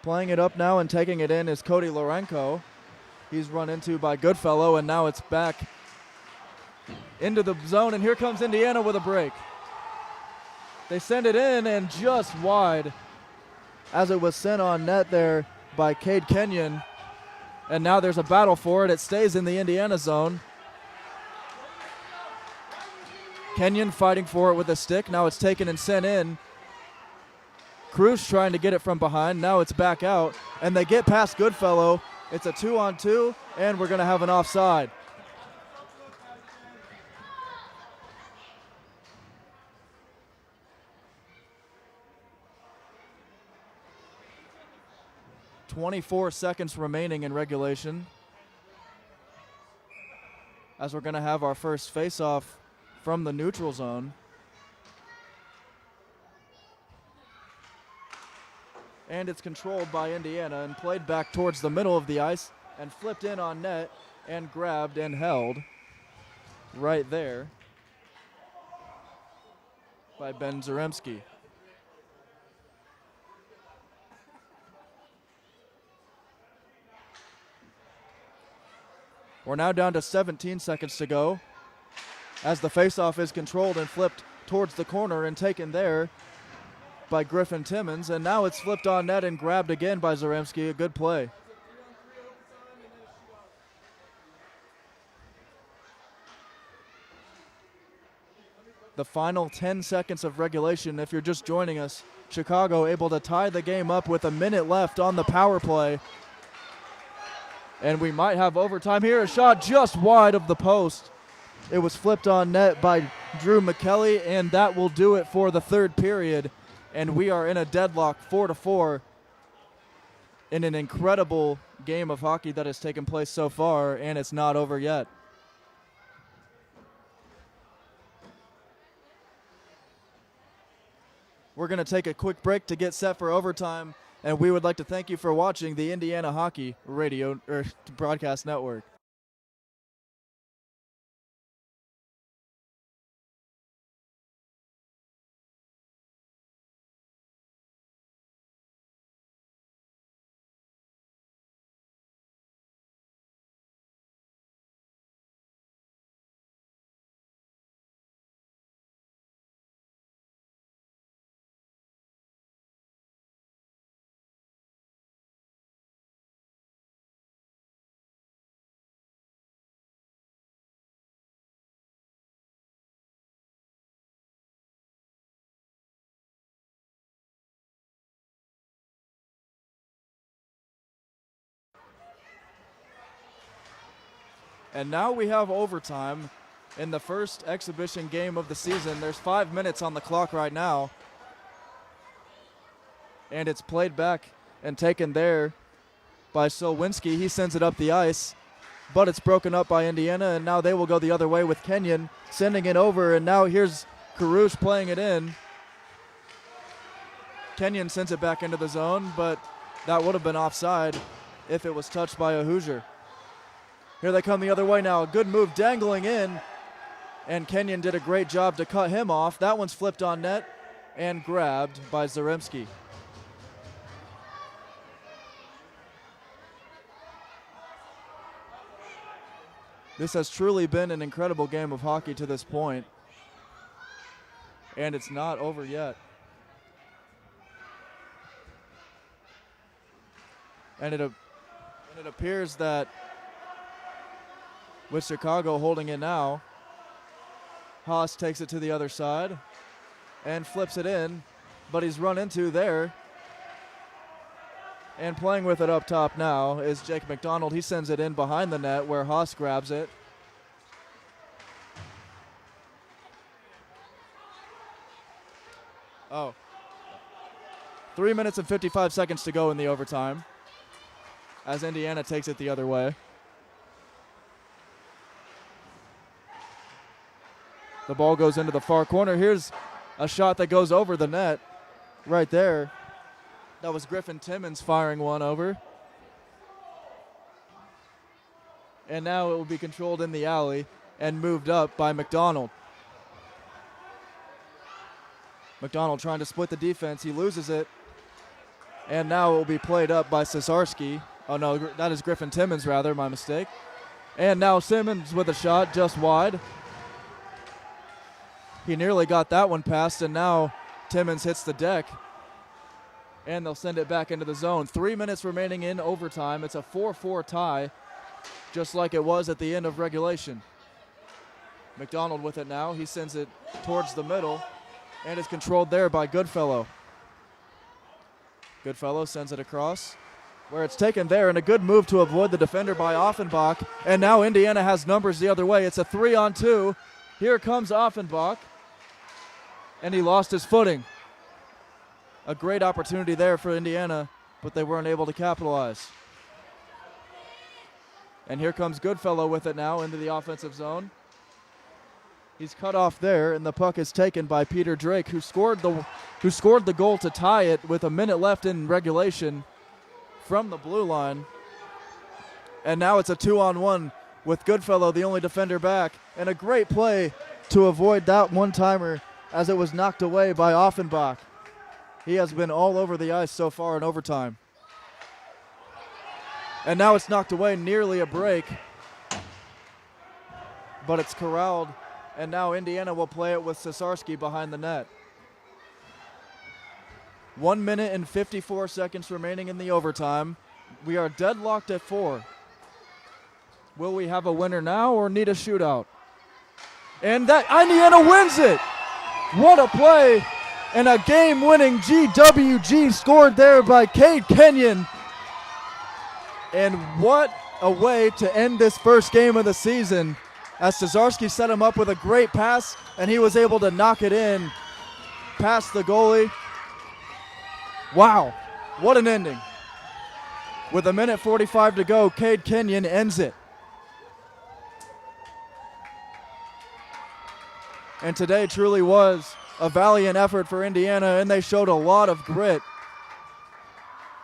Playing it up now and taking it in is Cody Lorenko. He's run into by Goodfellow, and now it's back into the zone, and here comes Indiana with a break. They send it in and just wide as it was sent on net there by Cade Kenyon. And now there's a battle for it. It stays in the Indiana zone. Kenyon fighting for it with a stick. Now it's taken and sent in. Cruz trying to get it from behind. Now it's back out. And they get past Goodfellow. It's a 2-on-2, and we're going to have an offside. .24 seconds remaining in regulation, as we're going to have our first face-off from the neutral zone. And it's controlled by Indiana and played back towards the middle of the ice and flipped in on net and grabbed and held right there by Ben Zaremski. We're now down to 17 seconds to go as the faceoff is controlled and flipped towards the corner and taken there by Griffin Timmons. And now it's flipped on net and grabbed again by Zaremski. A good play. The final 10 seconds of regulation. If you're just joining us, Chicago able to tie the game up with a minute left on the power play. And we might have overtime here. A shot just wide of the post. It was flipped on net by Drew McKelly, and that will do it for the third period. And we are in a deadlock, 4-4, in an incredible game of hockey that has taken place so far, and it's not over yet. We're going to take a quick break to get set for overtime, and we would like to thank you for watching the Indiana Hockey Radio Broadcast Network. And now we have overtime in the first exhibition game of the season. There's 5 minutes on the clock right now. And it's played back and taken there by Solwinski. He sends it up the ice, but it's broken up by Indiana, and now they will go the other way with Kenyon sending it over, and now here's Carouche playing it in. Kenyon sends it back into the zone, but that would have been offside if it was touched by a Hoosier. Here they come the other way now. A good move dangling in, and Kenyon did a great job to cut him off. That one's flipped on net and grabbed by Zaremski. This has truly been an incredible game of hockey to this point, and it's not over yet. And it appears that with Chicago holding it now, Haas takes it to the other side and flips it in, but he's run into there. And playing with it up top now is Jake McDonald. He sends it in behind the net where Haas grabs it. Oh. 3 minutes and 55 seconds to go in the overtime as Indiana takes it the other way. The ball goes into the far corner. Here's a shot that goes over the net right there. That was Griffin Timmons firing one over. And now it will be controlled in the alley and moved up by McDonald. McDonald trying to split the defense. He loses it. And now it will be played up by Cesarski. Oh, no, that is Griffin Timmons, rather, my mistake. And now Simmons with a shot just wide. He nearly got that one past, and now Timmons hits the deck. And they'll send it back into the zone. 3 minutes remaining in overtime. It's a 4-4 tie, just like it was at the end of regulation. McDonald with it now. He sends it towards the middle and is controlled there by Goodfellow. Goodfellow sends it across where it's taken there, and a good move to avoid the defender by Offenbach. And now Indiana has numbers the other way. It's a 3-on-2. Here comes Offenbach. And he lost his footing. A great opportunity there for Indiana, but they weren't able to capitalize. And here comes Goodfellow with it now into the offensive zone. He's cut off there, and the puck is taken by Peter Drake, who scored the goal to tie it with a minute left in regulation from the blue line. And now it's a 2-on-1 with Goodfellow, the only defender back, and a great play to avoid that one-timer as it was knocked away by Offenbach. He has been all over the ice so far in overtime. And now it's knocked away, nearly a break. But it's corralled, and now Indiana will play it with Cesarski behind the net. 1 minute and 54 seconds remaining in the overtime. We are deadlocked at 4. Will we have a winner now or need a shootout? And that Indiana wins it! What a play, and a game-winning GWG scored there by Cade Kenyon. And what a way to end this first game of the season, as Cesarski set him up with a great pass, and he was able to knock it in past the goalie. Wow, what an ending. With 1 minute 45 to go, Cade Kenyon ends it. And today truly was a valiant effort for Indiana, and they showed a lot of grit.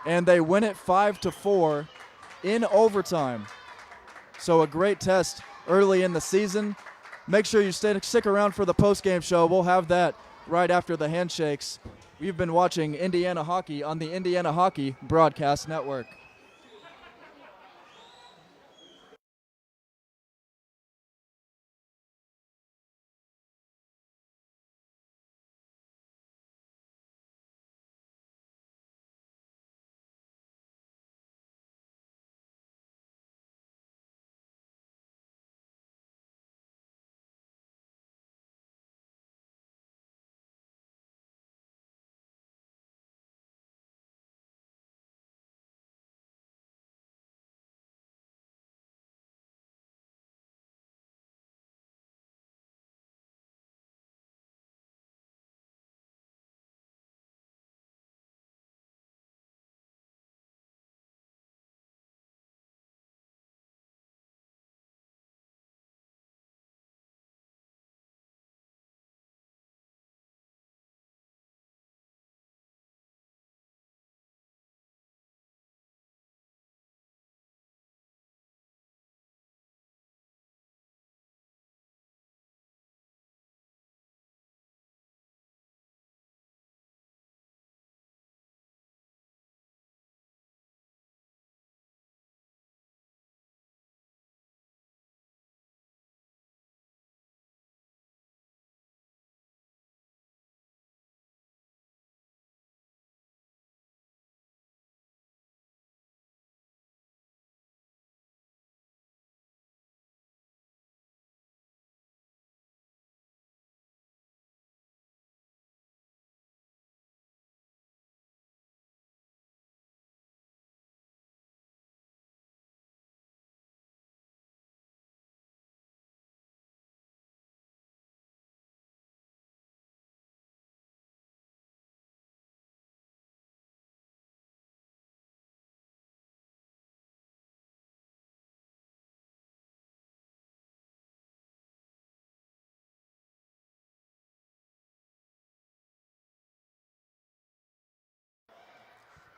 And they win it 5-4 in overtime. So a great test early in the season. Make sure you stick around for the post-game show. We'll have that right after the handshakes. You've been watching Indiana Hockey on the Indiana Hockey Broadcast Network.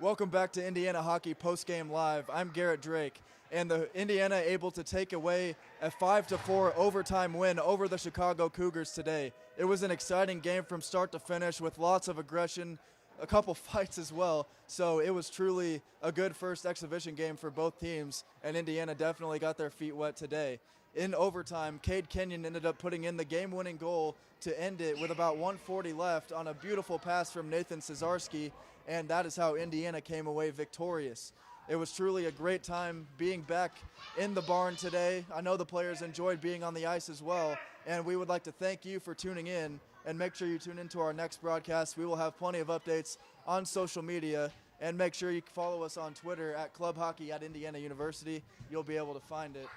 Welcome back to Indiana Hockey Postgame Live. I'm Garrett Drake, and the Indiana able to take away a 5-4 overtime win over the Chicago Cougars today. It was an exciting game from start to finish with lots of aggression, a couple fights as well. So it was truly a good first exhibition game for both teams, and Indiana definitely got their feet wet today. In overtime, Cade Kenyon ended up putting in the game-winning goal to end it with about 1:40 left on a beautiful pass from Nathan Cesarski, and that is how Indiana came away victorious. It was truly a great time being back in the barn today. I know the players enjoyed being on the ice as well, and we would like to thank you for tuning in, and make sure you tune into our next broadcast. We will have plenty of updates on social media, and make sure you follow us on Twitter at Club Hockey at Indiana University. You'll be able to find it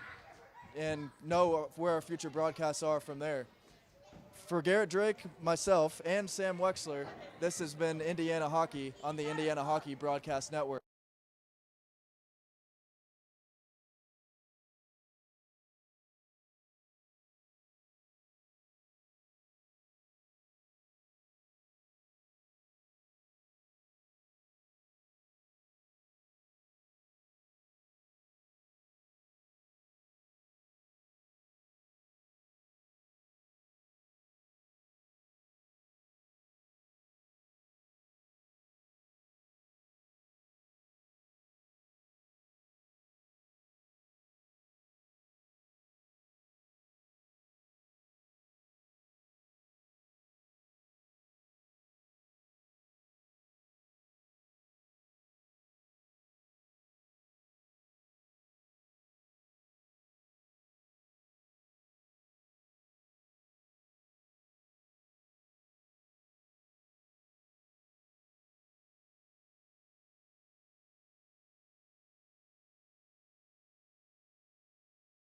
and know where our future broadcasts are from there. For Garrett Drake, myself, and Sam Weixler, this has been Indiana Hockey on the Indiana Hockey Broadcast Network.